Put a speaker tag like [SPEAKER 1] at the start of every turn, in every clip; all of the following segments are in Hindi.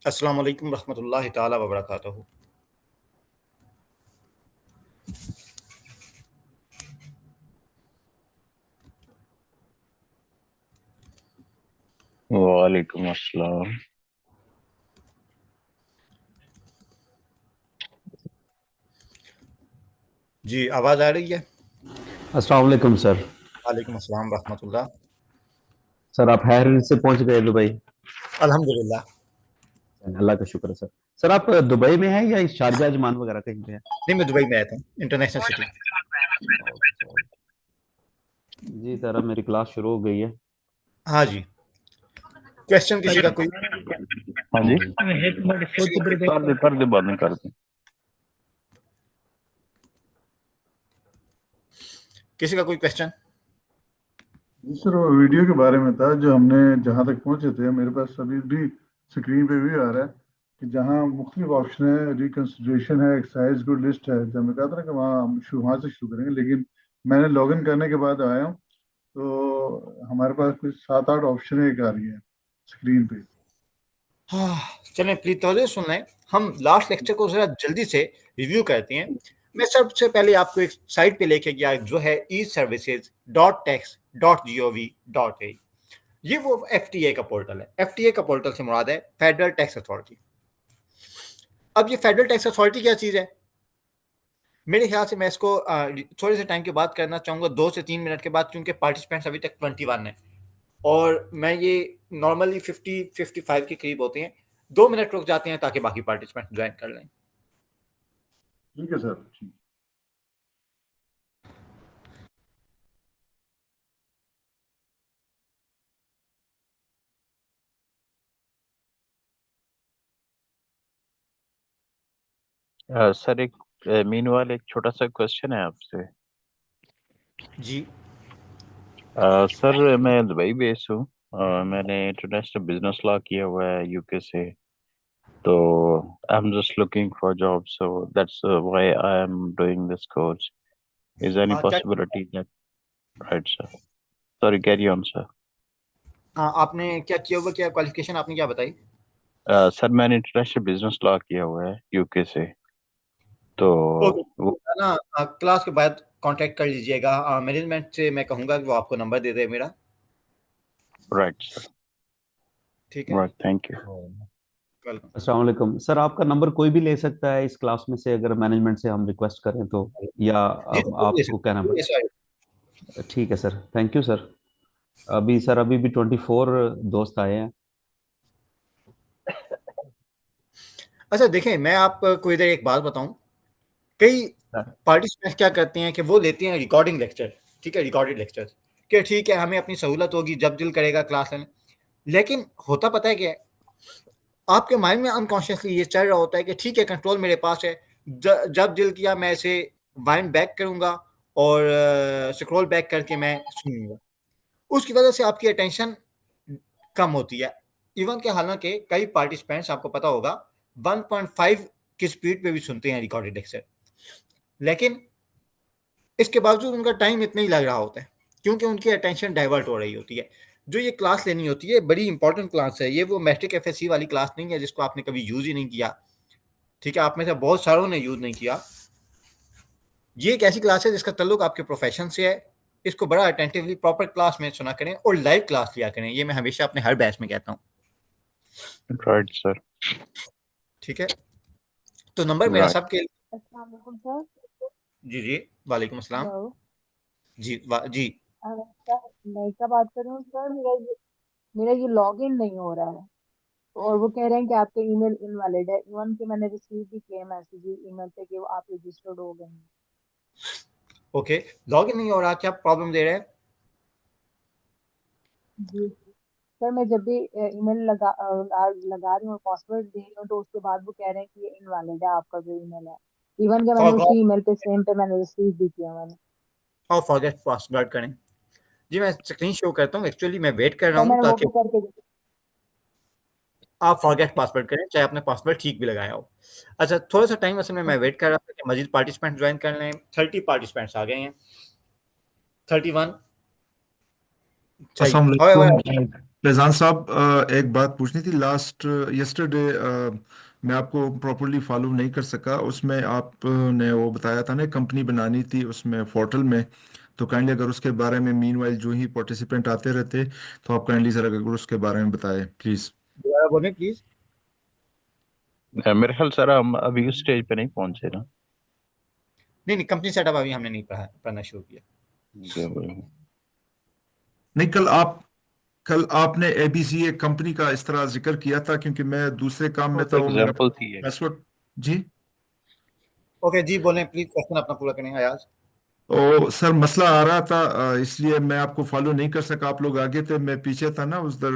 [SPEAKER 1] अस्सलामु अलैकुम रहमतुल्लाहि ताला व बरकातहू।
[SPEAKER 2] वालेकुम अस्सलाम।
[SPEAKER 1] जी, आवाज़ आ रही है?
[SPEAKER 3] अस्सलाम वालेकुम सर।
[SPEAKER 1] वालेकुम अस्सलाम रहमतुल्लाह।
[SPEAKER 3] सर आप हैर से पहुंच गए दुबई?
[SPEAKER 1] अल्हम्दुलिल्लाह।
[SPEAKER 3] अल्लाह का शुक्र है सर। सर आप दुबई में हैं या शारजा अजमान वगैरह कहीं पे हैं?
[SPEAKER 1] नहीं, मैं दुबई में आया था, इंटरनेशनल सिटी।
[SPEAKER 3] जी सर, अब मेरी क्लास शुरू हो गई है।
[SPEAKER 1] हाँ जी। क्वेश्चन किसी का कोई?
[SPEAKER 2] हाँ जी, कर दे बाद में कर दे।
[SPEAKER 1] किसी का कोई क्वेश्चन?
[SPEAKER 4] जी सर, वो वीडियो के बारे में था जो हमने जहाँ तक पहुँचे थे। मेरे पास अभी भी स्क्रीन पे भी आ रहा है कि जहाँ मुख्तलिफ ऑप्शन है, रिकंसिडरेशन है, एक्सरसाइज गुड लिस्ट है। जब मैं कहता ना कि वहाँ से शुरू करेंगे, लेकिन मैंने लॉगिन करने के बाद आया हूँ तो हमारे पास कुछ 7-8 ऑप्शन एक आ रही है स्क्रीन पे।
[SPEAKER 1] हाँ, चलें प्लीज तवज्जो सुन लें। हम लास्ट लेक्चर को ज़रा जल्दी से रिव्यू करते हैं। मैं सबसे पहले आपको एक साइट पे लेके गया जो है e-services.tax.gov.in। ये वो एफटीए का पोर्टल है। एफटीए का पोर्टल से मुराद है फेडरल टैक्स अथॉरिटी। अब ये फेडरल टैक्स अथॉरिटी क्या चीज़ है? मेरे ख्याल से मैं इसको थोड़े से टाइम के बाद करना चाहूँगा, 2 से 3 मिनट के बाद, क्योंकि पार्टिसिपेंट्स अभी तक 21 हैं और मैं ये नॉर्मली 50-55 के करीब होते हैं। 2 मिनट रुक जाते हैं ताकि बाकी पार्टिसिपेंट ज्वाइन कर लें।
[SPEAKER 4] ठीक है सर, ठीक।
[SPEAKER 2] सर एक मीनवाइल एक छोटा सा क्वेश्चन है आपसे।
[SPEAKER 1] जी।
[SPEAKER 2] सर मैं दुबई बेस्ड हूँ। मैंने इंटरनेशनल बिजनेस लॉ किया हुआ है यूके से, तो I am just looking for job, so that's why I am doing this course. Is any
[SPEAKER 1] क्या
[SPEAKER 2] possibility that? Right sir, sorry carry on sir.
[SPEAKER 1] आपने क्या किया हुआ, क्या क्वालिफिकेशन आपने क्या बताई?
[SPEAKER 2] सर मैंने इंटरनेशनल बिजनेस लॉ किया हुआ है यूके से, तो
[SPEAKER 1] ओके,
[SPEAKER 2] वो
[SPEAKER 1] ना क्लास के बाद कांटेक्ट कर लीजिएगा। मैनेजमेंट से मैं कहूँगा कि वो आपको नंबर दे दे मेरा।
[SPEAKER 2] राइट सर,
[SPEAKER 1] ठीक है,
[SPEAKER 2] राइट, थैंक यू।
[SPEAKER 1] वेलकम।
[SPEAKER 3] अस्सलाम वालेकुम सर, आपका नंबर कोई भी ले सकता है इस क्लास में से अगर मैनेजमेंट से हम रिक्वेस्ट करें तो, या
[SPEAKER 1] जी,
[SPEAKER 3] आपको कहना
[SPEAKER 1] सॉरी।
[SPEAKER 3] पड़े? ठीक है सर, थैंक यू सर। अभी सर अभी भी 24 दोस्त आए हैं।
[SPEAKER 1] अच्छा देखें, मैं आपको इधर एक बात बताऊं। कई पार्टिसिपेंट्स क्या करते हैं कि वो लेते हैं रिकॉर्डिंग लेक्चर। ठीक है, रिकॉर्डेड लेक्चर कि ठीक है हमें अपनी सहूलत होगी, जब दिल करेगा क्लास लेना। लेकिन होता पता है क्या है? आपके माइंड में अनकॉन्शियसली ये चल रहा होता है कि ठीक है कंट्रोल मेरे पास है, जब दिल किया मैं इसे वाइंड बैक करूंगा और स्क्रॉल बैक करके मैं सुनूंगा। उसकी वजह से आपकी अटेंशन कम होती है। इवन के हालांकि कई पार्टिसिपेंट्स आपको पता होगा 1.5 की स्पीड पे भी सुनते हैं रिकॉर्डेड लेक्चर, लेकिन इसके बावजूद उनका टाइम इतना ही लग रहा होता है क्योंकि उनकी अटेंशन डाइवर्ट हो रही होती है। जो ये क्लास लेनी होती है बड़ी इंपॉर्टेंट क्लास है। ये वो मैट्रिक एफएससी वाली क्लास नहीं है जिसको आपने कभी यूज ही नहीं किया। ठीक है, आप में से बहुत सारों ने यूज नहीं किया। ये एक ऐसी क्लास है जिसका ताल्लुक आपके प्रोफेशन से है। इसको बड़ा अटेंटिवली प्रॉपर क्लास में सुना करें और लाइव क्लास लिया करें। ये मैं हमेशा अपने हर बैच में कहता हूँ।
[SPEAKER 2] राइट सर,
[SPEAKER 1] ठीक है, तो नंबर मेरा
[SPEAKER 2] राइट।
[SPEAKER 1] सबके।
[SPEAKER 5] अस्सलाम वालेकुम सर।
[SPEAKER 1] जी जी, वालेकुम अस्सलाम।
[SPEAKER 5] हेलो।
[SPEAKER 1] जी जी।
[SPEAKER 5] सर मैं क्या बात कर रही हूँ सर, मेरा ये लॉगिन नहीं हो रहा है और वो कह रहे हैं कि आपके ईमेल इनवैलिड है। इवन कि मैंने रिसीव भी किए मैसेजेस ईमेल पे कि वो आप रजिस्टर्ड हो गए हैं।
[SPEAKER 1] ओके, लॉग इन नहीं हो रहा, क्या प्रॉब्लम दे रहा है?
[SPEAKER 5] जी सर, मैं जब भी ईमेल लगा रही हूँ, पासवर्ड दे रही हूँ, तो उसके बाद वो कह रहे हैं कि ये इनवैलिड है आपका जो ईमेल है। इवन कि मैंने
[SPEAKER 1] फॉरगॉट
[SPEAKER 5] उसी ईमेल पे सेम पे मैंने रिसीव भी किया मैंने।
[SPEAKER 1] और फॉरगेट पासवर्ड करें। जी, मैं स्क्रीन शो करता हूँ। एक्चुअली मैं वेट कर रहा
[SPEAKER 5] सर
[SPEAKER 1] हूँ
[SPEAKER 5] मैंने वो
[SPEAKER 1] ताकि
[SPEAKER 5] भी करके
[SPEAKER 1] आप फॉरगेट पासवर्ड करें, चाहे आपने पासवर्ड ठीक भी लगाया हो। अच्छा, थोड़ा सा टाइम असल में मैं वेट कर रहा था कि मजीद पार्टिसिपेंट ज्वाइन कर लें। 30 पार्टिसिपेंट्स आ गए हैं, 31 सही।
[SPEAKER 6] अस्सलाम
[SPEAKER 1] However,
[SPEAKER 6] वालेकुम। फैजान साहब, एक बात पूछनी थी। लास्ट यस्टरडे मैं आपको प्रॉपरली फॉलो नहीं कर सका। उसमें आपने वो बताया था ना, कंपनी बनानी थी उसमें पोर्टल में। तो काइंडली अगर उसके बारे में मीनवाइल जो ही पार्टिसिपेंट आते रहते, तो आप काइंडली सर अगर उसके बारे में बताएं प्लीज।
[SPEAKER 1] दोबारा बोलें प्लीज।
[SPEAKER 2] मेरे ख्याल सर हम अभी उस स्टेज पे नहीं पहुंचे ना।
[SPEAKER 1] नहीं नहीं, कंपनी सेटअप अभी हमने नहीं पढ़ना शुरू किया।
[SPEAKER 6] नहीं, कल आपने एबीसी एक कंपनी का इस तरह जिक्र किया था, क्योंकि मैं दूसरे काम
[SPEAKER 2] वो
[SPEAKER 6] में
[SPEAKER 2] तो
[SPEAKER 6] था, वो मेरा
[SPEAKER 2] एग्जाम्पल थी एक।
[SPEAKER 6] पासवर्ड। जी।
[SPEAKER 1] ओके जी, बोलें प्लीज, क्वेश्चन अपना पूरा करें अयाज।
[SPEAKER 6] ओ सर, मसला आ रहा था, इसलिए मैं आपको फॉलो नहीं कर सका। आप लोग आगे थे, मैं पीछे था ना उधर।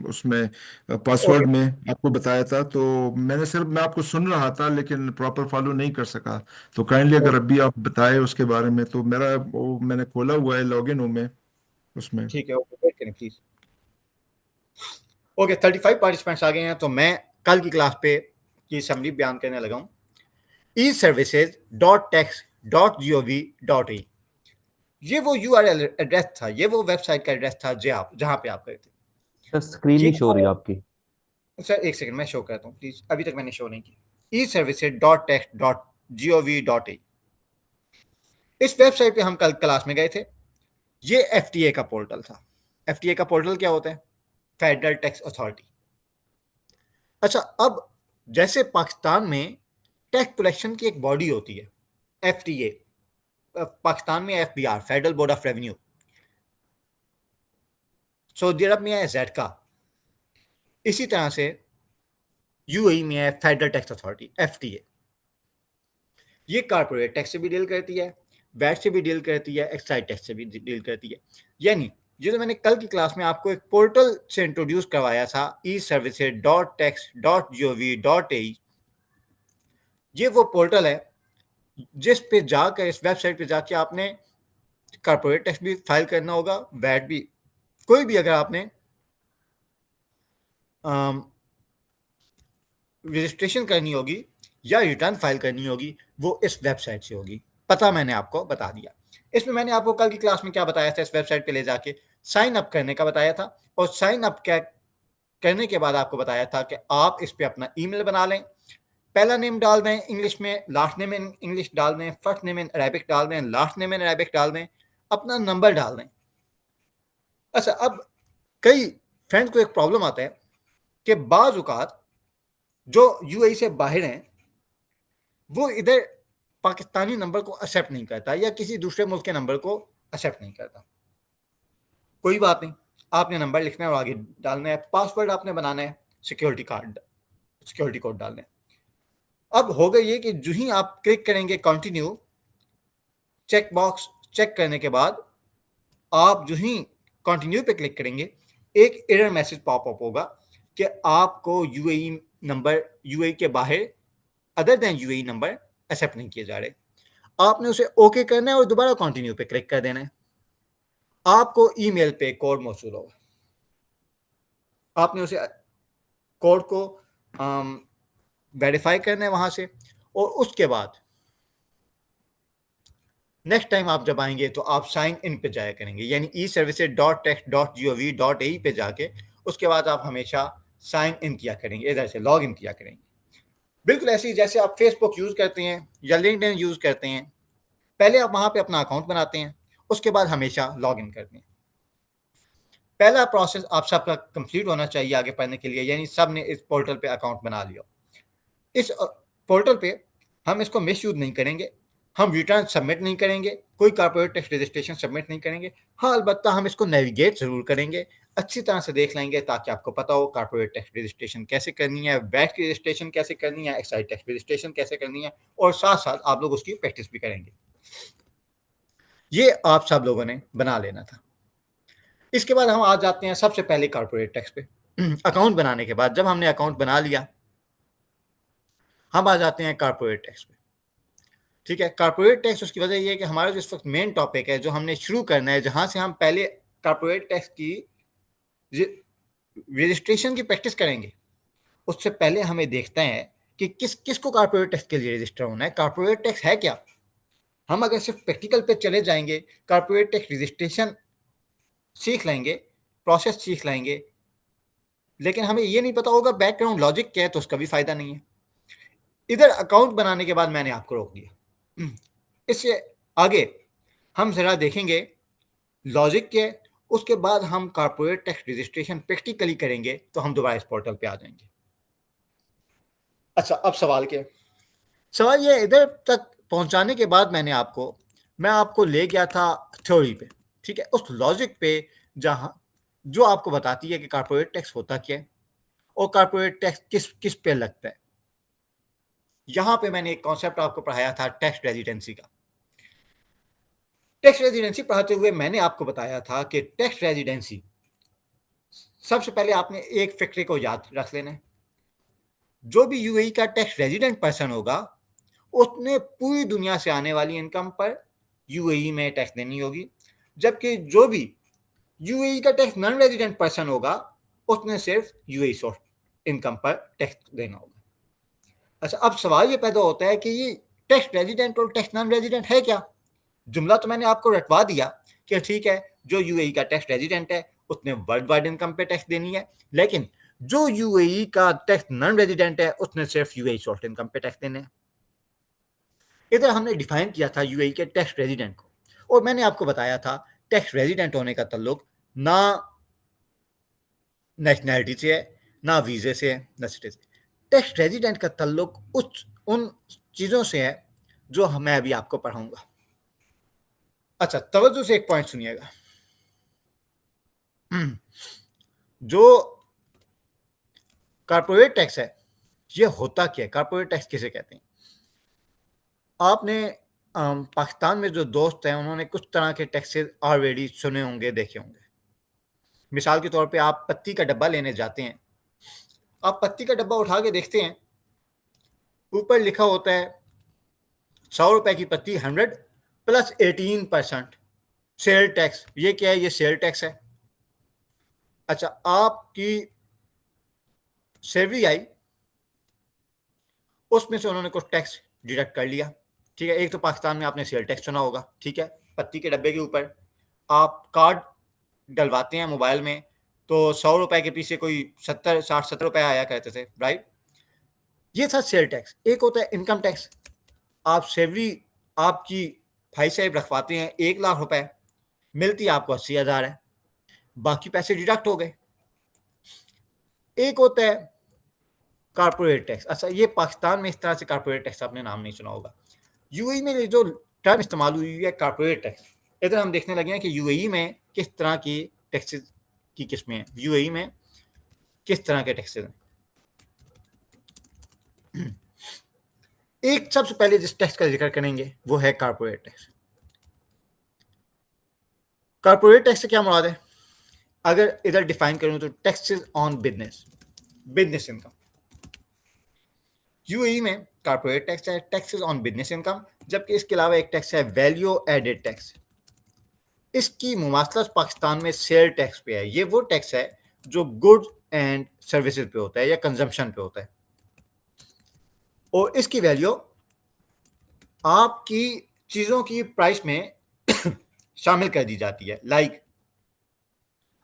[SPEAKER 6] उसमें
[SPEAKER 1] ओके
[SPEAKER 6] पासवर्ड में आपको बताया था, तो मैं आपको सुन रहा था लेकिन प्रॉपर फॉलो नहीं कर सका। तो काइंडली अगर
[SPEAKER 1] ओके,
[SPEAKER 6] अभी आप बताएं उसके बारे में, तो मेरा वो मैंने खोला हुआ है, लॉगिन हूँ मैं उसमें।
[SPEAKER 1] ठीक है, ओके, वेट करें प्लीज। ओके, 35 पार्टिसिपेंट्स आ गए हैं, तो मैं कल की क्लास पे की समरी बयान करने लगा हूँ। eservices.text.gov.in, ये वो यूआरएल एड्रेस था, ये वो वेबसाइट का एड्रेस था जहां पे आप गए थे।
[SPEAKER 3] सर स्क्रीन
[SPEAKER 1] ये
[SPEAKER 3] नहीं शो हो रही आपकी।
[SPEAKER 1] सर एक सेकंड, मैं शो करता हूँ प्लीज, अभी तक मैंने शो नहीं की। eservices.text.gov.in, इस वेबसाइट पे हम कल क्लास में गए थे। ये एफटीए का पोर्टल था। एफटीए का पोर्टल क्या होता है? Federal tax authority. अच्छा, अब जैसे पाकिस्तान में टैक्स कलेक्शन की एक बॉडी होती है, एफटीए, पाकिस्तान में FBR, federal board of revenue, सऊदी अरब में है जेडका, इसी तरह से यूएई में है फेडरल टैक्स अथॉरिटी, एफटीए। ये कारपोरेट टैक्स से भी डील करती है, वैट से भी डील करती है, एक्साइज टैक्स से भी डील करती है। यानी जो मैंने कल की क्लास में आपको एक पोर्टल से इंट्रोड्यूस करवाया था, eservices.tax.gov.in, ये वो पोर्टल है जिस पे जाकर, इस वेबसाइट पे जाके आपने कारपोरेट टैक्स भी फाइल करना होगा, वैट भी, कोई भी अगर आपने रजिस्ट्रेशन करनी होगी या रिटर्न फाइल करनी होगी, वो इस वेबसाइट से होगी। पता मैंने आपको बता दिया। इसमें मैंने आपको कल की क्लास में क्या बताया था, इस वेबसाइट पे ले जाके साइन अप करने का बताया था, और साइन अप करने के बाद आपको बताया था कि आप इस पे अपना ईमेल बना लें, पहला नेम डाल दें इंग्लिश में, लास्ट नेम इन इंग्लिश डाल दें, फर्स्ट नेम इन अरेबिक डाल दें, लास्ट नेम इन अरेबिक डाल दें, अपना नंबर डाल दें। अच्छा, अब कई फ्रेंड्स को एक प्रॉब्लम आता है कि बाज़ औक़ात जो यूएई से बाहर हैं, वो इधर पाकिस्तानी नंबर को एक्सेप्ट नहीं करता या किसी दूसरे मुल्क के नंबर को एक्सेप्ट नहीं करता। कोई बात नहीं, आपने नंबर लिखना है और आगे डालना है, पासवर्ड आपने बनाना है, सिक्योरिटी कोड डालना है। अब होगा ये कि जो ही आप क्लिक करेंगे कंटिन्यू, चेक बॉक्स चेक करने के बाद आप जो ही कंटिन्यू पे क्लिक करेंगे, एक एरर मैसेज पॉप अप होगा कि आपको यूएई नंबर, यूएई के बाहर other than UAE number except नहीं किए जा रहे। आपने उसे ओके करना है और दोबारा कंटिन्यू पे क्लिक कर देना है। आपको ईमेल पे कोड मौसूल होगा, आपने उसे कोड को वेरीफाई करना है वहां से, और उसके बाद नेक्स्ट टाइम आप जब आएंगे तो आप साइन इन पे जाया करेंगे, यानी eservices.text.gov.in पे जाके उसके बाद आप हमेशा साइन इन किया करेंगे, इधर से लॉग इन किया करेंगे। बिल्कुल ऐसे ही जैसे आप फेसबुक यूज करते हैं या लिंक्डइन यूज करते हैं, पहले आप वहां पे अपना अकाउंट बनाते हैं, उसके बाद हमेशा लॉग इन करते हैं। पहला प्रोसेस आप सबका कंप्लीट होना चाहिए आगे पढ़ने के लिए, यानी सब ने इस पोर्टल पे अकाउंट बना लिया। इस पोर्टल पे हम इसको मिस यूज नहीं करेंगे, हम रिटर्न सबमिट नहीं करेंगे, कोई कॉर्पोरेट टैक्स रजिस्ट्रेशन सबमिट नहीं करेंगे। हाँ, अलबत्ता हम इसको नेविगेट जरूर करेंगे, अच्छी तरह से देख लेंगे ताकि आपको पता हो कॉर्पोरेट टैक्स रजिस्ट्रेशन कैसे करनी है, वैट की रजिस्ट्रेशन कैसे करनी है, एक्साइज टैक्स रजिस्ट्रेशन कैसे करनी है, और साथ साथ आप लोग उसकी प्रैक्टिस भी करेंगे। ये आप सब लोगों ने बना लेना था। इसके बाद हम आ जाते हैं सबसे पहले कॉर्पोरेट टैक्स पे। अकाउंट बनाने के बाद, जब हमने अकाउंट बना लिया, हम आ जाते हैं कॉर्पोरेट टैक्स पे। ठीक है, कॉर्पोरेट टैक्स, उसकी वजह ये है कि हमारा जो इस वक्त मेन टॉपिक है, जो हमने शुरू करना है, जहां से हम पहले कॉर्पोरेट टैक्स की रजिस्ट्रेशन की प्रैक्टिस करेंगे, उससे पहले हमें देखते हैं कि किसको कॉर्पोरेट टैक्स के लिए रजिस्टर होना है, कॉर्पोरेट टैक्स है क्या। हम अगर सिर्फ प्रैक्टिकल पे चले जाएंगे, कॉर्पोरेट टैक्स रजिस्ट्रेशन सीख लेंगे, प्रोसेस सीख लेंगे, लेकिन हमें ये नहीं पता होगा बैकग्राउंड लॉजिक क्या है, तो उसका भी फायदा नहीं है। इधर अकाउंट बनाने के बाद मैंने आपको रोक दिया। इससे आगे हम जरा देखेंगे लॉजिक क्या है, उसके बाद हम कॉर्पोरेट टैक्स रजिस्ट्रेशन प्रैक्टिकली करेंगे, तो हम दोबारा इस पोर्टल पे आ जाएंगे। अच्छा, अब सवाल क्या है? सवाल ये, इधर तक पहुंचाने के बाद मैं आपको ले गया था थ्योरी पे, ठीक है, उस लॉजिक पे जहां जो आपको बताती है कि कॉर्पोरेट टैक्स होता क्या है और कॉर्पोरेट टैक्स किस किस पे लगता है। यहां पे मैंने एक कॉन्सेप्ट आपको पढ़ाया था टैक्स रेजिडेंसी का। टैक्स रेजिडेंसी पढ़ाते हुए मैंने आपको बताया था कि टैक्स रेजिडेंसी, सबसे पहले आपने एक फैक्टर को याद रख लेना है, जो भी यूएई का टैक्स रेजिडेंट पर्सन होगा उसने पूरी दुनिया से आने वाली इनकम पर यूएई में टैक्स देनी होगी, जबकि जो भी यूएई का टैक्स नॉन रेजिडेंट पर्सन होगा उसने सिर्फ यूएई सोर्स इनकम पर टैक्स देना होगा। अच्छा, अब सवाल ये पैदा होता है कि ये टैक्स रेजिडेंट और टैक्स नॉन रेजिडेंट है क्या? जुमला तो मैंने आपको रटवा दिया कि ठीक है, जो यूएई का टैक्स रेजिडेंट है उसने वर्ल्ड वाइड इनकम पे टैक्स देनी है, लेकिन जो यूएई का टैक्स नॉन रेजिडेंट है उसने सिर्फ यूएई सोर्स इनकम पे टैक्स देने हैं। इधर हमने डिफाइन किया था यूएई के टैक्स रेजिडेंट को, और मैंने आपको बताया था टैक्स रेजिडेंट होने का ताल्लुक ना नेशनैलिटी से है, ना वीजे से है, ना सिटी से। टैक्स रेजिडेंट का ताल्लुक उन चीज़ों से है जो मैं अभी आपको पढ़ाऊंगा। अच्छा, तवज्जो से एक पॉइंट सुनिएगा। जो कॉर्पोरेट टैक्स है, ये होता क्या है? कॉर्पोरेट टैक्स किसे कहते हैं? आपने पाकिस्तान में जो दोस्त हैं उन्होंने कुछ तरह के टैक्सेस ऑलरेडी सुने होंगे, देखे होंगे। मिसाल के तौर पे आप पत्ती का डब्बा लेने जाते हैं, आप पत्ती का डब्बा उठा के देखते हैं, ऊपर लिखा होता है 100 रुपए की पत्ती 100 प्लस 18% सेल टैक्स। ये क्या है? ये सेल टैक्स है। अच्छा, आपकी सैलरी आई, उसमें से उन्होंने कुछ टैक्स डिडक्ट कर लिया, ठीक है। एक तो पाकिस्तान में आपने सेल टैक्स सुना होगा, ठीक है। पत्ती के डब्बे के ऊपर आप कार्ड डलवाते हैं मोबाइल में, तो 100 रुपए के पीछे कोई 70 आया करते थे, राइट। ये था सेल टैक्स। एक होता है इनकम टैक्स। आप सैलरी आपकी भाई साहब रखवाते हैं 1 लाख रुपए, मिलती आपको 80,000 है, बाकी पैसे डिडक्ट हो गए। एक होता है कॉर्पोरेट टैक्स। अच्छा, ये पाकिस्तान में इस तरह से कॉर्पोरेट टैक्स आपने नाम नहीं सुना होगा। यूएई में जो टर्म इस्तेमाल हुई है कॉर्पोरेट टैक्स, इधर हम देखने लगे हैं कि यूएई में किस तरह की टैक्सेस की किस्में हैं, यूएई में किस तरह के टैक्सेस हैं। एक सबसे पहले जिस टैक्स का जिक्र करेंगे वो है कॉर्पोरेट टैक्स। कॉर्पोरेट टैक्स से क्या मुराद है? अगर इधर डिफाइन करूं तो taxes on business income. UAE में कॉर्पोरेट टैक्स है टैक्सेस ऑन बिजनेस इनकम, जबकि इसके अलावा एक टैक्स है वैल्यू एडेड टैक्स। इसकी मुमासलत पाकिस्तान में सेल टैक्स पे है। ये वो टैक्स है जो गुड्स एंड सर्विसेज पे होता है या कंजम्पशन पे होता है, और इसकी वैल्यू आपकी चीज़ों की प्राइस में शामिल कर दी जाती है। लाइक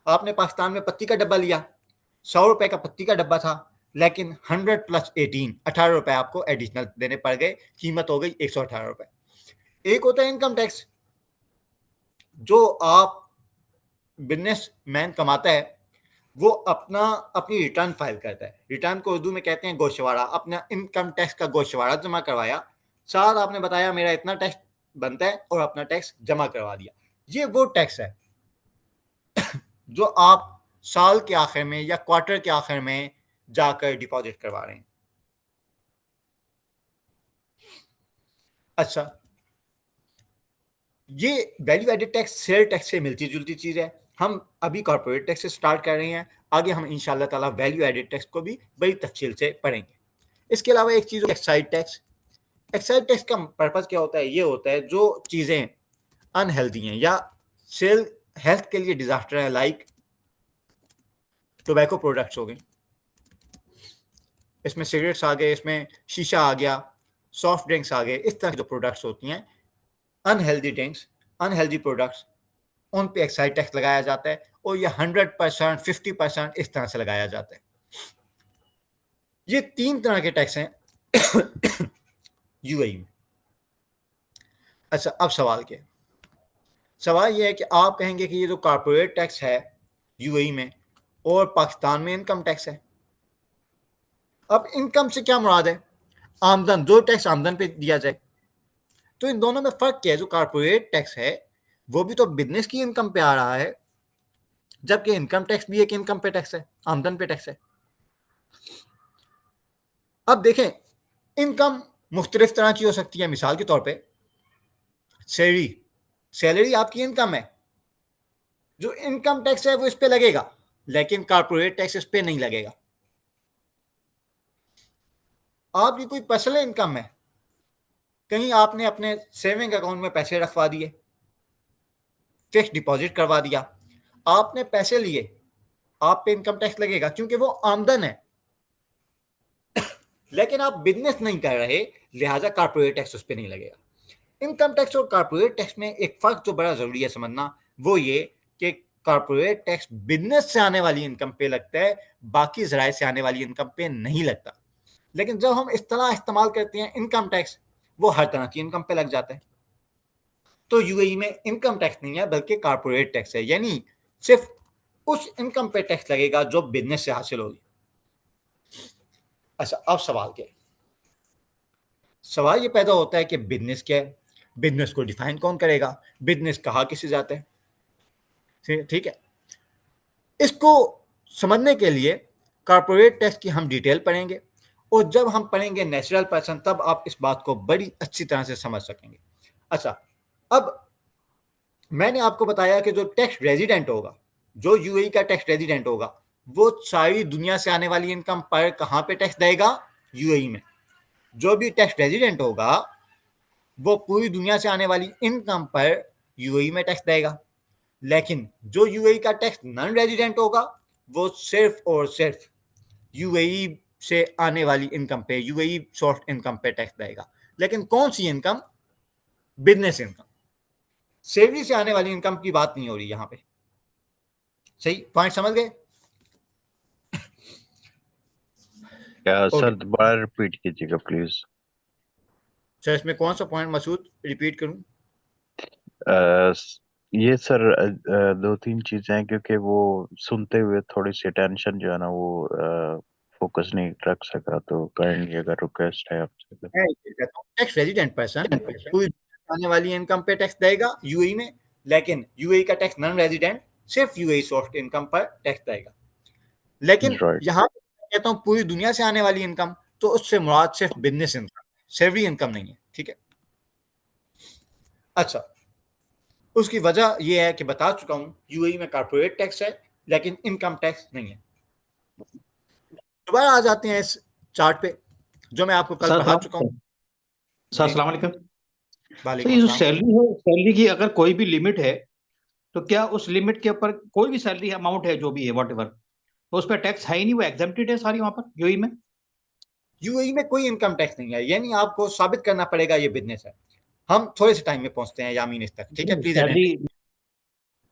[SPEAKER 1] आपने पाकिस्तान में पत्ती का डब्बा लिया, 100 रुपए का पत्ती का डब्बा था, लेकिन 100 प्लस 18 रुपए आपको एडिशनल देने पड़ गए, कीमत हो गई 118 रुपए। एक होता है इनकम टैक्स, जो आप बिजनेस मैन कमाता है, वो अपनी रिटर्न फाइल करता है। रिटर्न को उर्दू में कहते हैं गोशवारा। अपना इनकम टैक्स का गोशवारा जमा करवाया, साथ आपने बताया मेरा इतना टैक्स बनता है, और अपना टैक्स जमा करवा दिया। ये वो टैक्स है जो आप साल के आखिर में या क्वार्टर के आखिर में जाकर डिपॉजिट करवा रहे हैं। अच्छा, ये value added tax sale tax से मिलती जुलती चीज़ है। हम अभी कॉर्पोरेट टैक्स से स्टार्ट कर रहे हैं, आगे हम इंशाल्लाह ताला वैल्यू एडेड टैक्स को भी बड़ी तफसील से पढ़ेंगे। इसके अलावा एक चीज़ एक्साइज टैक्स। एक्साइज टैक्स का पर्पज़ क्या होता है? ये होता है जो चीज़ें अनहेल्दी हैं या सेल हेल्थ के लिए डिजास्टर है, लाइक टोबैको प्रोडक्ट्स हो गए, इसमें सिगरेट्स आ गए, इसमें शीशा आ गया, सॉफ्ट ड्रिंक्स आ गए। इस तरह की जो प्रोडक्ट्स होती हैं, अनहेल्दी ड्रिंक्स, अनहेल्दी प्रोडक्ट्स, उन पे एक्साइज टैक्स लगाया जाता है, और ये 100%, 50% इस तरह से लगाया जाता है। ये 3 तरह के टैक्स हैं यूएई में। अच्छा, अब सवाल क्या है? सवाल ये है कि आप कहेंगे कि ये जो कॉर्पोरेट टैक्स है यूएई में और पाकिस्तान में इनकम टैक्स है। अब इनकम से क्या मुराद है? आमदन, जो टैक्स आमदन पे दिया जाए। तो इन दोनों में फ़र्क क्या है? जो कॉर्पोरेट टैक्स है वो भी तो बिजनेस की इनकम पे आ रहा है, जबकि इनकम टैक्स भी एक इनकम पे टैक्स है, आमदन पे टैक्स है। अब देखें, इनकम मुख्तलिफ तरह की हो सकती है। मिसाल के तौर पे सैलरी, सैलरी आपकी इनकम है। जो इनकम टैक्स है वो इस पे लगेगा, लेकिन कॉर्पोरेट टैक्स इस पे नहीं लगेगा। आपकी कोई पर्सनल इनकम है, कहीं आपने अपने सेविंग अकाउंट में पैसे रखवा दिए, फिक्स डिपॉजिट करवा दिया, आपने पैसे लिए, आप पे इनकम टैक्स लगेगा क्योंकि वो आमदन है। लेकिन आप बिजनेस नहीं कर रहे, लिहाजा कॉर्पोरेट टैक्स उस पर नहीं लगेगा। इनकम टैक्स और कॉर्पोरेट टैक्स में एक फ़र्क जो बड़ा ज़रूरी है समझना, वो ये कि कॉर्पोरेट टैक्स बिजनेस से आने वाली इनकम पे लगता है, बाकी ज़राए से आने वाली इनकम पे नहीं लगता। लेकिन जब हम इस तरह इस्तेमाल करते हैं इनकम टैक्स, वो हर तरह की इनकम पे लग जाता है। तो यूएई में इनकम टैक्स नहीं है बल्कि कॉर्पोरेट टैक्स है, यानी सिर्फ उस इनकम पे टैक्स लगेगा जो बिजनेस से हासिल होगी। अच्छा, अब सवाल क्या है? सवाल ये पैदा होता है कि बिजनेस क्या है, बिजनेस को डिफाइन कौन करेगा, बिजनेस कहाँ किसे जाता है। ठीक है, इसको समझने के लिए कॉर्पोरेट टैक्स की हम डिटेल पढ़ेंगे, और जब हम पढ़ेंगे नेचुरल पर्सन तब आप इस बात को बड़ी अच्छी तरह से समझ सकेंगे। अच्छा, अब मैंने आपको बताया कि जो टैक्स रेजिडेंट होगा, जो यूएई का टैक्स रेजिडेंट होगा, वो सारी दुनिया से आने वाली इनकम पर कहाँ पे टैक्स देगा? यूएई में। जो भी टैक्स रेजिडेंट होगा वो पूरी दुनिया से आने वाली इनकम पर यूएई में टैक्स देगा। लेकिन जो यूएई का टैक्स नॉन रेजिडेंट होगा वो सिर्फ और सिर्फ यूएई से आने वाली इनकम पे, यूएई सोर्स इनकम पे टैक्स देगा। लेकिन कौन सी इनकम? Business income. सैलरी से आने वाली इनकम की बात नहीं हो रही यहां पे। सही पॉइंट समझ गए?
[SPEAKER 2] क्या
[SPEAKER 1] ओके,
[SPEAKER 2] सर दोबारा रिपीट कीजिएगा प्लीज।
[SPEAKER 1] सर इसमें कौन सा पॉइंट मसूद रिपीट करूं?
[SPEAKER 2] ये सर दो तीन चीजें हैं, क्योंकि वो सुनते हुए थोड़ी सी टेंशन जो है ना वो फोकस नहीं रख सका, तो काइंडली अगर रिक्वेस्ट है आपसे तो।
[SPEAKER 1] मैं ये कहता हूं, टैक्स रेजिडेंट पर्सन पूरी दुनिया से आने वाली इनकम पे टैक्स देगा यूएई में, लेकिन यूएई का टैक्स नॉन रेजिडेंट सिर्फ यूएई सोर्स इनकम पर टैक्स देगा। लेकिन
[SPEAKER 2] राइट।
[SPEAKER 1] यहाँ कहता हूँ पूरी दुनिया से आने वाली इनकम, तो उससे मुराद सिर्फ बिजनेस इनकम, सैलरी इनकम नहीं है। ठीक है, अच्छा, उसकी वजह यह है कि बता चुका हूँ यूएई में कॉर्पोरेट टैक्स है लेकिन इनकम टैक्स नहीं है। दोबारा आ जाते हैं इस चार्ट पे जो मैं आपको कल
[SPEAKER 7] सर
[SPEAKER 1] पढ़ा चुका हूँ।
[SPEAKER 7] सर
[SPEAKER 1] जी,
[SPEAKER 7] अस्सलाम वालेकुम। सर
[SPEAKER 1] वालेकुम
[SPEAKER 7] ये जो
[SPEAKER 1] अस्सलाम।
[SPEAKER 7] सैलरी है, सैलरी की अगर कोई भी लिमिट है तो क्या उस लिमिट के ऊपर कोई भी सैलरी अमाउंट है जो भी है वॉट एवर, तो उस पर टैक्स है ही नहीं, वो एग्जेम्प्टेड है सारी वहां पर यूएई में?
[SPEAKER 1] यूएई में कोई इनकम टैक्स नहीं है, यानी आपको साबित करना पड़ेगा ये बिजनेस है। हम थोड़े से टाइम में पहुंचते हैं यामीन इस तक। ठीक है, प्लीज अटेंड।
[SPEAKER 7] सैलरी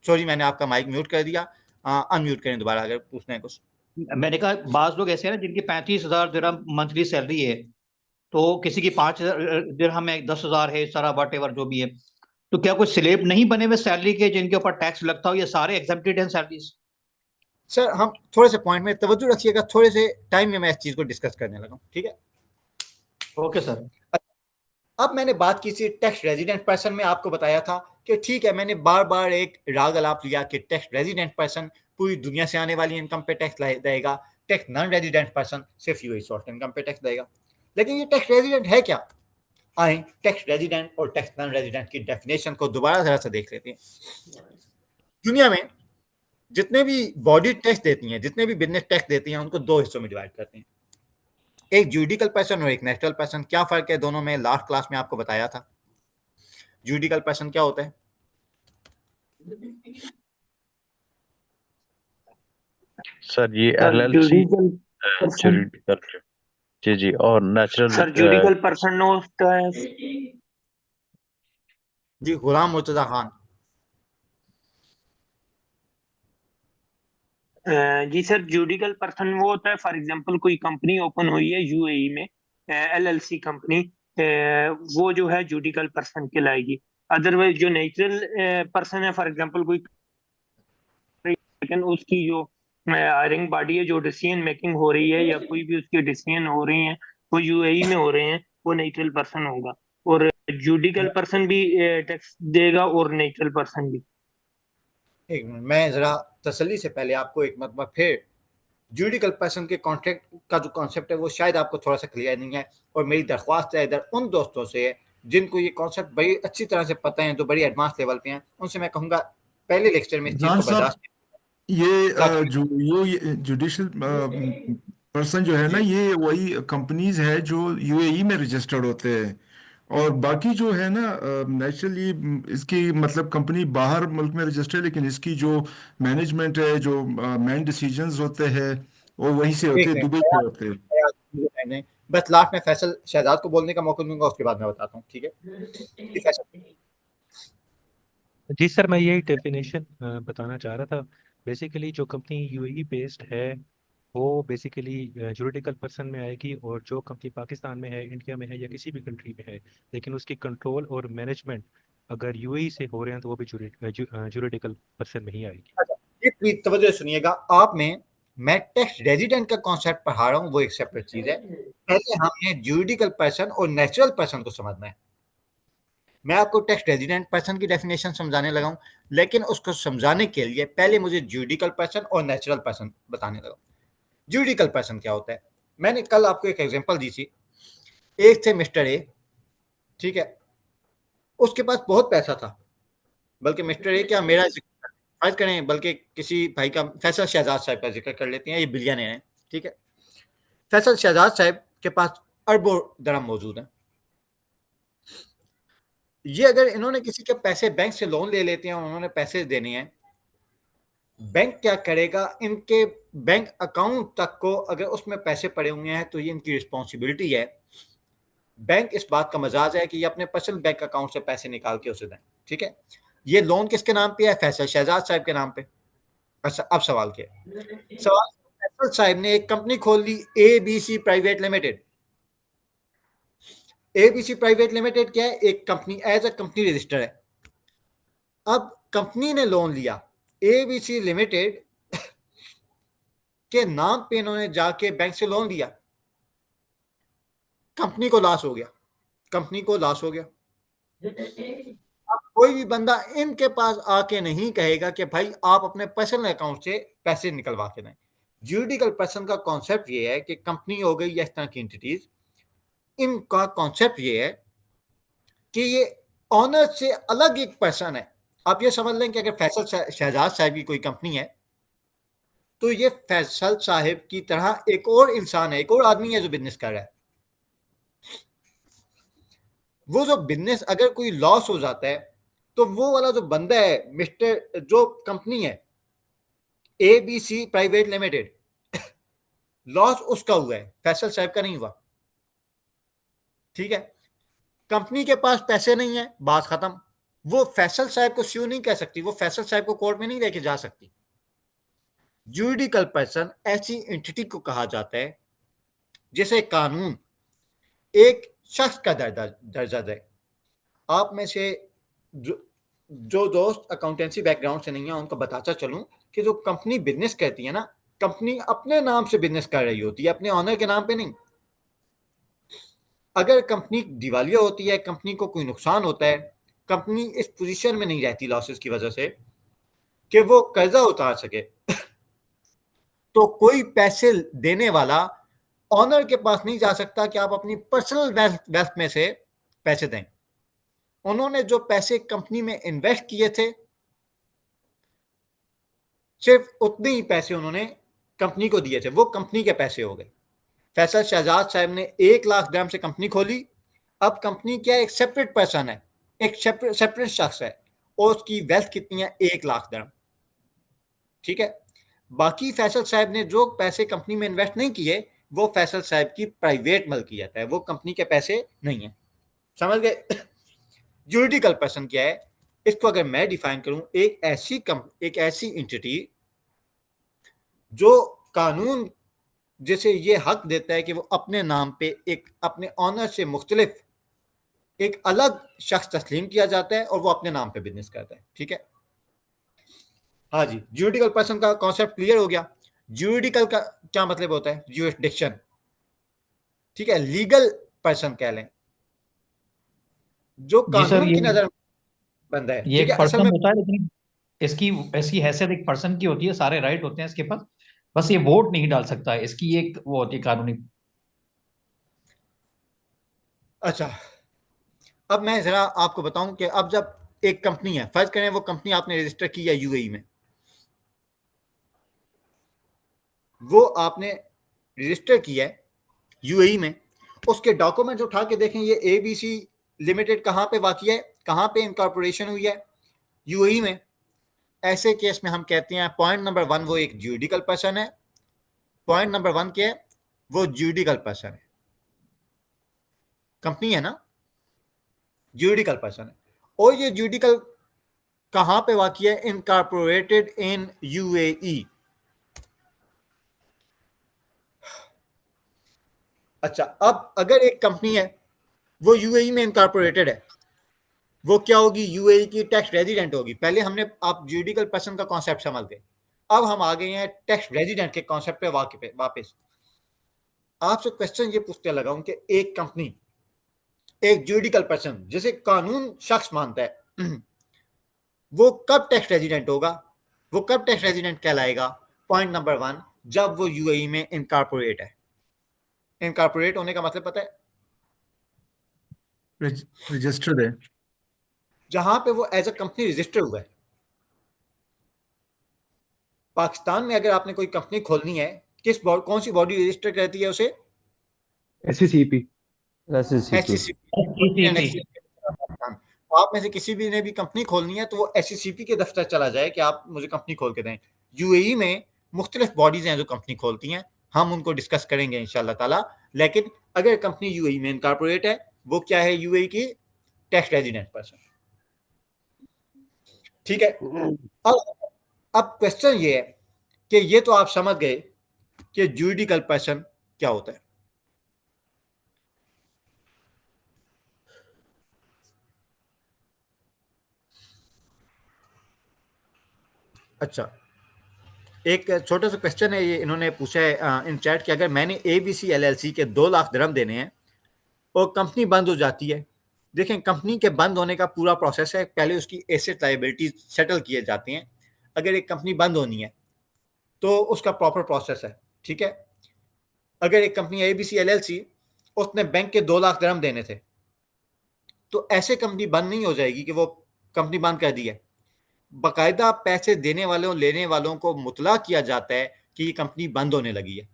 [SPEAKER 1] सॉरी, मैंने आपका माइक म्यूट कर दिया, अनम्यूट करें दोबारा अगर पूछना है कुछ।
[SPEAKER 7] मैंने कहा बाज लोग ऐसे हैं ना जिनकी 35,000 दिरहम मंथली सैलरी है, तो किसी की 5,000 दिरहम है, 10,000 है, सारा वॉट एवर जो भी है, तो क्या कोई स्लेब नहीं बने हुए सैलरी के जिनके ऊपर टैक्स लगता हो? ये सारे एग्जेम्प्टेड हैं सैलरीज?
[SPEAKER 1] सर हम थोड़े से पॉइंट में तवज्जो रखिएगा, थोड़े से टाइम में मैं इस चीज को डिस्कस करने लगा हूं। ठीक है,
[SPEAKER 7] ओके सर।
[SPEAKER 1] अब मैंने बात की थी टैक्स रेजिडेंट पर्सन में, आपको बताया था कि ठीक है, मैंने बार बार एक राग अलाप लिया कि टैक्स रेजिडेंट पर्सन पूरी दुनिया से आने वाली इनकम पे टैक्स देगा, टैक्स नॉन रेजिडेंट पर्सन सिर्फ यूएई सोर्स इनकम पे टैक्स देगा। लेकिन ये टैक्स रेजिडेंट है क्या? आए टैक्स रेजिडेंट और टैक्स नॉन रेजिडेंट की डेफिनेशन को दोबारा जरा सा देख लेते हैं। दुनिया में जितने भी बॉडी टैक्स देती हैं, जितने भी बिजनेस टैक्स देती हैं, उनको दो हिस्सों में डिवाइड करते हैं, एक जुडिकल पर्सन और एक नेचुरल पर्सन। क्या फर्क है दोनों में? लास्ट क्लास में आपको बताया था। जुडिकल पर्सन क्या होता है?
[SPEAKER 2] सर ये
[SPEAKER 8] sir
[SPEAKER 2] LLC
[SPEAKER 8] judicial person,
[SPEAKER 2] juridical, जी जी, और नेचुरल
[SPEAKER 8] सर जुडिकल पर्सन होता है।
[SPEAKER 1] जी, गुलाम मुर्तजा खान।
[SPEAKER 8] जी सर, जुडिकल पर्सन वो होता है, फॉर एग्जांपल कोई कंपनी ओपन हुई है यूएई में, एलएलसी कंपनी, वो जो है जुडिकल पर्सन कहलाएगी। अदरवाइज जो नेचुरल पर्सन है, फॉर एग्जांपल कोई, लेकिन उसकी जो हायरिंग बॉडी है, जो डिसीजन मेकिंग हो रही है या कोई भी उसके डिसीजन हो रहे हैं वो यूएई में हो रहे हैं, वो नेचुरल पर्सन होगा। और जुडिकल पर्सन भी टैक्स देगा और नेचुरल पर्सन भी।
[SPEAKER 1] एक मिनट, मैं जरा तसल्ली से पहले आपको एक मरतबा फिर जुडिकल पर्सन के कॉन्ट्रैक्ट का जो कॉन्सेप्ट है वो शायद आपको थोड़ा सा क्लियर नहीं है, और मेरी दरख्वास्त है इधर उन दोस्तों से जिनको ये कॉन्सेप्ट बड़ी अच्छी तरह से पता है, जो बड़ी एडवांस लेवल पे हैं, उनसे मैं कहूँगा पहले लेक्चर में इस चीज़
[SPEAKER 6] जान
[SPEAKER 1] को
[SPEAKER 6] साहब,
[SPEAKER 1] बर्दाश्त
[SPEAKER 6] ये
[SPEAKER 1] ताकि
[SPEAKER 6] जो ये जुडिशल पर्सन जो है ना,
[SPEAKER 1] जी
[SPEAKER 6] ये वही कंपनीज है जो यूएई में रजिस्टर्ड होते हैं। और बाकी जो है ना, नेचुरली इसकी मतलब कंपनी बाहर मुल्क में रजिस्टर्ड है, लेकिन इसकी जो मैनेजमेंट है, जो मेन डिसीजंस होते हैं, वो वहीं से होते
[SPEAKER 1] एक
[SPEAKER 6] हैं,
[SPEAKER 1] मिनट
[SPEAKER 6] दुबई से
[SPEAKER 1] फयाज,
[SPEAKER 6] होते हैं।
[SPEAKER 1] फयाज, मुझे टाइम नहीं, बस लास्ट में फैसल शहजाद को बोलने का मौका दूंगा, उसके बाद मैं बताता हूँ, ठीक है? जी फैसल।
[SPEAKER 9] जी सर, मैं यही डेफिनेशन बताना चाह रहा था। बेसिकली जो कंपनी यूएई बेस्ड है वो बेसिकली जुरिडिकल पर्सन में आएगी, और जो कंपनी पाकिस्तान में है, इंडिया में है, या किसी भी कंट्री में है, लेकिन उसकी कंट्रोल और मैनेजमेंट अगर यूएई से हो रहे हैं तो वो भी जुरिडिकल पर्सन में ही आएगी।
[SPEAKER 1] अच्छा, ये प्लीज तवज्जो से सुनिएगा, आप में मैं टैक्स रेजिडेंट का कॉन्सेप्ट पढ़ा रहा हूँ, वो एक सेपरेट चीज है। पहले हमने जुरिडिकल पर्सन और नेचुरल पर्सन को समझना है। मैं आपको टैक्स रेजिडेंट पर्सन की डेफिनेशन समझाने लगा हूँ, लेकिन उसको समझाने के लिए पहले मुझे जुरिडिकल पर्सन और नेचुरल पर्सन बताने लगा। जुरिडिकल पर्सन क्या होता है? मैंने कल आपको एक एग्जांपल दी थी। एक थे मिस्टर ए, ठीक है, उसके पास बहुत पैसा था, बल्कि मिस्टर ए क्या, मेरा फर्ज करें, बल्कि किसी भाई का, फैसल शहजाद साहब का जिक्र कर लेते हैं, ये बिलियनर हैं, ठीक है। फैसल शहजाद साहब के पास अरबों दरम मौजूद हैं। ये अगर इन्होंने किसी के पैसे बैंक से लोन ले लेते हैं और उन्होंने पैसे देने हैं, बैंक क्या करेगा, इनके बैंक अकाउंट तक को अगर उसमें पैसे पड़े हुए हैं तो ये इनकी रिस्पॉन्सिबिलिटी है। बैंक इस बात का मजाज है कि ये अपने पर्सनल बैंक अकाउंट से पैसे निकाल के उसे दें, ठीक है। ये लोन किसके नाम पे है? फैसल शहजाद साहब के नाम पे। अच्छा, अब सवाल क्या है? सवाल, फैसल साहब ने एक कंपनी खोल ली, ABC private limited. ABC private limited क्या है? एक company, as a company register है। अब कंपनी ने लोन लिया, एबीसी लिमिटेड के नाम पे इन्होंने जाके बैंक से लोन लिया, कंपनी को लॉस हो गया, कंपनी को लॉस हो गया। अब कोई भी बंदा इनके पास आके नहीं कहेगा कि भाई आप अपने पर्सनल अकाउंट से पैसे निकलवा के दें। जुरिडिकल पर्सन का कॉन्सेप्ट ये है कि कंपनी हो गई या इस तरह की एंटिटीज, इनका कॉन्सेप्ट ये है कि ये ऑनर से अलग एक पर्सन है। आप ये समझ लें कि अगर फैसल शहजाद साहब की कोई कंपनी है, तो ये फैसल साहब की तरह एक और इंसान है, एक और आदमी है जो बिजनेस कर रहा है। वो जो बिजनेस अगर कोई लॉस हो जाता है, तो वो वाला जो बंदा है, मिस्टर, जो कंपनी है एबीसी प्राइवेट लिमिटेड, लॉस उसका हुआ है, फैसल साहब का नहीं हुआ, ठीक है। कंपनी के पास पैसे नहीं है, बात खत्म। वो फैसल साहब को स्यू नहीं कह सकती, वो फैसल साहब को कोर्ट में नहीं लेके जा सकती। जुरिडिकल पर्सन ऐसी एंटिटी को कहा जाता है जिसे कानून एक शख्स का दर्जा दे। आप में से जो दोस्त अकाउंटेंसी बैकग्राउंड से नहीं है, उनको बताता चलूं कि जो कंपनी बिजनेस करती है ना, कंपनी अपने नाम से बिजनेस कर रही होती है, अपने ऑनर के नाम पे नहीं। अगर कंपनी दिवालिया होती है, कंपनी को कोई नुकसान होता है, कंपनी इस पोजीशन में नहीं रहती लॉसेस की वजह से कि वो कर्जा उतार सके, तो कोई पैसे देने वाला ऑनर के पास नहीं जा सकता कि आप अपनी पर्सनल वेल्थ में से पैसे दें। उन्होंने जो पैसे कंपनी में इन्वेस्ट किए थे, सिर्फ उतने ही पैसे उन्होंने कंपनी को दिए थे, वो कंपनी के पैसे हो गए। फैसल शहजाद साहब ने 1 लाख dirham से कंपनी खोली। अब कंपनी क्या, एक सेपरेट पर्सन है, एक सेपरेट शख्स है, और उसकी वेल्थ कितनी है? 1 लाख dirham, ठीक है। बाकी फैसल साहब ने जो पैसे कंपनी में इन्वेस्ट नहीं किए, वो फैसल साहब की प्राइवेट मलकियत है, वो कंपनी के पैसे नहीं है। समझ गए? जुरिडिकल पर्सन क्या है? इसको अगर मैं डिफाइन करूं, एक ऐसी एंटिटी जो कानून जिसे ये हक देता है कि वो अपने नाम पे एक अपने ऑनर से मुख्तलिफ एक अलग शख्स तस्लीम किया जाता है और वो अपने नाम पे बिजनेस करता है। ठीक है, हाँ जी, ज्यूरिडिकल पर्सन का कॉन्सेप्ट क्लियर हो गया। ज्यूरिडिकल का क्या मतलब होता है? ज्यूरिसडिक्शन। ठीक है, लीगल पर्सन कह लें, जो
[SPEAKER 7] जी सर,
[SPEAKER 1] कानून की नजर बंदा है।
[SPEAKER 7] ये
[SPEAKER 1] ठीक है,
[SPEAKER 7] एक
[SPEAKER 1] असल
[SPEAKER 7] पर्सन
[SPEAKER 1] में
[SPEAKER 7] होता है, लेकिन इसकी इसकी हैसियत एक पर्सन की होती है, सारे राइट होते हैं इसके पास, बस ये वोट नहीं डाल सकता है, इसकी एक वो होती है कानूनी।
[SPEAKER 1] अच्छा, अब मैं जरा आपको बताऊं कि अब जब एक कंपनी है, फर्ज करें वो कंपनी आपने रजिस्टर की है यूएई में, वो आपने रजिस्टर किया है यूएई में, उसके डॉक्यूमेंट उठा के देखें ये एबीसी लिमिटेड कहाँ पे वाक़ई है, कहाँ पे इनकॉर्पोरेशन हुई है? यूएई में। ऐसे केस में हम कहते हैं पॉइंट नंबर 1 वो एक ज्यूरिडिकल पर्सन है। पॉइंट नंबर 1 क्या है? वो ज्यूरिडिकल पर्सन है, कंपनी है ना, ज्यूरिडिकल पर्सन है। और ये ज्यूरिडिकल कहाँ पे वाक़ई है? Incorporated in UAE. अच्छा, अब अगर एक कंपनी है वो यूएई में इनकॉर्पोरेटेड है, वो क्या होगी? यूएई की टैक्स रेजिडेंट होगी। पहले हमने आप ज्यूरिडिकल पर्सन का कॉन्सेप्ट समझ गए, अब हम आ गए हैं टैक्स रेजिडेंट के कॉन्सेप्ट पे वापस। आपसे क्वेश्चन ये पूछते लगाऊं कि एक कंपनी, एक ज्यूरिडिकल पर्सन जिसे कानून शख्स मानता है, वो कब टैक्स रेजिडेंट होगा? वो कब टैक्स रेजिडेंट कहलाएगा? पॉइंट नंबर 1, जब वो यूएई में इनकॉर्पोरेट है। इनकॉर्पोरेट होने का मतलब पता है?
[SPEAKER 6] रजिस्टर्ड है।
[SPEAKER 1] जहां पे वो एज अ कंपनी रजिस्टर हुआ है। पाकिस्तान में अगर आपने कोई कंपनी खोलनी है, कौन सी बॉडी रजिस्टर करती है उसे?
[SPEAKER 10] SCCP।
[SPEAKER 3] SCCP।
[SPEAKER 1] पाकिस्तान। आप में से किसी भी ने भी कंपनी खोलनी है तो वो एससीसीपी के दफ्तर चला जाए कि आप मुझे कंपनी खोल के दें। यूएई में मुख्तलिफ बॉडीज हैं जो कंपनी खोलती हैं, हम उनको डिस्कस करेंगे इंशाल्लाह ताला। लेकिन अगर कंपनी यूएई में इनकॉर्पोरेट है, वो क्या है? यूएई की टैक्स रेजिडेंट पर्सन। ठीक है, अब क्वेश्चन ये है कि ये तो आप समझ गए कि ज्यूरिडिकल पर्सन क्या होता है। अच्छा, एक छोटा सा क्वेश्चन है, ये इन्होंने पूछा है इन चैट कि अगर मैंने एबीसी एलएलसी के 2 लाख दिरहम देने हैं और कंपनी बंद हो जाती है। देखें, कंपनी के बंद होने का पूरा प्रोसेस है, पहले उसकी एसेट लायबिलिटी सेटल किए जाते हैं। अगर एक कंपनी बंद होनी है तो उसका प्रॉपर प्रोसेस है। ठीक है, अगर एक कंपनी एबीसी एलएलसी, उसने बैंक के 2 लाख दिरहम देने थे, तो ऐसे कंपनी बंद नहीं हो जाएगी कि वो कंपनी बंद कर दी है। बाकायदा पैसे देने वालों लेने वालों को मुतला किया जाता है कि ये कंपनी बंद होने लगी है।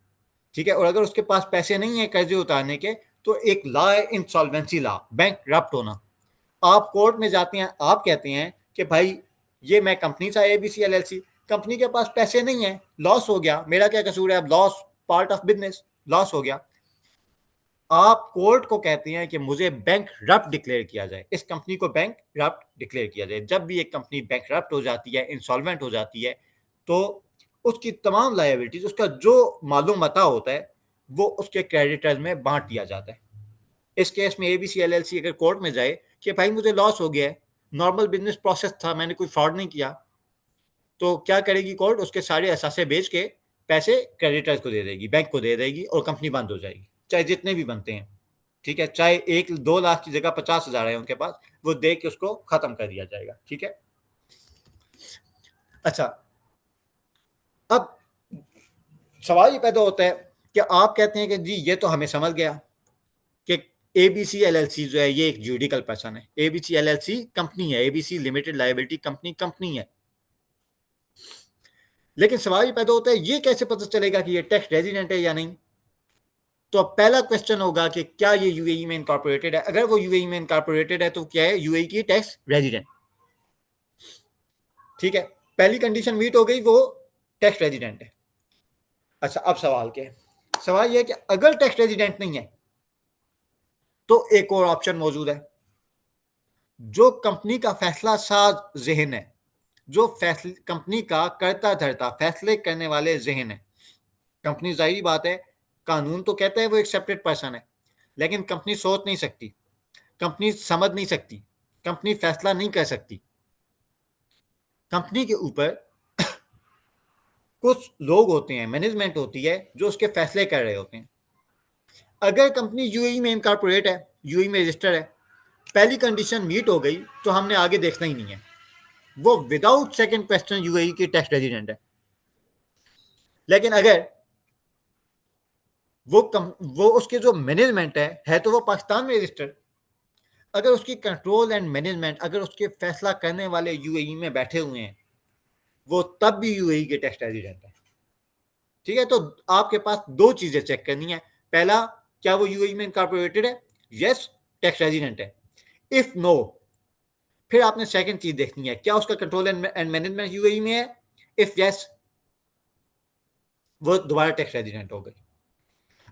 [SPEAKER 1] ठीक है, और अगर उसके पास पैसे नहीं है कर्जे उतारने के, तो एक लॉ है इंसॉल्वेंसी लॉ, बैंक रप्ट होना। आप कोर्ट में जाते हैं, आप कहते हैं कि भाई ये मैं कंपनी था एबीसी एलएलसी, कंपनी के पास पैसे नहीं है, लॉस हो गया, मेरा क्या कसूर है? अब loss part of business, loss हो गया। आप कोर्ट को कहते हैं कि मुझे बैंक रप्ट डिक्लेयर किया जाए, इस कंपनी को बैंक रप्ट डिक्लेयर किया जाए। जब भी एक कंपनी बैंक रप्ट हो जाती है, इंसॉल्वेंट हो जाती है, तो उसकी तमाम लायबिलिटीज, उसका जो मालूम मता होता है, वो उसके क्रेडिटर्स में बांट दिया जाता है। इस केस में एबीसी एलएलसी अगर कोर्ट में जाए कि भाई मुझे लॉस हो गया है, नॉर्मल बिजनेस प्रोसेस था, मैंने कोई फ्रॉड नहीं किया, तो क्या करेगी कोर्ट? उसके सारे असासे बेच के पैसे क्रेडिटर्स को दे देगी, बैंक को दे देगी, और कंपनी बंद हो जाएगी, चाहे जितने भी बनते हैं। ठीक है, चाहे 1-2 लाख की जगह 50,000 है उनके पास, वो दे के उसको खत्म कर दिया जाएगा। ठीक है, अच्छा, अब सवाल ये पैदा होता है कि आप कहते हैं कि जी ये तो हमें समझ गया कि एबीसी एलएलसी जो है ये एक ज्यूरिडिकल पर्सन है, एबीसी एलएलसी कंपनी है, एबीसी लिमिटेड लायबिलिटी कंपनी है। लेकिन सवाल ये पैदा होता है, ये कैसे पता चलेगा कि ये टैक्स रेजिडेंट है या नहीं? तो अब पहला क्वेश्चन होगा कि क्या ये यूएई में इनकॉर्पोरेटेड है? अगर वो यूएई में इनकॉर्पोरेटेड है तो क्या है? यूएई की टैक्स रेजिडेंट। ठीक है, पहली कंडीशन मीट हो गई, वो टैक्स रेजिडेंट है। अच्छा, अब सवाल क्या है? सवाल यह है कि अगर टैक्स रेजिडेंट नहीं है तो एक और ऑप्शन मौजूद है। जो कंपनी का फैसला साज जहन है, जो फैसले कंपनी का करता धरता फैसले करने वाले जहन है, कंपनी जाहिर बात है, कानून तो कहता है वो एक सेपरेट पर्सन है, लेकिन कंपनी सोच नहीं सकती, कंपनी समझ नहीं सकती, कंपनी फैसला नहीं कर सकती। कंपनी के ऊपर कुछ लोग होते हैं, मैनेजमेंट होती है जो उसके फैसले कर रहे होते हैं। अगर कंपनी यूएई में इनकॉर्पोरेट है, यूएई में रजिस्टर है, पहली कंडीशन मीट हो गई तो हमने आगे देखना ही नहीं है, वो विदाउट सेकंड क्वेश्चन यूएई की टैक्स रेजिडेंट है। लेकिन अगर वो उसके जो मैनेजमेंट है तो वो पाकिस्तान में रजिस्टर्ड, अगर उसकी कंट्रोल एंड मैनेजमेंट, अगर उसके फैसला करने वाले यूएई में बैठे हुए हैं, वो तब भी यूएई के टैक्स रेजिडेंट है। ठीक है, तो आपके पास दो चीजें चेक करनी है। पहला, क्या वो यूएई में इनकॉर्पोरेटेड है? यस, टैक्स रेजिडेंट है। इफ नो, फिर आपने सेकंड चीज देखनी है, क्या उसका कंट्रोल एंड मैनेजमेंट यूएई में है? इफ यस, वो दोबारा टैक्स रेजिडेंट हो गई।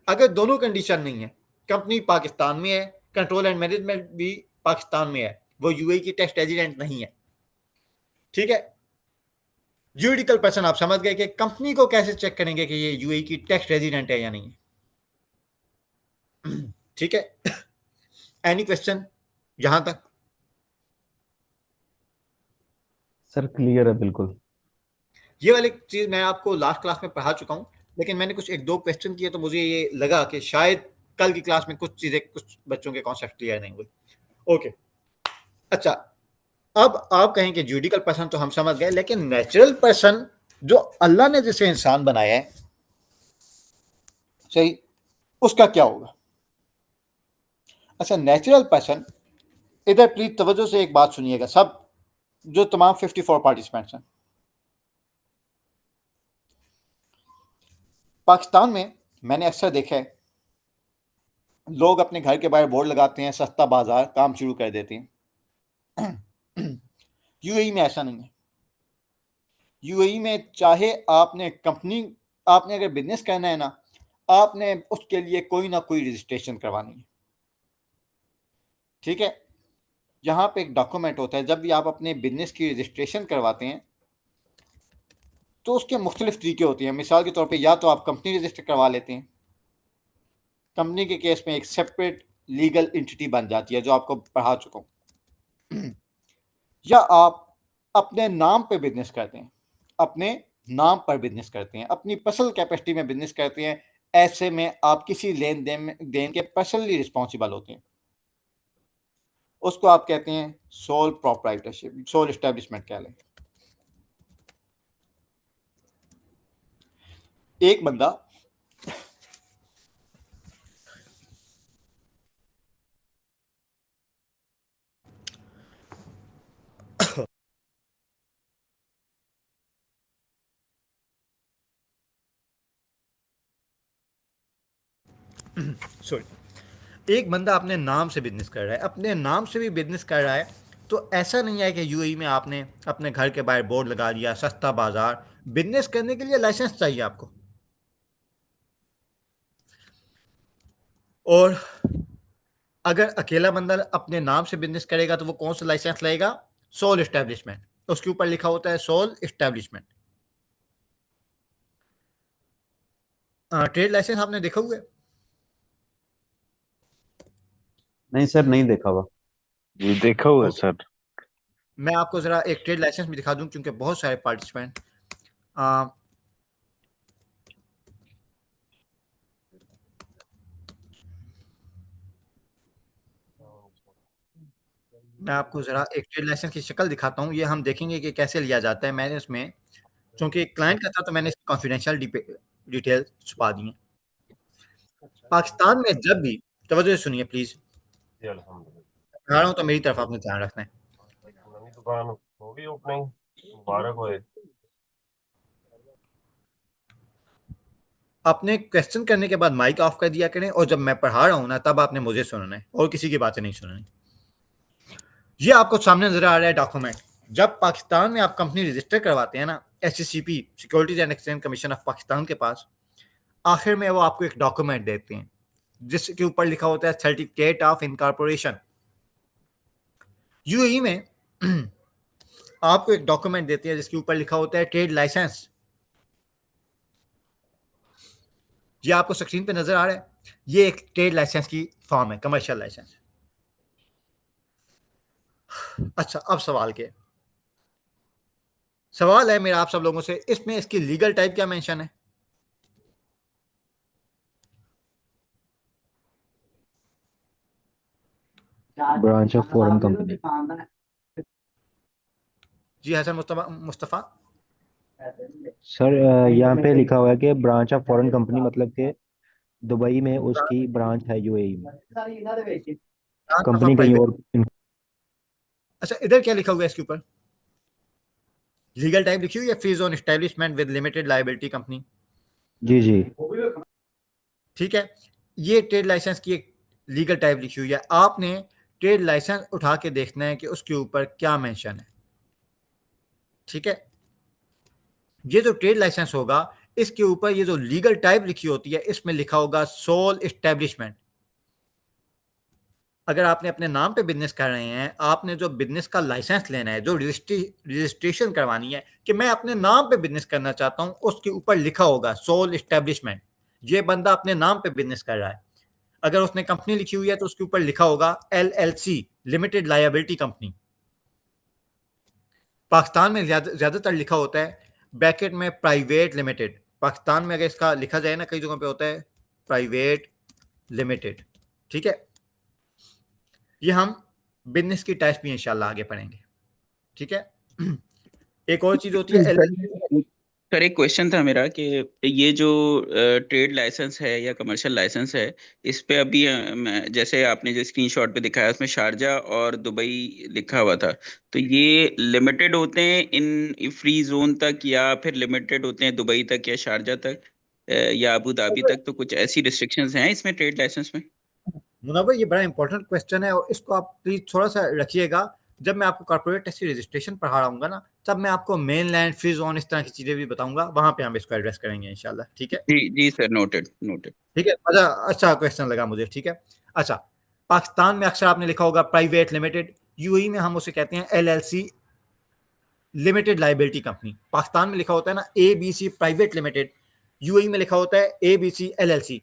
[SPEAKER 1] अगर दोनों कंडीशन नहीं है, कंपनी पाकिस्तान में है, कंट्रोल एंड मैनेजमेंट भी पाकिस्तान में है, वो यूएई की टैक्स रेजिडेंट नहीं है। ठीक है, ज्यूरिडिकल पर्सन आप समझ गए कि कंपनी को कैसे चेक करेंगे कि ये यूएई की टैक्स रेजिडेंट है या नहीं। ठीक है, एनी क्वेश्चन यहां तक?
[SPEAKER 3] सर क्लियर है बिल्कुल।
[SPEAKER 1] ये वाली चीज मैं आपको लास्ट क्लास में पढ़ा चुका हूं, लेकिन मैंने कुछ एक दो क्वेश्चन किए तो मुझे ये लगा कि शायद कल की क्लास में कुछ चीजें, कुछ बच्चों के कॉन्सेप्ट क्लियर नहीं हुए। ओके, अच्छा, अब आप कहें कि ज्यूडिकल पर्सन तो हम समझ गए, लेकिन नेचुरल पर्सन जो अल्लाह ने जिसे इंसान बनाया है, सही, उसका क्या होगा? अच्छा, नेचुरल पर्सन, इधर प्लीज तवज्जो से एक बात सुनिएगा सब, जो तमाम 54 पार्टिसिपेंट्स हैं। पाकिस्तान में मैंने अक्सर देखा है, लोग अपने घर के बाहर बोर्ड लगाते हैं, सस्ता बाजार, काम शुरू कर देते हैं। यूएई में ऐसा नहीं है। यूएई में चाहे आपने कंपनी, आपने अगर बिजनेस करना है ना, आपने उसके लिए कोई ना कोई रजिस्ट्रेशन करवानी है। ठीक है, यहाँ पे एक डॉक्यूमेंट होता है, जब भी आप अपने बिजनेस की रजिस्ट्रेशन करवाते हैं तो उसके मुख्तलिफ तरीके होते हैं। मिसाल के तौर पे, या तो आप कंपनी रजिस्टर करवा लेते हैं, कंपनी के केस में एक सेपरेट लीगल एंटिटी बन जाती है, जो आपको पढ़ा चुका हूँ। या आप अपने नाम पे बिजनेस करते हैं, अपने नाम पर बिजनेस करते हैं, अपनी पर्सनल कैपेसिटी में बिजनेस करते हैं। ऐसे में आप किसी लेन देन के पर्सनली रिस्पॉन्सिबल होते हैं। उसको आप कहते हैं सोल प्रोप्राइटरशिप, सोल एस्टेब्लिशमेंट कह लें। एक बंदा सॉरी, एक बंदा अपने नाम से बिजनेस कर रहा है, अपने नाम से भी बिजनेस कर रहा है, तो ऐसा नहीं है कि यूएई में आपने अपने घर के बाहर बोर्ड लगा दिया, सस्ता बाजार। बिजनेस करने के लिए लाइसेंस चाहिए आपको। और अगर अकेला बंदा अपने नाम से बिजनेस करेगा तो वो कौन सा लाइसेंस लेगा? सोल एस्टेब्लिशमेंट, उसके ऊपर लिखा होता है सोल एस्टेब्लिशमेंट। ट्रेड लाइसेंस आपने देखा हुआ है?
[SPEAKER 3] नहीं सर, नहीं देखा हुआ।
[SPEAKER 2] जी देखा हुआ है
[SPEAKER 1] ओके,
[SPEAKER 2] सर।
[SPEAKER 1] मैं आपको जरा एक ट्रेड लाइसेंस भी दिखा दूं, क्योंकि बहुत सारे पार्टिसिपेंट, मैं आपको जरा एक ट्रेड लाइसेंस की शक्ल दिखाता हूं। ये हम देखेंगे कि कैसे लिया जाता है। मैंने इसमें, क्योंकि क्लाइंट का था, तो मैंने इसकी कॉन्फिडेंशियल डिटेल छुपा दी है। पाकिस्तान में जब भी, तवज्जो से सुनिए प्लीज, कह रहा हूं तो मेरी तरफ आपने ध्यान रखना है। अपने क्वेश्चन करने के बाद माइक ऑफ कर दिया करें, और जब मैं पढ़ा रहा हूं ना, तब आपने मुझे सुनना है और किसी की बातें नहीं सुननी। ये आपको सामने नजर आ रहा है डॉक्यूमेंट। जब पाकिस्तान में आप कंपनी रजिस्टर करवाते हैं ना, SCCP, securities and exchange commission of Pakistan के पास, आखिर में वो आपको एक डॉक्यूमेंट देते हैं जिसके ऊपर लिखा होता है सर्टिफिकेट ऑफ इनकॉर्पोरेशन। यूएई में आपको एक डॉक्यूमेंट देते हैं जिसके ऊपर लिखा होता है ट्रेड लाइसेंस। ये आपको स्क्रीन पे नजर आ रहा है, ये एक ट्रेड लाइसेंस की फॉर्म है, कमर्शियल लाइसेंस। अच्छा, अब सवाल है मेरा आप सब लोगों से, इसमें इसकी लीगल टाइप क्या मेंशन है?
[SPEAKER 10] Branch of foreign company.
[SPEAKER 1] जी हसन मुस्तफ़ा।
[SPEAKER 10] सर यहाँ पे लिखा हुआ है कि ब्रांच ऑफ फॉरेन कंपनी, मतलब कि दुबई में उसकी ब्रांच है यूएई में, कंपनी कहीं और।
[SPEAKER 1] अच्छा, इधर क्या लिखा हुआ है इसके ऊपर? लीगल टाइप लिखी हुई है, free zone establishment with limited liability company.
[SPEAKER 10] जी जी।
[SPEAKER 1] ठीक है, ये ट्रेड लाइसेंस की एक लीगल टाइप लिखी हुई है। आपने ट्रेड लाइसेंस उठा के देखना है कि उसके ऊपर क्या मेंशन है। ठीक है, ये जो ट्रेड लाइसेंस होगा, इसके ऊपर ये जो लीगल टाइप लिखी होती है, इसमें लिखा होगा सोल एस्टेब्लिशमेंट। अगर आपने अपने नाम पे बिजनेस कर रहे हैं, आपने जो बिजनेस का लाइसेंस लेना है, जो रजिस्ट्रेशन करवानी है कि मैं अपने नाम पे बिजनेस करना चाहता हूं, उसके ऊपर लिखा होगा सोल एस्टेब्लिशमेंट। ये बंदा अपने नाम पे बिजनेस कर रहा है। अगर उसने कंपनी लिखी हुई है तो उसके ऊपर लिखा होगा LLC, limited liability company. Pakistan में ज्यादातर लिखा होता है ब्रैकेट में प्राइवेट लिमिटेड। पाकिस्तान में अगर इसका लिखा जाए ना, कई जगहों पे होता है प्राइवेट लिमिटेड। ठीक है, ये हम बिजनेस की टाइप भी इंशाल्लाह आगे पढ़ेंगे। ठीक है, एक और चीज होती है
[SPEAKER 11] सर एक क्वेश्चन था मेरा कि ये जो ट्रेड लाइसेंस है या कमर्शियल लाइसेंस है, इस पे अभी जैसे आपने जो स्क्रीनशॉट पे दिखाया उसमें शारजा और दुबई लिखा हुआ था, तो ये लिमिटेड होते हैं इन फ्री जोन तक, या फिर लिमिटेड होते हैं दुबई तक या शारजा तक या अबू धाबी तक? तो कुछ ऐसी रिस्ट्रिक्शंस हैं इसमें ट्रेड लाइसेंस में?
[SPEAKER 1] मुनव्वर, ये बड़ा इंपॉर्टेंट क्वेश्चन है और इसको आप प्लीज थोड़ा सा रखिएगा। जब मैं आपको कॉर्पोरेट टैक्स की रजिस्ट्रेशन पढ़ा रहा हूँ ना, तब मैं आपको मेन लैंड, फ्री जोन, इस तरह की चीजें भी बताऊंगा, वहां पे हम इसको एड्रेस करेंगे इंशाल्लाह। ठीक है,
[SPEAKER 11] जी जी सर, नोटेड नोटेड।
[SPEAKER 1] ठीक है। अच्छा क्वेश्चन लगा मुझे। ठीक है, अच्छा, पाकिस्तान में अक्सर आपने लिखा होगा प्राइवेट लिमिटेड, यूएई में हम उसे कहते हैं LLC, limited liability company. Pakistan में लिखा होता है ना ABC प्राइवेट लिमिटेड, यूएई में लिखा होता है ABC LLC।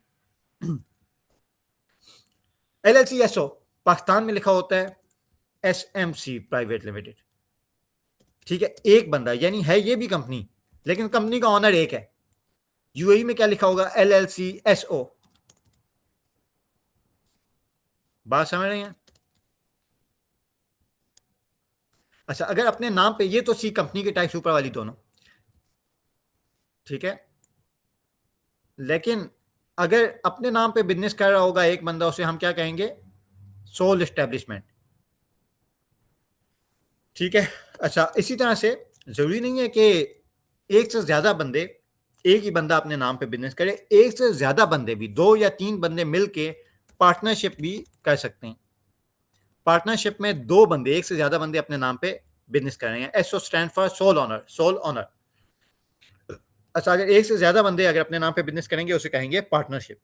[SPEAKER 1] LLC SO Pakistan में लिखा होता है SMC प्राइवेट लिमिटेड। ठीक है, एक बंदा, यानी है ये भी कंपनी, लेकिन कंपनी का ऑनर एक है। यूएई में क्या लिखा होगा? LLC SO। बात समझ रहे हैं? अच्छा, अगर अपने नाम पे, ये तो सी कंपनी के टाइप ऊपर वाली दोनों, ठीक है, लेकिन अगर अपने नाम पे बिजनेस कर रहा होगा एक बंदा, उसे हम क्या कहेंगे? Sole establishment. ठीक है, अच्छा, इसी तरह से जरूरी नहीं है कि एक से ज्यादा बंदे, एक ही बंदा अपने नाम पे बिजनेस करे। एक से ज्यादा बंदे भी, 2 या 3 बंदे मिलके पार्टनरशिप भी कर सकते हैं। पार्टनरशिप में 2 बंदे, एक से ज्यादा बंदे अपने नाम पे बिजनेस कर रहे हैं। SO stand for sole owner, sole owner. अच्छा, अगर एक से ज्यादा बंदे अगर अपने नाम पे बिजनेस करेंगे, उसे कहेंगे पार्टनरशिप।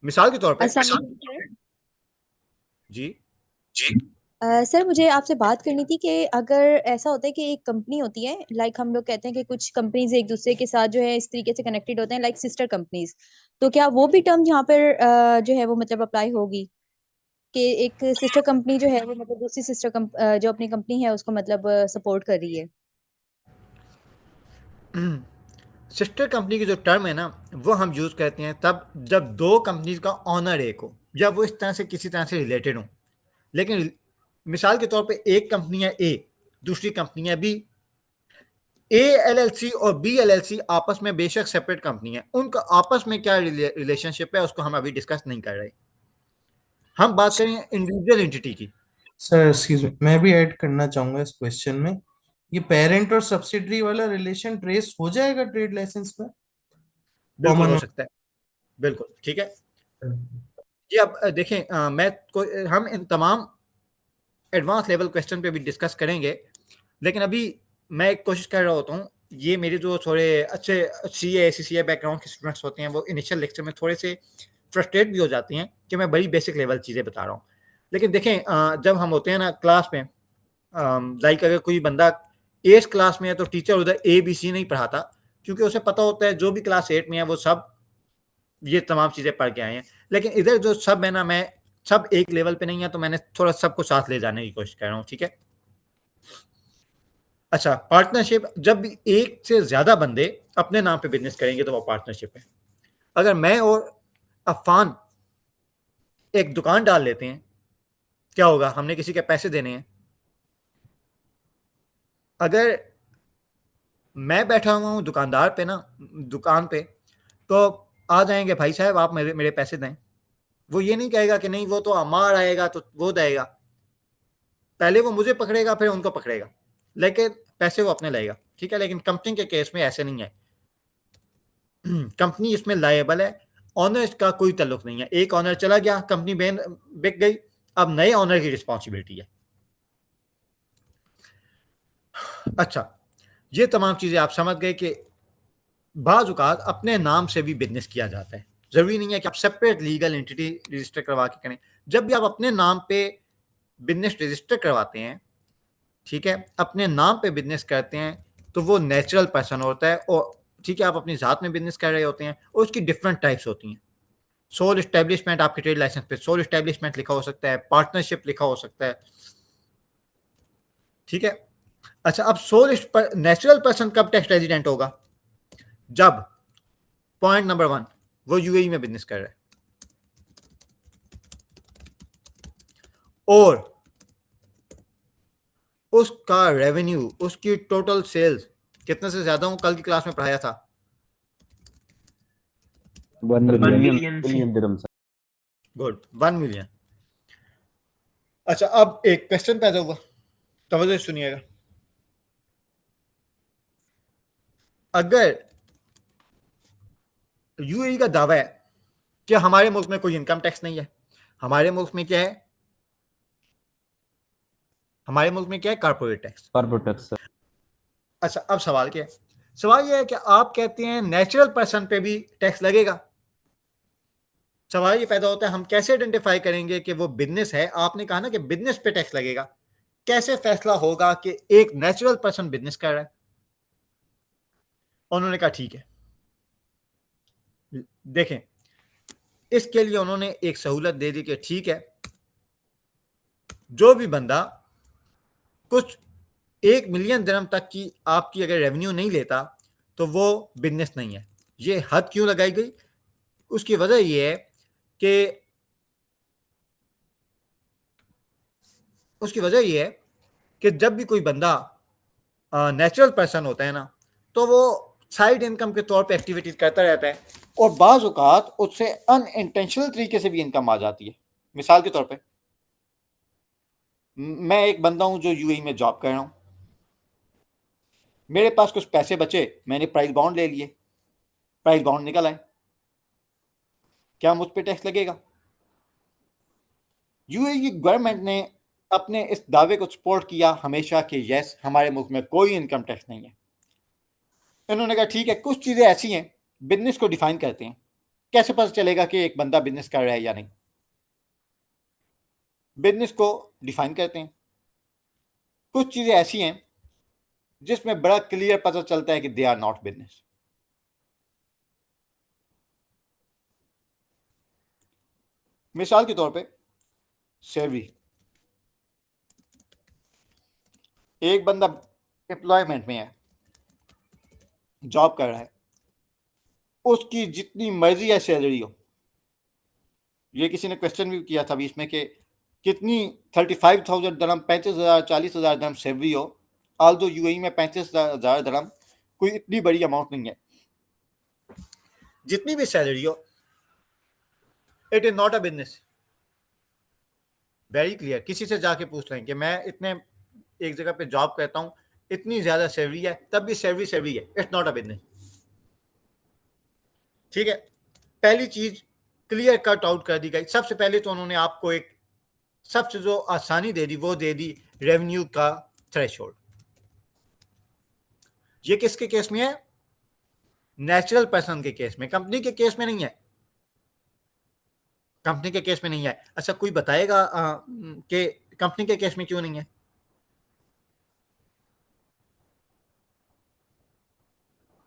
[SPEAKER 1] मिसाल के तौर पे
[SPEAKER 12] अस्सलाम वालेकुम सर।
[SPEAKER 1] जी
[SPEAKER 12] सर मुझे आपसे बात करनी थी कि अगर ऐसा होता है कि एक कंपनी होती है, लाइक हम लोग कहते हैं कि कुछ कंपनीज एक दूसरे के साथ जो है इस तरीके से कनेक्टेड होते हैं, लाइक सिस्टर कंपनीज, तो क्या वो भी टर्म यहाँ पर जो है वो मतलब अप्लाई होगी कि एक सिस्टर कंपनी जो है वो मतलब दूसरी सिस्टर जो अपनी कंपनी है उसको मतलब सपोर्ट कर रही है?
[SPEAKER 1] सिस्टर कंपनी की जो टर्म है ना, वो हम यूज करते हैं तब जब 2 कंपनीज का ऑनर एक हो, या वो इस तरह से किसी तरह से रिलेटेड हो। लेकिन मिसाल के तौर पे एक कंपनी है A, दूसरी कंपनी है B। A LLC और B LLC आपस में बेशक सेपरेट कंपनी है, उनका आपस में क्या रिलेशनशिप है उसको हम अभी डिस्कस नहीं कर रहे। हम बात करें इंडिविजुअल एंटिटी की।
[SPEAKER 13] सर एक्सक्यूज मी, मैं भी ऐड करना चाहूंगा इस क्वेश्चन में। ये पेरेंट और सब्सिडरी वाला रिलेशन ट्रेस हो जाएगा ट्रेड लाइसेंस में?
[SPEAKER 1] बिल्कुल हो
[SPEAKER 13] कॉमन।
[SPEAKER 1] सकता है, बिल्कुल ठीक है जी। अब देखें, हम इन तमाम एडवांस लेवल क्वेश्चन पे भी डिस्कस करेंगे, लेकिन अभी मैं एक कोशिश कर रहा होता हूँ। ये मेरे जो थोड़े अच्छे CA CCA बैकग्राउंड के स्टूडेंट्स होते हैं, वो इनिशियल लेक्चर में थोड़े से फ्रस्ट्रेट भी हो जाती हैं कि मैं बड़ी बेसिक लेवल चीज़ें बता रहा हूँ। लेकिन देखें, जब हम होते हैं ना क्लास में, लाइक अगर कोई बंदा 8th क्लास में है तो टीचर उधर ABC नहीं पढ़ाता, क्योंकि उसे पता होता है जो भी क्लास 8 में है वो सब ये तमाम चीज़ें पढ़ के आए हैं। लेकिन इधर जो सब है ना, मैं सब एक लेवल पे नहीं है, तो मैंने थोड़ा सबको साथ ले जाने की कोशिश कर रहा हूँ, ठीक है। अच्छा, पार्टनरशिप, जब भी एक से ज़्यादा बंदे अपने नाम पे बिजनेस करेंगे तो वो पार्टनरशिप है। अगर मैं और अफान एक दुकान डाल लेते हैं, क्या होगा? हमने किसी के पैसे देने हैं। अगर मैं बैठा हुआ हूँ दुकानदार पे ना, दुकान पे, तो आ जाएंगे भाई साहब आप मेरे मेरे पैसे दें। वो ये नहीं कहेगा कि नहीं वो तो अमार आएगा तो वो देगा, पहले वो मुझे पकड़ेगा फिर उनको पकड़ेगा, लेकिन पैसे वो अपने लेगा, ठीक है। लेकिन कंपनी के केस में ऐसे नहीं है। कंपनी इसमें लायबल है, ऑनर का कोई ताल्लुक नहीं है। एक ऑनर चला गया, कंपनी बिक गई, अब नए ऑनर की रिस्पॉन्सिबिलिटी है। अच्छा, ये तमाम चीज़ें आप समझ गए कि बाज़ औक़ात अपने नाम से भी बिज़नेस किया जाता है। ज़रूरी नहीं है कि आप सेपरेट लीगल एंटिटी रजिस्टर करवा के करें। जब भी आप अपने नाम पे बिज़नेस रजिस्टर करवाते हैं, ठीक है, अपने नाम पे बिज़नेस करते हैं, तो वो नेचुरल पर्सन होता है। और ठीक है, आप अपनी ज़ात में बिज़नेस कर रहे होते हैं और उसकी डिफरेंट टाइप्स होती हैं। सोल एस्टेब्लिशमेंट, आपके ट्रेड लाइसेंस पे सोल एस्टेब्लिशमेंट लिखा हो सकता है, पार्टनरशिप लिखा हो सकता है, ठीक है। अच्छा, अब नेचुरल पर्सन कब टैक्स रेजिडेंट होगा? जब पॉइंट नंबर 1 वो यूएई में बिजनेस कर रहा है और उसका रेवेन्यू, उसकी टोटल सेल्स कितने से ज्यादा हूं, कल की क्लास में पढ़ाया था
[SPEAKER 10] 1
[SPEAKER 8] मिलियन से।
[SPEAKER 3] मिलियन दिरहम सर।
[SPEAKER 1] Good, 1 million. अच्छा, अब एक क्वेश्चन पैदा हुआ, तवज्जो से सुनिएगा। अगर यूएई का दावा है कि हमारे मुल्क में कोई इनकम टैक्स नहीं है, हमारे मुल्क में क्या है? हमारे मुल्क में क्या है? Corporate tax.
[SPEAKER 3] Corporate tax sir.
[SPEAKER 1] अच्छा, अब सवाल क्या है? सवाल यह है कि आप कहते हैं नेचुरल पर्सन पे भी टैक्स लगेगा। सवाल ये पैदा होता है हम कैसे आइडेंटिफाई करेंगे कि वो बिजनेस है? आपने कहा ना कि बिजनेस पे टैक्स लगेगा, कैसे फैसला होगा कि एक नेचुरल पर्सन बिजनेस कर रहा है? उन्होंने कहा ठीक है, देखें, इसके लिए उन्होंने एक सहूलत दे दी कि ठीक है, जो भी बंदा कुछ 1 मिलियन दिरहम तक की आपकी अगर रेवेन्यू नहीं लेता तो वो बिजनेस नहीं है। ये हद क्यों लगाई गई? उसकी वजह यह है कि जब भी कोई बंदा नेचुरल पर्सन होता है ना, तो वो साइड इनकम के तौर पे एक्टिविटीज करता रहता है और बाज़ औक़ात उससे अनइंटेंशनल तरीके से भी इनकम आ जाती है। मिसाल के तौर पे मैं एक बंदा हूं जो यूएई में जॉब कर रहा हूं, मेरे पास कुछ पैसे बचे, मैंने प्राइस बॉन्ड ले लिए, प्राइस बॉन्ड निकल आए, क्या मुझ पे टैक्स लगेगा? यूएई की गवर्नमेंट ने अपने इस दावे को सपोर्ट किया हमेशा कि यस, हमारे मुल्क में कोई इनकम टैक्स नहीं है। इन्होंने कहा ठीक है, कुछ चीज़ें ऐसी हैं बिजनेस को डिफाइन करते हैं। कैसे पता चलेगा कि एक बंदा बिजनेस कर रहा है या नहीं? बिजनेस को डिफाइन करते हैं। कुछ चीज़ें ऐसी हैं जिसमें बड़ा क्लियर पता चलता है कि दे आर नॉट बिजनेस। मिसाल के तौर पे सैलरी, एक बंदा एम्प्लॉयमेंट में है, जॉब कर रहा है, उसकी जितनी मर्जी है सैलरी हो। ये किसी ने क्वेश्चन भी किया था बीच में कि कितनी 35,000 दरम, 35,000, 40,000 दरम सैलरी हो, आल्दो यूएई में 35,000 दरम कोई इतनी बड़ी अमाउंट नहीं है। जितनी भी सैलरी हो, it is not a business. Very clear, किसी से जाके पूछ लें कि मैं इतने एक जगह पे जॉब करता हूं, इतनी ज्यादा सैलरी है, तब भी सैलरी है, इट्स नॉट अ बिजनेस। ठीक है, पहली चीज क्लियर कट आउट कर दी गई। सबसे पहले तो उन्होंने आपको एक सबसे जो आसानी दे दी वो दे दी रेवेन्यू का थ्रेशोल्ड। ये किसके केस में है? नेचुरल पर्सन के केस में, कंपनी के केस में नहीं है। कंपनी के केस में नहीं है। अच्छा, कोई बताएगा कि कंपनी के केस में क्यों नहीं है?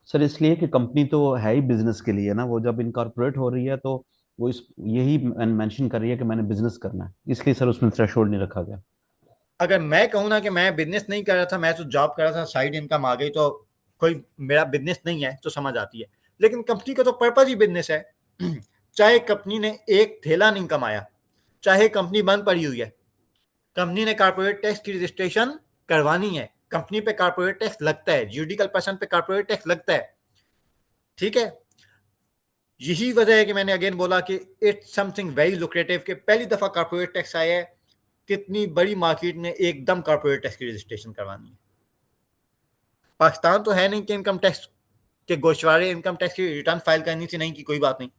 [SPEAKER 3] सर इसलिए कि कंपनी तो है ही बिजनेस के लिए ना, वो जब इनकॉर्पोरेट हो रही है तो वो इस यही मेंशन कर रही है कि मैंने बिजनेस करना है, इसलिए सर उसमें थ्रेशोल्ड नहीं रखा गया।
[SPEAKER 1] अगर मैं कहूँ ना कि मैं बिजनेस नहीं कर रहा था, मैं तो जॉब कर रहा था, साइड इनकम आ गई, तो कोई मेरा बिजनेस नहीं है तो समझ आती है। लेकिन कंपनी का तो पर्पज ही बिजनेस है। चाहे कंपनी ने एक थैला नहीं कमाया, चाहे कंपनी बंद पड़ी हुई है, कंपनी ने कॉर्पोरेट टैक्स की रजिस्ट्रेशन करवानी है। कंपनी पे कॉर्पोरेट टैक्स लगता है, जुडिकल पर्सन पे कॉर्पोरेट टैक्स लगता है। ठीक है, यही वजह है कि मैंने अगेन बोला कि इट्स समथिंग वेरी लुक्रेटिव कि पहली दफा कॉर्पोरेट टैक्स आया है, कितनी बड़ी मार्केट में एकदम कॉर्पोरेट टैक्स की रजिस्ट्रेशन करवानी है। पाकिस्तान तो है नहीं कि इनकम टैक्स के गोशवारे इनकम टैक्स की रिटर्न फाइल करनी थी, नहीं की कोई बात नहीं।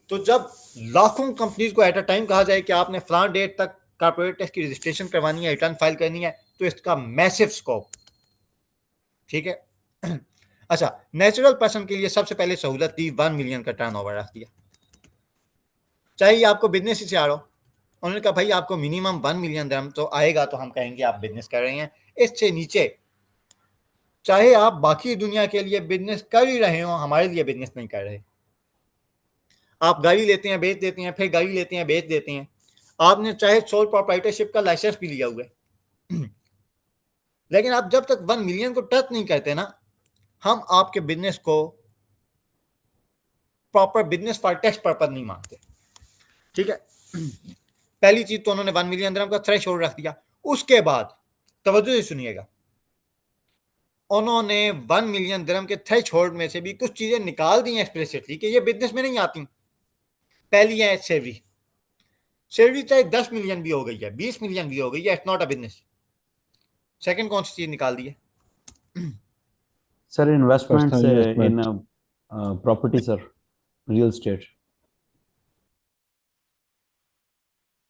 [SPEAKER 1] तो जब लाखों कंपनीज को एट अ टाइम कहा जाए कि आपने फलां डेट तक कॉर्पोरेट टैक्स की रजिस्ट्रेशन करवानी है, रिटर्न फाइल करनी है, तो इसका मैसिव स्कोप। ठीक है। अच्छा, नेचुरल पर्सन के लिए सबसे पहले सहूलत दी, 1 मिलियन का टर्नओवर रख दिया। चाहिए आपको बिजनेस ही से आ रहा हो, उन्होंने कहा भाई आपको मिनिमम 1 मिलियन दिरहम तो आएगा तो हम कहेंगे आप बिजनेस कर रहे हैं। इससे नीचे चाहे आप बाकी दुनिया के लिए बिजनेस कर ही रहे हो, हमारे लिए बिजनेस नहीं कर रहे। आप गाड़ी लेते हैं, बेच देते हैं, फिर गाड़ी लेते हैं, बेच देते हैं। आपने चाहे सोल प्रोप्राइटरशिप का लाइसेंस भी लिया हुआ है, लेकिन आप जब तक 1 मिलियन को टच नहीं करते ना, हम आपके बिजनेस को proper business for tax purpose नहीं मानते। ठीक है। पहली चीज तो उन्होंने 1 मिलियन दिरहम का थ्रेशोल्ड रख दिया। उसके बाद तवज्जो से सुनिएगा, उन्होंने 1 मिलियन दिरहम के थ्रेशोल्ड में से भी कुछ चीजें निकाल दी हैं एक्सप्लिसिटली कि ये बिजनेस में नहीं आती। पहली है सेवरी। सेवरी चाहे 10 मिलियन भी हो गई है, 20 मिलियन भी हो गई है, it's not a business. Second कौन सी चीज निकाल दी है?
[SPEAKER 3] Sir investments
[SPEAKER 10] personal
[SPEAKER 3] in
[SPEAKER 10] investment.
[SPEAKER 3] Property sir, real estate.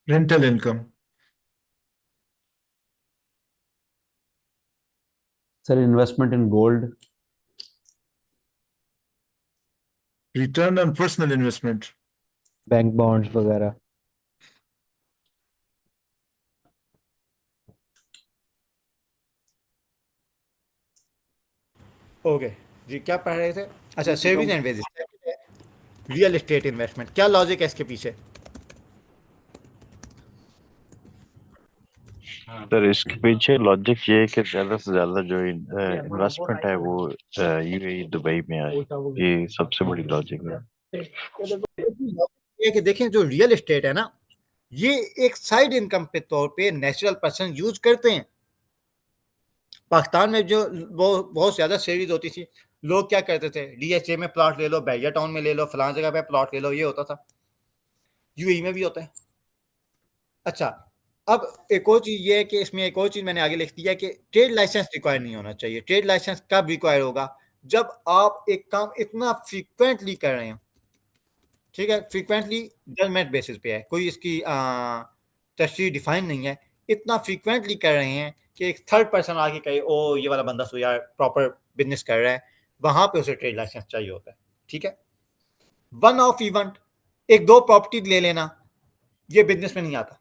[SPEAKER 6] Rental income.
[SPEAKER 3] Sir investment in gold.
[SPEAKER 6] Return on personal investment.
[SPEAKER 10] Bank bonds वगैरह।
[SPEAKER 1] ओके जी, क्या पढ़ रहे थे? अच्छा, saving and wages, real estate investment, क्या लॉजिक है इसके पीछे?
[SPEAKER 2] सर इसके पीछे लॉजिक ये है कि ज्यादा से ज्यादा जो इन्वेस्टमेंट है वो यूएई दुबई में आए, ये सबसे बड़ी लॉजिक है।
[SPEAKER 1] ये कि देखें, जो रियल एस्टेट है ना, ये एक साइड इनकम के तौर पे नेचुरल पर्सन यूज करते हैं। पाकिस्तान में जो वो बहुत ज्यादा सेविंग होती थी, लोग क्या करते थे, डीएचए में प्लॉट ले लो, बैरिया टाउन में ले लो, फलां जगह पे प्लॉट ले लो, ये होता था। यूएई में भी होता है। अच्छा, अब एक और चीज ये है कि इसमें एक और चीज मैंने आगे लिख दिया कि ट्रेड लाइसेंस रिक्वायर नहीं होना चाहिए। ट्रेड लाइसेंस कब रिक्वायर होगा? जब आप एक काम इतना फ्रीक्वेंटली कर रहे हैं। ठीक है, फ्रीक्वेंटली जजमेंट बेसिस पे है, कोई इसकी तशरीह डिफाइन नहीं है। इतना फ्रीक्वेंटली कर रहे हैं कि एक थर्ड पर्सन आके कहे ओ ये वाला बंदा तो यार प्रॉपर बिजनेस कर रहा है, वहां पे उसे ट्रेड लाइसेंस चाहिए होता है। ठीक है। वन ऑफ इवेंट, एक दो प्रॉपर्टी ले लेना, ये बिजनेस में नहीं आता।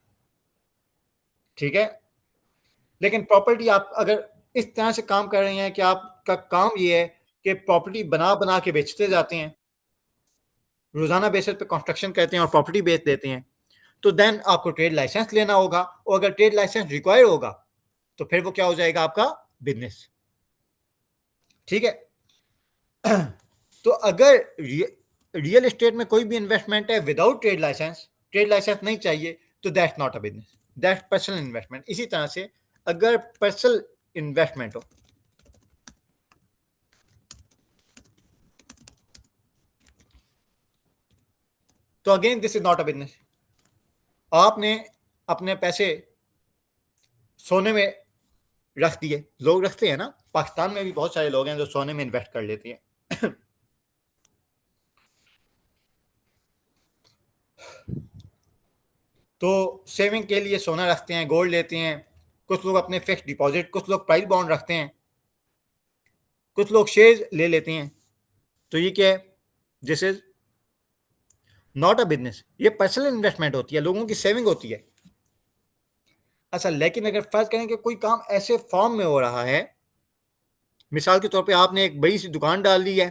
[SPEAKER 1] ठीक है। लेकिन प्रॉपर्टी आप अगर इस तरह से काम कर रहे हैं कि आपका काम ये है कि प्रॉपर्टी बना बना के बेचते जाते हैं, रोजाना बेसिस पे कंस्ट्रक्शन करते हैं और प्रॉपर्टी बेच देते हैं, तो देन आपको ट्रेड लाइसेंस लेना होगा, और अगर ट्रेड लाइसेंस रिक्वायर होगा तो फिर वो क्या हो जाएगा? आपका बिजनेस। ठीक है। तो अगर रियल एस्टेट में कोई भी इन्वेस्टमेंट है विदाउट ट्रेड लाइसेंस नहीं चाहिए, तो that's not a business, that's personal investment. इसी तरह से अगर पर्सनल इन्वेस्टमेंट हो, तो again this is not a business. आपने अपने पैसे सोने में रख दिए, लोग रखते हैं ना, पाकिस्तान में भी बहुत सारे लोग हैं जो सोने में इन्वेस्ट कर लेते हैं। तो सेविंग के लिए सोना रखते हैं, गोल्ड लेते हैं, कुछ लोग अपने फिक्स डिपॉजिट, कुछ लोग प्राइस बॉन्ड रखते हैं, कुछ लोग शेयर ले लेते हैं। तो ये क्या है? This is not a business, ये पर्सनल इन्वेस्टमेंट होती है, लोगों की सेविंग होती है। अच्छा, लेकिन अगर फर्ज करें कि कोई काम ऐसे फॉर्म में हो रहा है, मिसाल के तौर पे आपने एक बड़ी सी दुकान डाल दी है,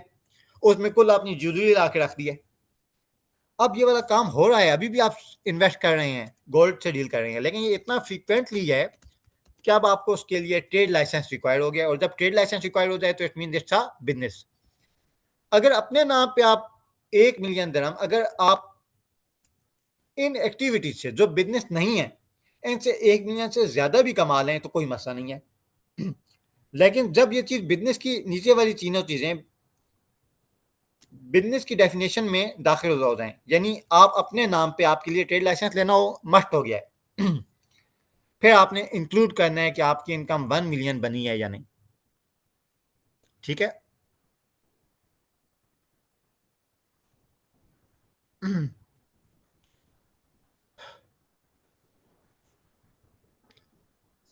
[SPEAKER 1] उसमें कुल आपने ज्वेलरी ला के रख दी है। अब ये वाला काम हो रहा है, अभी भी आप इन्वेस्ट कर रहे हैं, गोल्ड से डील कर रहे हैं, लेकिन ये इतना फ्रीक्वेंटली है कि अब आपको उसके लिए ट्रेड लाइसेंस रिक्वायर हो गया, और जब ट्रेड लाइसेंस रिक्वायर हो जाए तो it mean it's a business. अगर अपने नाम पे आप 1 मिलियन दिरहम अगर आप इन एक्टिविटीज से जो बिजनेस नहीं है इनसे 1 मिलियन से ज्यादा भी कमा लें तो कोई मसला नहीं है। लेकिन जब ये चीज बिजनेस की नीचे वाली तीनों चीजें बिजनेस की डेफिनेशन में दाखिल हो जाएं, यानी आप अपने नाम पे आपके लिए ट्रेड लाइसेंस लेना हो मस्ट हो गया है, फिर आपने इंक्लूड करना है कि आपकी इनकम 1 मिलियन बनी है या नहीं। ठीक है।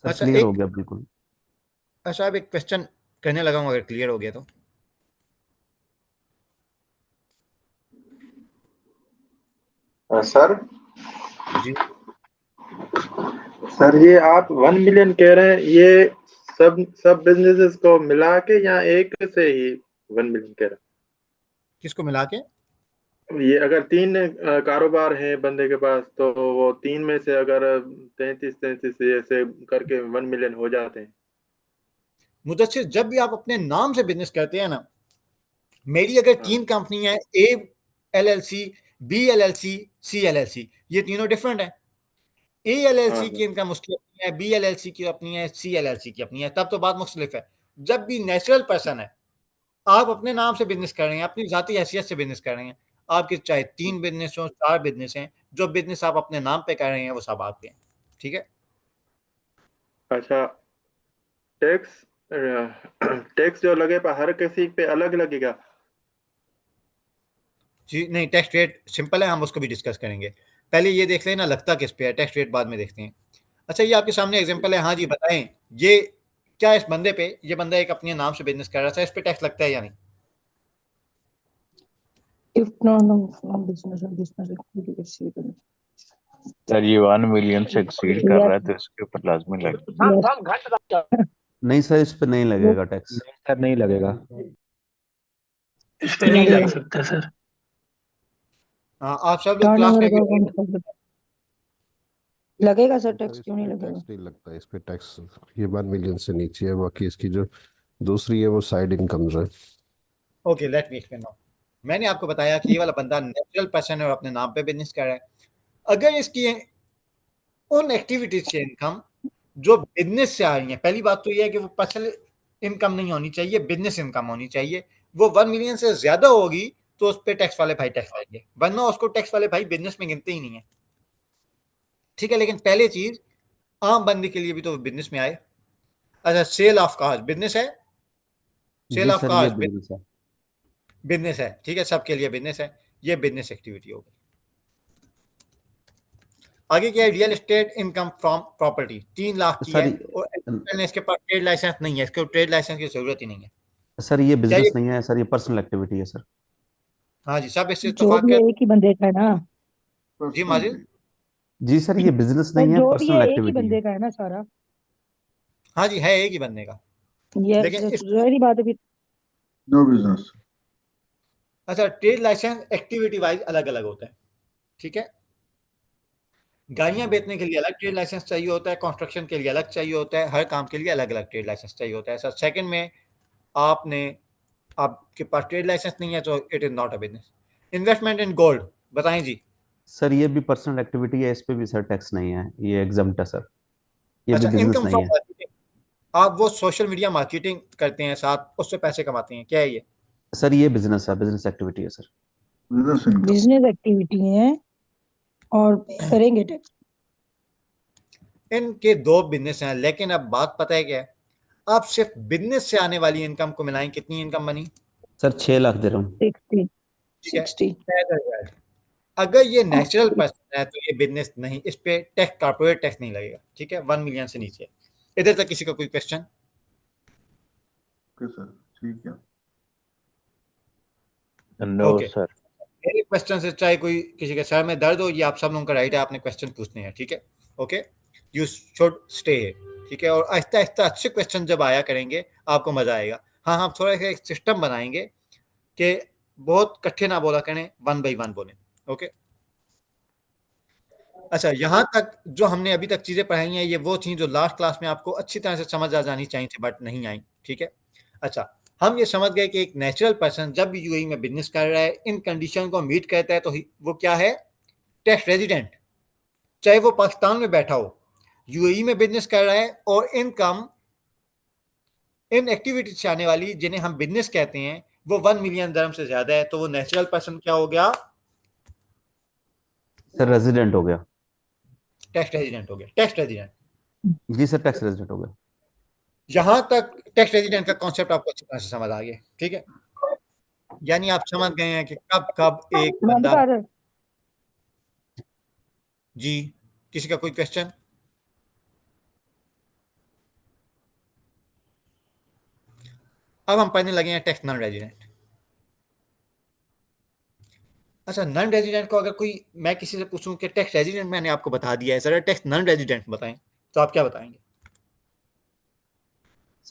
[SPEAKER 3] सर
[SPEAKER 1] अच्छा,
[SPEAKER 3] क्लियर हो
[SPEAKER 1] एक
[SPEAKER 3] गया बिल्कुल।
[SPEAKER 1] अच्छा अब एक क्वेश्चन करने लगा हूं, अगर क्लियर हो गया तो।
[SPEAKER 14] सर
[SPEAKER 1] जी
[SPEAKER 14] सर ये आप 1 मिलियन कह रहे हैं, ये सब बिजनेसेस को मिला के या एक से ही 1 मिलियन कह रहे
[SPEAKER 1] किसको मिला के?
[SPEAKER 14] हैं? ये अगर 3 कारोबार हैं बंदे के पास, तो वो 3 में से अगर 33 ऐसे करके 1 मिलियन हो जाते हैं।
[SPEAKER 1] मुदस्सिर, जब भी आप अपने नाम से बिजनेस करते हैं ना, मेरी अगर
[SPEAKER 14] हाँ
[SPEAKER 1] 3 कंपनी है, ए LLC, बी LLC, सी LLC, ये तीनों डिफरेंट है। ए
[SPEAKER 14] हाँ
[SPEAKER 1] LLC की
[SPEAKER 14] हाँ
[SPEAKER 1] इनकम उसकी अपनी है, बी LLC की अपनी है, सी LLC की अपनी है, तब तो बात मुख्तलिफ है। जब भी नेचुरल पर्सन है, आप अपने नाम से बिजनेस कर रहे हैं, अपनी जाती हैसियत से बिजनेस कर रहे हैं, आपके चाहे 3 बिजनेस हो, 4 बिजनेस हैं, जो बिजनेस आप अपने नाम पे कर रहे हैं वो सब आपके हैं। ठीक है।
[SPEAKER 14] अच्छा, टैक्स टैक्स जो लगे पर हर किसी पे अलग लगेगा?
[SPEAKER 1] जी नहीं, टैक्स रेट सिंपल है, हम उसको भी डिस्कस करेंगे। पहले ये देख लेना लगता किस पे है, टैक्स रेट बाद में देखते हैं। अच्छा, ये आपके सामने एग्जांपल है। हाँ जी, बताएं ये क्या इस बंदे पे, ये बंदा एक अपने नाम से बिजनेस कर रहा था, इस पे टैक्स लगता है या नहीं?
[SPEAKER 5] If no from business or business activity exceed.
[SPEAKER 2] Sir ये 1 मिलियन से एक्सीड कर रहा है तो इसके ऊपर लाजमी लगेगा।
[SPEAKER 3] नहीं सर, इस पे नहीं लगेगा टैक्स।
[SPEAKER 10] नहीं सर, नहीं लगेगा।
[SPEAKER 8] इस पे नहीं लग सकता सर।
[SPEAKER 1] हाँ, आप सब लोग क्लास में
[SPEAKER 5] लगेगा सर
[SPEAKER 15] सर
[SPEAKER 5] टैक्स,
[SPEAKER 15] इस
[SPEAKER 5] क्यों नहीं
[SPEAKER 15] पे
[SPEAKER 5] लगेगा?
[SPEAKER 15] टैक्स नहीं लगता, इस पे टैक्स ये 1 मिलियन से नीचे है, बाकी इसकी जो दूसरी है वो साइड इनकम्स है।
[SPEAKER 1] Okay, let me explain now. मैंने आपको बताया कि ये वाला बंदा नेचुरल पर्सन है और अपने नाम पे बिजनेस कर रहा है। अगर इसकी उन एक्टिविटीज से इनकम जो बिजनेस से आ रही है, पहली बात तो ये है कि वो पर्सनल इनकम नहीं होनी चाहिए, बिजनेस इनकम होनी चाहिए। वो 1 मिलियन से ज्यादा होगी तो उस पर टैक्स वाले भाई टैक्स लाएंगे, वरना उसको टैक्स वाले भाई बिजनेस में गिनते ही नहीं है। ठीक है, लेकिन पहले चीज आम बंदे के लिए भी तो बिजनेस में आए। अच्छा, सेल ऑफ कार्स बिजनेस है, सेल
[SPEAKER 3] जी
[SPEAKER 1] ऑफ
[SPEAKER 3] सर, ये
[SPEAKER 1] कार्स
[SPEAKER 3] बिजनेस है।
[SPEAKER 1] बिजनेस है। ठीक है, सबके लिए बिजनेस है, ये बिजनेस एक्टिविटी होगी। आगे क्या है? Real estate income from property 3 lakh की है, और इसके पास ट्रेड लाइसेंस नहीं है, इसको ट्रेड लाइसेंस की जरूरत ही नहीं है।
[SPEAKER 3] सर ये
[SPEAKER 1] क्या
[SPEAKER 3] बिजनेस
[SPEAKER 1] ये?
[SPEAKER 3] नहीं है सर, ये पर्सनल एक्टिविटी है सर।
[SPEAKER 1] हाँ जी, सब इससे
[SPEAKER 5] जो
[SPEAKER 1] इत्तेफाक
[SPEAKER 5] भी
[SPEAKER 1] कर।
[SPEAKER 5] एक ही बंदे का है ना
[SPEAKER 1] जी माजिद।
[SPEAKER 3] जी सर, ये बिजनेस
[SPEAKER 5] सर,
[SPEAKER 3] नहीं है,
[SPEAKER 5] जो भी है
[SPEAKER 3] पर्सनल
[SPEAKER 5] एक ही
[SPEAKER 3] एक्टिविटी है।
[SPEAKER 5] बंदे का है ना सारा।
[SPEAKER 1] हाँ जी, है एक ही बनने का,
[SPEAKER 5] ये
[SPEAKER 1] लेकिन इस
[SPEAKER 5] जाहिर बात है फिर।
[SPEAKER 4] No business.
[SPEAKER 1] अच्छा, ट्रेड लाइसेंस एक्टिविटी वाइज अलग अलग होता है। ठीक है, गाड़ियां बेचने के लिए अलग ट्रेड लाइसेंस चाहिए होता है, कंस्ट्रक्शन के लिए अलग चाहिए होता है, हर काम के लिए अलग अलग ट्रेड लाइसेंस चाहिए होता है। सर सेकंड में आपने आपके पास ट्रेड लाइसेंस नहीं है तो it is not a business. Investment in gold बताएं जी।
[SPEAKER 3] सर ये भी पर्सनल एक्टिविटी है, इस पे भी सर टैक्स नहीं है, ये एग्जम्प्ट है सर, ये भी
[SPEAKER 1] अच्छा,
[SPEAKER 3] बिजनेस
[SPEAKER 1] इनकम
[SPEAKER 3] नहीं
[SPEAKER 1] फ्रॉम
[SPEAKER 3] है।
[SPEAKER 1] मार्केटिंग, आप वो सोशल मीडिया मार्केटिंग करते हैं साथ, उससे पैसे कमाते हैं, क्या है ये?
[SPEAKER 3] सर ये बिजनेस है, बिजनेस एक्टिविटी है sir.
[SPEAKER 4] Business income.
[SPEAKER 5] Business activity है और करेंगे टैक्स।
[SPEAKER 1] इनके 2 बिजनेस हैं, लेकिन अब बात पता है क्या है? आप सिर्फ बिजनेस से आने वाली इनकम को मिलाएं, कितनी इनकम बनी?
[SPEAKER 3] सर 6 लाख दे रहा हूँ।
[SPEAKER 5] 60
[SPEAKER 1] ठीक है,
[SPEAKER 5] 60।
[SPEAKER 1] अगर ये नेचुरल पर्सन है तो ये बिजनेस नहीं, इस पे टैक्स, कॉर्पोरेट टैक्स नहीं लगेगा। ठीक है, 1 मिलियन से नीचे। इधर तक किसी का कोई क्वेश्चन?
[SPEAKER 4] ओके सर, ठीक है।
[SPEAKER 2] No
[SPEAKER 1] okay,
[SPEAKER 2] sir.
[SPEAKER 1] मेरे क्वेश्चन से चाहे कोई किसी के सर में दर्द हो, ये आप सब लोगों का राइट है, आपने क्वेश्चन पूछने हैं। ठीक है, ओके। यू शुड स्टे, ठीक है। और आहिस्ता आहिस्ता अच्छे क्वेश्चन जब आया करेंगे आपको मजा आएगा। हाँ, हम थोड़ा सा एक सिस्टम बनाएंगे कि बहुत कट्ठे ना बोला करें, 1 बाय 1 बोले। ओके, अच्छा, यहाँ तक जो हमने अभी तक चीजें पढ़ाई हैं ये वो थी जो लास्ट क्लास में आपको अच्छी तरह से समझ आ जानी चाहिए थी बट नहीं आई, ठीक है। अच्छा, हम ये समझ गए कि एक नेचुरल पर्सन जब भी यूएई में बिजनेस कर रहा है, इन कंडीशन को मीट करता है तो वो क्या है, टैक्स रेजिडेंट। चाहे वो पाकिस्तान में बैठा हो, यूएई में बिजनेस कर रहा है और इनकम इन एक्टिविटीज से आने वाली जिन्हें हम बिजनेस कहते हैं वो 1 मिलियन दिरहम से ज्यादा है, तो वो नेचुरल पर्सन क्या हो गया,
[SPEAKER 3] सर रेजिडेंट हो गया।
[SPEAKER 1] टैक्स रेजिडेंट हो गया, टैक्स रेजिडेंट।
[SPEAKER 3] जी सर, टैक्स रेजिडेंट हो गया।
[SPEAKER 1] यहां तक टैक्स रेजिडेंट का कॉन्सेप्ट आपको अच्छी तरह से समझ आ गया, ठीक है। यानी आप समझ गए हैं कि कब कब एक बंदा, जी, किसी का कोई क्वेश्चन? अब हम पढ़ने लगे हैं टैक्स नॉन रेजिडेंट। अच्छा, नॉन रेजिडेंट को अगर कोई, मैं किसी से पूछूं कि टैक्स रेजिडेंट मैंने आपको बता दिया है, जरा टैक्स नॉन रेजिडेंट बताएं, तो आप क्या बताएंगे?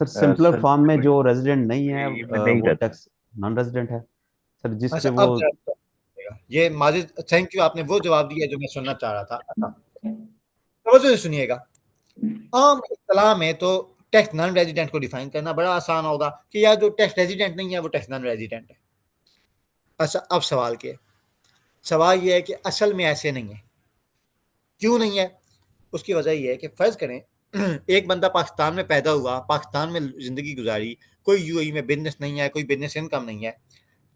[SPEAKER 3] सर सिंपलर
[SPEAKER 2] सर
[SPEAKER 3] फॉर्म में जो रेजिडेंट नहीं है
[SPEAKER 2] में नहीं
[SPEAKER 3] वो
[SPEAKER 2] रहता।
[SPEAKER 3] टैक्स नॉन रेजिडेंट है सर, जिस
[SPEAKER 1] अच्छा,
[SPEAKER 3] पे
[SPEAKER 1] अब
[SPEAKER 3] वो।
[SPEAKER 1] जरा ये माजिद, थैंक यू, आपने वो जवाब दिया जो मैं सुनना चाह रहा था। अच्छा, तवज्जो से सुनिएगा। आम इस्तेलाह में तो टैक्स नॉन रेजिडेंट को डिफाइन करना बड़ा आसान होगा कि यार जो टैक्स रेजिडेंट नहीं है वो टैक्स नॉन रेजिडेंट है। अच्छा, अब सवाल ये है कि असल में ऐसे नहीं है। क्यों नहीं है? उसकी वजह ये है कि फर्ज करें एक बंदा पाकिस्तान में पैदा हुआ, पाकिस्तान में जिंदगी गुजारी, कोई यूएई में बिजनेस नहीं है, कोई बिजनेस इनकम नहीं है।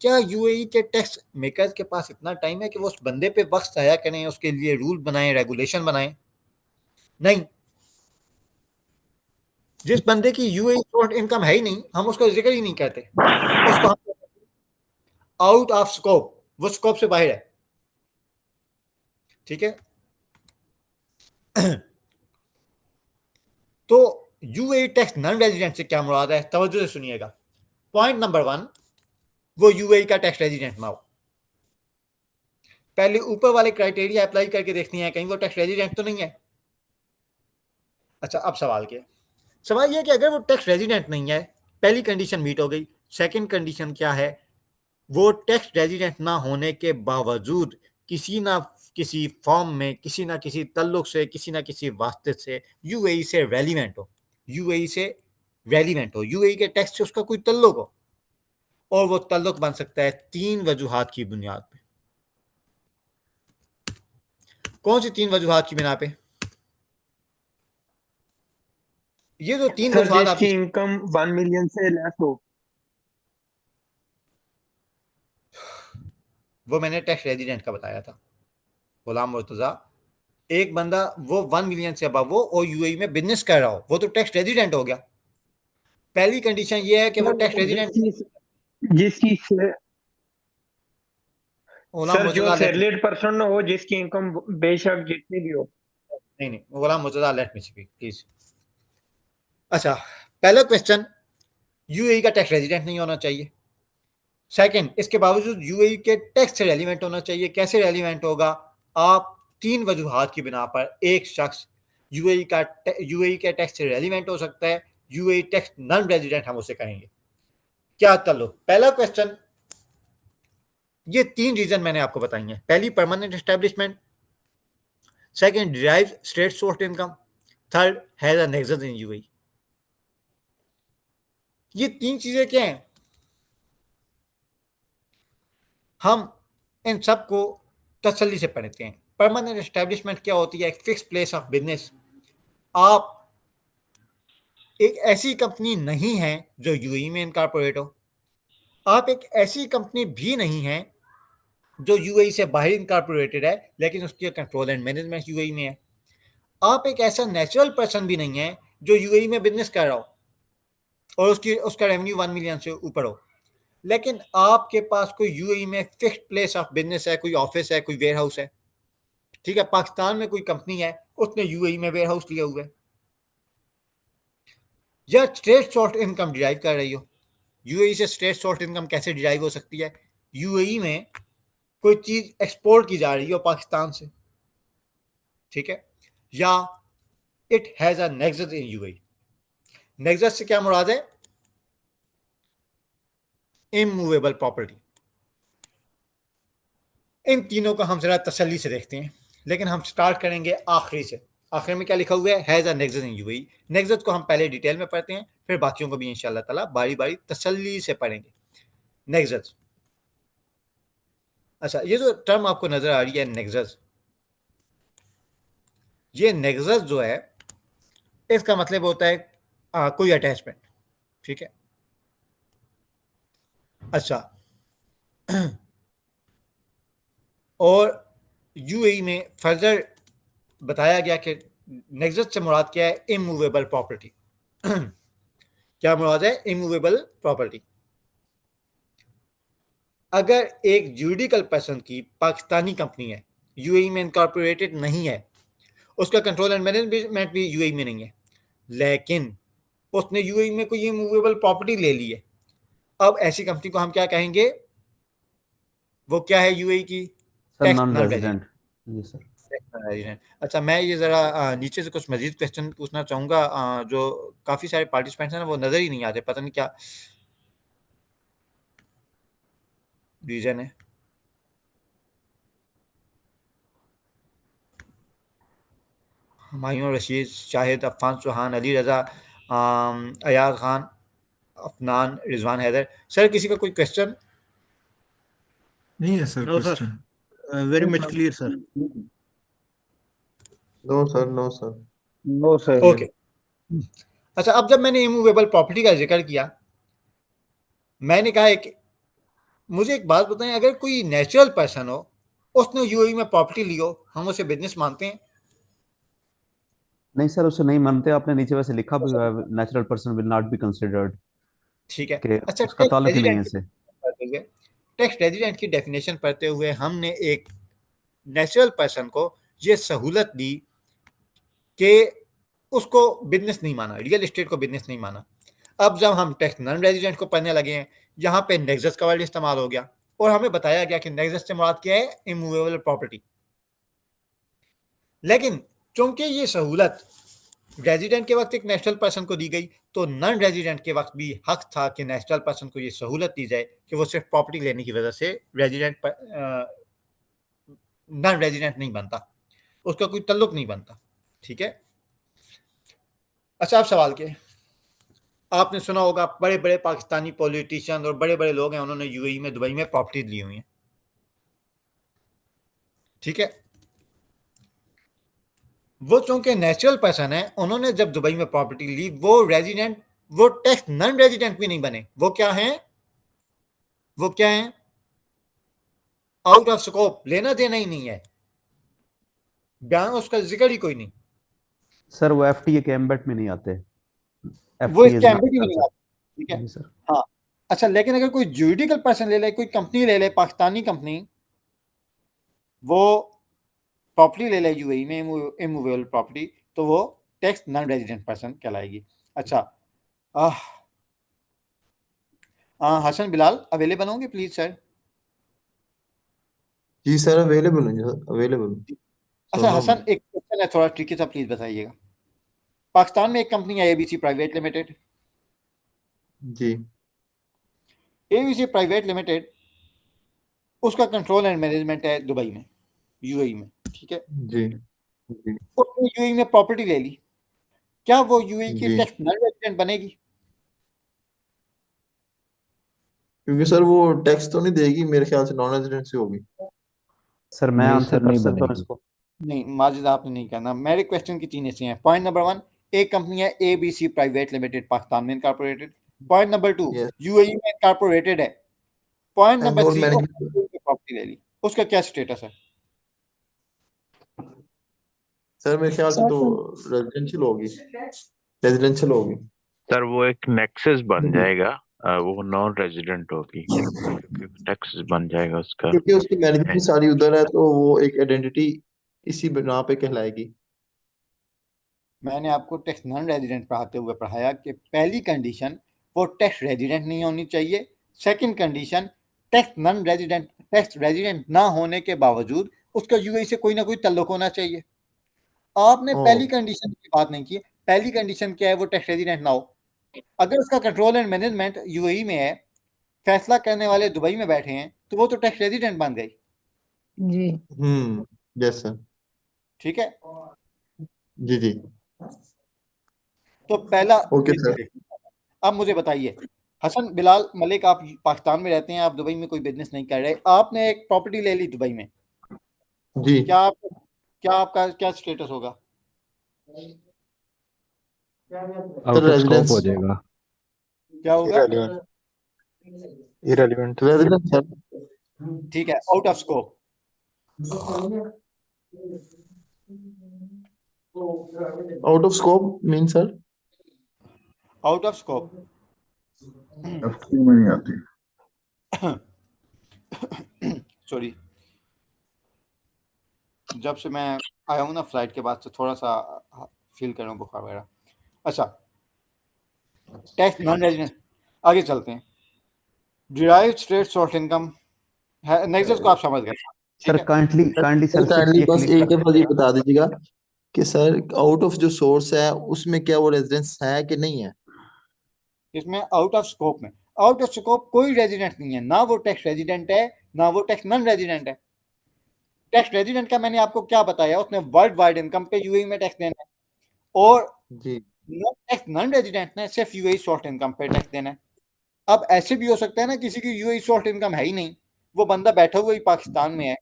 [SPEAKER 1] क्या यूएई के टैक्स मेकर्स के पास इतना टाइम है कि वो उस बंदे पे वक्त जाया करें, उसके लिए रूल बनाएं, रेगुलेशन बनाएं? नहीं। जिस बंदे की यूएई सोर्स इनकम है ही नहीं, हम उसका जिक्र ही नहीं करते, उसको हम आउट ऑफ स्कोप, वो स्कोप से बाहर है, ठीक है। तो यूएई टैक्स नॉन रेजिडेंट से क्या मुराद है, तवज्जो से सुनिएगा। पॉइंट नंबर 1, वो यूएई का टैक्स रेजिडेंट ना हो। पहले ऊपर वाले क्राइटेरिया अप्लाई करके देखनी है कहीं वो टैक्स रेजिडेंट तो नहीं है। अच्छा, अब सवाल यह कि अगर वो टैक्स रेजिडेंट नहीं है, पहली कंडीशन मीट हो गई। सेकंड कंडीशन क्या है, वो टैक्स रेजिडेंट ना होने के बावजूद किसी ना किसी फॉर्म में, किसी ना किसी तल्लुक से, किसी ना किसी वास्ते से यूएई से रेलिवेंट हो, यूएई से रेलिवेंट हो, यूएई के टैक्स से उसका कोई तल्लुक हो। और वो तल्लुक बन सकता है 3 वजूहात की बुनियाद पे। कौन सी 3 वजूहात की बिना पे? ये जो 3
[SPEAKER 8] सर
[SPEAKER 1] वजूहात
[SPEAKER 8] जिसकी
[SPEAKER 1] आपकी,
[SPEAKER 8] इनकम 1 मिलियन से लेस हो।
[SPEAKER 1] वो मैंने टैक्स रेजिडेंट का बताया था गुलाम मुर्तजा। एक बंदा वो 1 मिलियन से अबव हो और यूएई में बिजनेस कर रहा हो, वो तो टैक्स रेजिडेंट हो गया। पहली कंडीशन ये है कि वो टैक्स रेजिडेंट,
[SPEAKER 8] जिसकी
[SPEAKER 1] गुलाम
[SPEAKER 8] सर जो
[SPEAKER 1] मुर्तजा
[SPEAKER 8] सैलरीड पर्सन हो, जिसकी इनकम बेशक जितनी भी हो।
[SPEAKER 1] नहीं, Ghulam Murtaza let me speak please. अच्छा, पहला क्वेश्चन, यूएई का टैक्स रेजिडेंट नहीं होना चाहिए। सेकंड, इसके बावजूद यूएई के टैक्स से रेलिवेंट होना चाहिए। कैसे रेलिवेंट होगा? आप 3 वजूहात की बिना पर एक शख्स यूएई के टैक्स से रेलिवेंट हो सकता है, यूएई टैक्स नॉन रेजिडेंट हम उसे कहेंगे। क्या ताल्लुक? पहला क्वेश्चन, ये 3 रीजन मैंने आपको बताई हैं। पहली, permanent establishment. Second, derived state source income. Third, has a nexus in UAE. ये 3 चीजें क्या हैं? हम इन सब को तसल्ली से पढ़ते हैं। परमानेंट एस्टेब्लिशमेंट क्या होती है? एक फिक्स प्लेस ऑफ बिजनेस। आप एक ऐसी कंपनी नहीं है जो यूएई में इनकॉर्पोरेट हो, आप एक ऐसी कंपनी भी नहीं है जो यूएई से बाहर इनकॉर्पोरेटेड है लेकिन उसकी कंट्रोल एंड मैनेजमेंट यूएई में है। आप एक ऐसा नेचुरल पर्सन भी नहीं है जो यूएई में बिजनेस कर रहा हो और उसका रेवेन्यू 1 मिलियन से ऊपर हो, लेकिन आपके पास कोई यूएई में फिक्स्ड प्लेस ऑफ बिजनेस है, कोई ऑफिस है, कोई वेयर हाउस है, ठीक है। पाकिस्तान में कोई कंपनी है, उसने यूएई में वेयर हाउस लिया हुआ है, या स्ट्रेट सोर्स इनकम डिराइव कर रही हो। यूएई से स्ट्रेट सोर्स इनकम कैसे डिराइव हो सकती है? यूएई में कोई चीज एक्सपोर्ट की जा रही हो पाकिस्तान से, ठीक है, या it has a nexus in UAE. Nexus से क्या मुराद है? Immovable property. इन तीनों को हम जरा तसल्ली से देखते हैं, लेकिन हम स्टार्ट करेंगे आखिरी से। आखिर में क्या लिखा हुआ है? Has a nexus in UAE. Nexus को हम पहले डिटेल में पढ़ते हैं, फिर बाकियों को भी इंशाल्लाह ताला बारी बारी तसल्ली से पढ़ेंगे। नेक्सस, अच्छा ये जो टर्म आपको नजर आ रही है नेक्सस, ये नेक्सस जो है इसका मतलब होता है कोई अटैचमेंट, ठीक है। अच्छा और यूएई में फर्दर बताया गया कि नेक्सस से मुराद क्या है? Immovable property. क्या मुराद है? Immovable property. अगर एक जुरिडिकल पर्सन की पाकिस्तानी कंपनी है, यूएई में इनकॉर्पोरेटेड नहीं है, उसका कंट्रोल एंड मैनेजमेंट भी यूएई में नहीं है, लेकिन उसने यूएई में कोई इमूवेबल प्रॉपर्टी ले ली है, अब ऐसी कंपनी को हम क्या कहेंगे? वो क्या है यूएई की?
[SPEAKER 3] Sir
[SPEAKER 1] tax
[SPEAKER 3] non
[SPEAKER 1] non
[SPEAKER 3] resident. जी सर।
[SPEAKER 1] रेजिडेंट। अच्छा मैं ये ज़रा नीचे से कुछ मजीद क्वेश्चन पूछना चाहूँगा, जो काफ़ी सारे पार्टिसिपेंट्स हैं ना वो नज़र ही नहीं आते, पता नहीं क्या रीज़न है। हुमायूं रशीद, शाहिद, अफ़ान चौहान, अली रज़ा, अयाज खान, अफनान, रिजवान हैदर। सर किसी का कोई क्वेश्चन?
[SPEAKER 6] नहीं है sir
[SPEAKER 16] no sir,
[SPEAKER 6] question.
[SPEAKER 16] Very much clear sir.
[SPEAKER 14] No sir, no sir.
[SPEAKER 10] No sir.
[SPEAKER 1] Okay. अच्छा अब जब मैंने इमूवेबल प्रॉपर्टी का जिक्र किया, मैंने कहा कि मुझे एक बात बताएं, अगर कोई नेचुरल पर्सन हो, उसने यूएई में प्रॉपर्टी ली हो, हम उसे बिजनेस मानते हैं?
[SPEAKER 3] नहीं सर, उसे नहीं मानते। आपने नीचे वैसे लिखा भी हुआ है, natural person will not be considered,
[SPEAKER 1] ठीक है।
[SPEAKER 3] कि
[SPEAKER 1] अच्छा
[SPEAKER 3] उसका
[SPEAKER 1] टैक्स
[SPEAKER 3] ताल्लुक ही नहीं है
[SPEAKER 1] रेजिडेंट
[SPEAKER 3] इससे।
[SPEAKER 1] टैक्स रेजिडेंट की डेफिनेशन पढ़ते हुए हमने एक नेचुरल पर्सन को ये सहूलत दी कि उसको बिजनेस नहीं माना, रियल एस्टेट को बिजनेस नहीं माना। अब जब हम टैक्स नॉन रेजिडेंट को पढ़ने लगे हैं, यहाँ पे नेक्सस का वर्ड इस्तेमाल हो गया और हमें बताया गया कि नेक्सस से मुराद क्या है? Immovable property. लेकिन चूंकि ये सहूलत रेजिडेंट के वक्त एक नेशनल पर्सन को दी गई, तो नॉन रेजिडेंट के वक्त भी हक था कि नेशनल पर्सन को ये सहूलत दी जाए कि वो सिर्फ प्रॉपर्टी लेने की वजह से रेजिडेंट नॉन रेजिडेंट नहीं बनता, उसका कोई तल्लुक नहीं बनता, ठीक है। अच्छा आप सवाल के, आपने सुना होगा बड़े बड़े पाकिस्तानी पॉलिटिशियन और बड़े बड़े लोग हैं, उन्होंने यूएई में, दुबई में प्रॉपर्टी ली हुई है, ठीक है। वो चूंकि नेचुरल पर्सन है, उन्होंने जब दुबई में प्रॉपर्टी ली, वो रेजिडेंट, वो टैक्स नॉन रेजिडेंट भी नहीं बने, वो क्या हैं? वो क्या हैं? आउट ऑफ स्कोप, लेना देना ही नहीं है, बयान उसका जिक्र ही कोई नहीं।
[SPEAKER 3] सर वो एफटीए के एम्बेट में नहीं आते।
[SPEAKER 1] वो
[SPEAKER 3] एफटीए
[SPEAKER 1] इसके
[SPEAKER 3] इज नॉट
[SPEAKER 1] एम्बिट भी नहीं
[SPEAKER 3] कंसिडर्ड।
[SPEAKER 1] आते, ठीक है।
[SPEAKER 3] जी सर।
[SPEAKER 1] हाँ अच्छा, लेकिन अगर कोई जुरिडिकल पर्सन ले ले, कोई कंपनी ले ले, पाकिस्तानी कंपनी, वो प्रॉपर्टी ले ले यूएई में इमूवेबल प्रॉपर्टी, तो वो टैक्स नॉन रेजिडेंट पर्सन कहलाएगी। अच्छा हसन बिलाल अवेलेबल होंगे प्लीज सर?
[SPEAKER 14] जी सर, अवेलेबल हूँ सर, अवेलेबल हूँ।
[SPEAKER 1] अच्छा
[SPEAKER 14] सुन रहा हूँ
[SPEAKER 1] हसन,
[SPEAKER 14] मैं।
[SPEAKER 1] एक क्वेश्चन है थोड़ा ट्रिकी सा, प्लीज बताइएगा। पाकिस्तान में एक कंपनी है एबीसी प्राइवेट लिमिटेड,
[SPEAKER 14] जी
[SPEAKER 1] एबीसी प्राइवेट लिमिटेड, उसका कंट्रोल एंड मैनेजमेंट है दुबई में, यूएई में, ठीक है।
[SPEAKER 14] जी जी
[SPEAKER 1] उसने यूएई में प्रॉपर्टी ले ली, क्या वो यूएई की
[SPEAKER 14] जी।
[SPEAKER 1] टैक्स नॉन रेजिडेंट बनेगी?
[SPEAKER 14] क्योंकि सर वो टैक्स तो नहीं देगी, मेरे ख्याल से नॉन रेजिडेंट से होगी।
[SPEAKER 3] सर मैं
[SPEAKER 10] नहीं
[SPEAKER 3] आंसर
[SPEAKER 10] सर,
[SPEAKER 3] कर
[SPEAKER 10] नहीं
[SPEAKER 3] सकता हूँ
[SPEAKER 10] बनेगी।
[SPEAKER 3] इसको।
[SPEAKER 1] नहीं माजिद आपने नहीं करना, मेरे क्वेश्चन की तीन हिस्से हैं। पॉइंट नंबर 1, एक कंपनी है एबीसी प्राइवेट लिमिटेड, पाकिस्तान में incorporated. Point number 2,
[SPEAKER 14] yes.
[SPEAKER 1] UAE में इनकॉर्पोरेटेड है। पॉइंट
[SPEAKER 14] एंड
[SPEAKER 1] नंबर
[SPEAKER 14] और
[SPEAKER 1] 3,
[SPEAKER 14] मैनेजमेंट।
[SPEAKER 1] प्रॉपर्टी ले ली, उसका क्या स्टेटस है?
[SPEAKER 14] सर मेरे ख्याल से तो रेजिडेंशियल होगी, रेजिडेंशियल होगी।
[SPEAKER 2] सर वो एक नेक्सस बन जाएगा, वो नॉन रेजिडेंट होगी क्योंकि टैक्स बन जाएगा उसका।
[SPEAKER 14] क्योंकि उसकी मैनेजमेंट सारी उधर है, तो वो एक आइडेंटिटी इसी बिना पे कहलाएगी।
[SPEAKER 1] मैंने आपको टैक्स नॉन रेजिडेंट पढ़ाते हुए पढ़ाया कि पहली कंडीशन वो टैक्स रेजिडेंट नहीं होनी चाहिए, सेकंड कंडीशन टैक्स रेजिडेंट ना होने के बावजूद उसका यूएई से कोई ना कोई तल्लुक होना चाहिए। आपने
[SPEAKER 14] ओ
[SPEAKER 1] पहली कंडीशन की बात नहीं की। पहली कंडीशन क्या है? वो टैक्स रेजिडेंट ना हो। अगर उसका कंट्रोल एंड मैनेजमेंट यूएई में है, फैसला करने वाले दुबई में बैठे हैं, तो वो तो टैक्स रेजिडेंट बन गई।
[SPEAKER 5] जी
[SPEAKER 14] यस सर,
[SPEAKER 1] ठीक है,
[SPEAKER 14] जी जी,
[SPEAKER 1] तो पहला
[SPEAKER 14] ओके
[SPEAKER 1] ये चीज
[SPEAKER 14] सर,
[SPEAKER 1] देखिए। अब मुझे बताइए, हसन बिलाल मलिक, आप पाकिस्तान में रहते हैं, आप दुबई में कोई बिजनेस नहीं कर रहे, आपने एक प्रॉपर्टी ले ली दुबई में,
[SPEAKER 14] जी
[SPEAKER 1] क्या आप क्या आपका क्या स्टेटस होगा?
[SPEAKER 14] Sir,
[SPEAKER 10] out of scope
[SPEAKER 14] residence,
[SPEAKER 10] हो जाएगा।
[SPEAKER 1] क्या होगा?
[SPEAKER 14] इरेलीवेंट, इरेलीवेंट रेजिडेंस सर,
[SPEAKER 1] ठीक है, out of scope.
[SPEAKER 14] Out of scope mean sir,
[SPEAKER 1] out of scope
[SPEAKER 4] FT में नहीं आती।
[SPEAKER 1] सॉरी, जब से मैं आया हूँ ना फ्लाइट के बाद से थोड़ा सा फील कर रहा हूँ बुखार वगैरह। अच्छा, टैक्स नॉन रेजिडेंट, आगे चलते हैं। डिराइव्ड स्टेट सोर्स इनकम है, नेक्सस को आप समझ गए,
[SPEAKER 3] सर
[SPEAKER 1] ठीक है।
[SPEAKER 3] काइंडली काइंडली सर सिर्फ
[SPEAKER 14] काइंडली
[SPEAKER 3] ये
[SPEAKER 14] बस
[SPEAKER 3] क्लियर
[SPEAKER 14] एक दफा ये बता दीजिएगा कि सर आउट ऑफ जो सोर्स है उसमें क्या वो रेजिडेंस है कि नहीं है?
[SPEAKER 1] इसमें आउट ऑफ स्कोप में, आउट ऑफ स्कोप कोई रेजिडेंट नहीं है, ना वो टैक्स रेजिडेंट है, ना वो टैक्स नॉन रेजिडेंट है। टैक्स रेजिडेंट का मैंने आपको क्या बताया, उसने वर्ल्ड वाइड इनकम पे यूएई में टैक्स देना है, और
[SPEAKER 14] जी
[SPEAKER 1] टैक्स नॉन रेजिडेंट ने सिर्फ यूएई सोर्स इनकम पे टैक्स देना है। अब ऐसे भी हो सकता है ना, किसी की यूएई सोर्स इनकम है ही नहीं, वो बंदा बैठा हुआ ही पाकिस्तान में है,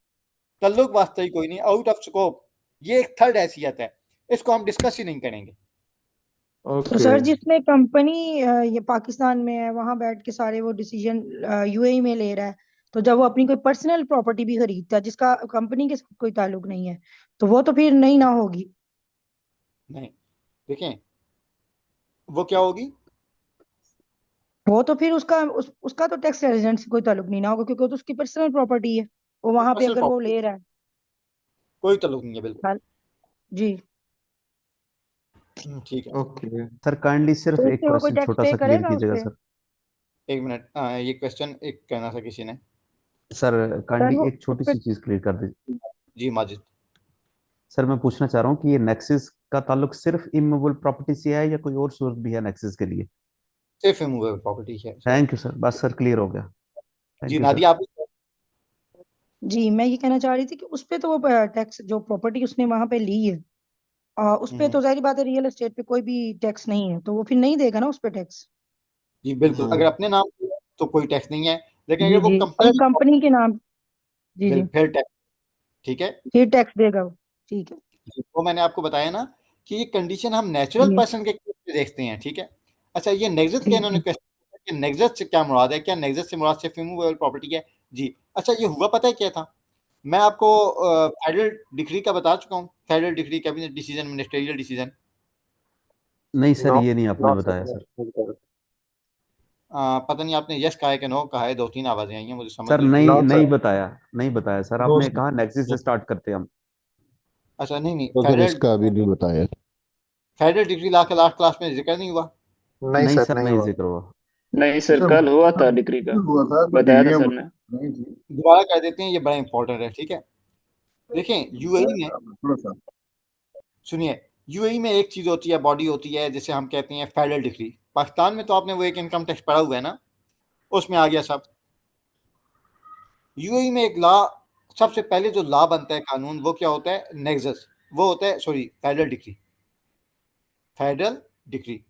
[SPEAKER 1] ताल्लुक वास्ता ही कोई नहीं, आउट ऑफ स्कोप, ये एक थर्ड हैसियत है, इसको हम डिस्कस ही नहीं करेंगे।
[SPEAKER 5] तो
[SPEAKER 14] ओके,
[SPEAKER 5] सर जिसमें कंपनी ये पाकिस्तान में है वहां बैठ के सारे वो डिसीजन यूएई में ले रहा है, तो जब वो अपनी कोई पर्सनल प्रॉपर्टी भी खरीदता है जिसका कंपनी के साथ कोई ताल्लुक नहीं है, तो वो तो फिर नहीं ना होगी।
[SPEAKER 1] नहीं, देखें, वो क्या होगी?
[SPEAKER 5] वो तो फिर उसका तो टैक्स रेजिडेंट से कोई ताल्लुक नहीं ना होगा, क्योंकि वो तो उसकी पर्सनल प्रॉपर्टी है, वो वहां पे
[SPEAKER 1] पर्सनल
[SPEAKER 5] अगर वो
[SPEAKER 1] प्रॉपर्टी,
[SPEAKER 5] ले रहा है।
[SPEAKER 1] कोई ताल्लुक नहीं है, बिल्कुल।
[SPEAKER 5] हाँ, जी।
[SPEAKER 1] ठीक है,
[SPEAKER 14] ओके
[SPEAKER 3] सर काइंडली सिर्फ
[SPEAKER 5] तो
[SPEAKER 3] एक
[SPEAKER 5] इससे वो कोई
[SPEAKER 3] क्वेश्चन
[SPEAKER 5] टैक्स
[SPEAKER 3] छोटा
[SPEAKER 5] पे
[SPEAKER 3] सा क्लियर
[SPEAKER 5] करेगा उस
[SPEAKER 3] कीजिएगा
[SPEAKER 5] पे?
[SPEAKER 3] सर।
[SPEAKER 1] एक मिनट, ये क्वेश्चन एक कहना था किसी ने।
[SPEAKER 3] सर
[SPEAKER 5] सर
[SPEAKER 3] काइंडली
[SPEAKER 5] वो
[SPEAKER 3] एक
[SPEAKER 5] उस
[SPEAKER 3] छोटी
[SPEAKER 5] पे,
[SPEAKER 3] सी चीज क्लियर कर दीजिए।
[SPEAKER 1] जी माजिद,
[SPEAKER 3] सर मैं पूछना चाह रहा हूँ कि ये नेक्सिस का ताल्लुक सिर्फ इमूवेबल प्रॉपर्टी से है या कोई और सोर्स भी है नेक्सिस के लिए?
[SPEAKER 1] सिर्फ इमूवेबल प्रॉपर्टी है सर।
[SPEAKER 3] थैंक यू सर, बस सर क्लियर हो गया।
[SPEAKER 1] जी
[SPEAKER 3] थैंक यू सर।
[SPEAKER 1] नादिया, आप
[SPEAKER 5] जी मैं ये कहना चाह रही थी कि उस पे तो वो टैक्स जो प्रॉपर्टी उसने वहां पे ली है, उस पे तो जाहिर बात है रियल एस्टेट पे कोई भी टैक्स नहीं है, तो वो फिर नहीं देगा ना उस पे टैक्स।
[SPEAKER 1] जी बिल्कुल, अगर अपने नाम पे है, तो कोई टैक्स नहीं है, लेकिन अगर
[SPEAKER 5] जी
[SPEAKER 1] वो
[SPEAKER 5] जी,
[SPEAKER 1] कंपनी
[SPEAKER 5] अगर
[SPEAKER 1] की
[SPEAKER 5] कंपनी के नाम, जी
[SPEAKER 1] बिल
[SPEAKER 5] जी,
[SPEAKER 1] फिर टैक्स, ठीक है।
[SPEAKER 5] फिर टैक्स देगा वो। ठीक है।
[SPEAKER 1] वो मैंने आपको बताया ना कि ये कंडीशन हम नेचुरल
[SPEAKER 5] जी
[SPEAKER 1] पर्सन के केस में देखते हैं, ठीक है। अच्छा, ये नेक्सस के
[SPEAKER 5] जी
[SPEAKER 1] इन्होंने
[SPEAKER 5] जी।
[SPEAKER 1] क्वेश्चन कि नेक्सस से क्या मुराद है, क्या नेक्सस से मुराद सिर्फ इमूवेबल प्रॉपर्टी है? जी। अच्छा, ये हुआ पता है क्या था? मैं आपको फेडरल डिक्री का बता चुका हूँ, federal decree, cabinet decision, ministerial decision.
[SPEAKER 3] नहीं सर,
[SPEAKER 14] नो,
[SPEAKER 3] ये नहीं आपने
[SPEAKER 14] नो
[SPEAKER 3] बताया
[SPEAKER 14] सर,
[SPEAKER 3] सर।
[SPEAKER 1] पता नहीं आपने यस कहा है कि नो कहा है, दो तीन आवाजें आई हैं, मुझे समझ
[SPEAKER 3] सर
[SPEAKER 1] नहीं
[SPEAKER 3] नहीं
[SPEAKER 14] नो
[SPEAKER 1] रही।
[SPEAKER 3] नहीं
[SPEAKER 14] सर,
[SPEAKER 3] बताया, नहीं बताया सर,
[SPEAKER 14] नो
[SPEAKER 3] आपने
[SPEAKER 14] सर,
[SPEAKER 3] कहा नेक्सिस से स्टार्ट करते हैं हम।
[SPEAKER 1] अच्छा, नहीं नहीं,
[SPEAKER 15] तो फिर
[SPEAKER 1] फेडरल
[SPEAKER 15] इसका अभी नहीं बताया।
[SPEAKER 1] फेडरल डिग्री ला के लास्ट क्लास में जिक्र नहीं हुआ।
[SPEAKER 14] नहीं
[SPEAKER 3] नहीं
[SPEAKER 14] सर,
[SPEAKER 3] सर,
[SPEAKER 14] नहीं
[SPEAKER 3] नहीं
[SPEAKER 14] हुआ,
[SPEAKER 3] जिक्र हुआ।
[SPEAKER 11] नहीं सर,
[SPEAKER 4] सर
[SPEAKER 11] कल हुआ था डिग्री का,
[SPEAKER 4] हुआ था तो
[SPEAKER 11] बताया था
[SPEAKER 4] डिग्रियां
[SPEAKER 11] सर ने।
[SPEAKER 4] नहीं थी।
[SPEAKER 1] दोबारा कर देते हैं, ये बड़ा इंपॉर्टेंट है, ठीक है। देखें, यूएई में,
[SPEAKER 4] थोड़ा सा
[SPEAKER 1] सुनिए, यूएई में एक चीज होती है, बॉडी होती है, जिसे हम कहते हैं फेडरल डिग्री। पाकिस्तान में तो आपने वो एक इनकम टैक्स पढ़ा हुआ है ना, उसमें आ गया सब। यूएई में एक लॉ, सबसे पहले जो लॉ बनता है, कानून, वो क्या होता है? नेक्सस, वो होता है, sorry, federal degree. Federal degree,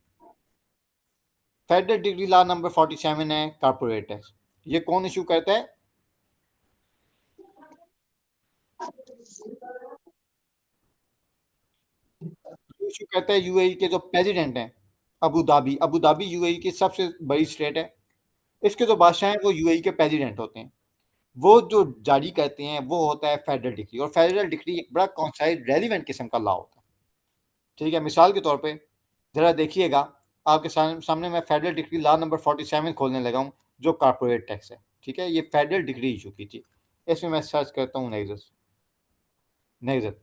[SPEAKER 1] federal degree law number 47 है, कारपोरेट टैक्स। ये कौन इशू करता है? इशू करता है यूएई के जो प्रेसिडेंट हैं, Abu Dhabi. Abu Dhabi UAE की सबसे बड़ी स्टेट है, इसके जो बादशाह हैं वो यूएई के प्रेसिडेंट होते हैं। वो जो जारी करते हैं वो होता है फेडरल डिक्री, और फेडरल डिक्री एक बड़ा कॉन्साइज रेलिवेंट किस्म का लॉ होता है, ठीक है। मिसाल के तौर पे जरा देखिएगा, आपके सामने मैं फेडरल डिक्री लॉ नंबर 47 खोलने लगा हूँ, जो कारपोरेट टैक्स है, ठीक है। ये फेडरल डिक्री इशू की थी। इसमें मैं सर्च करता हूँ नेक्सस, नेक्सस,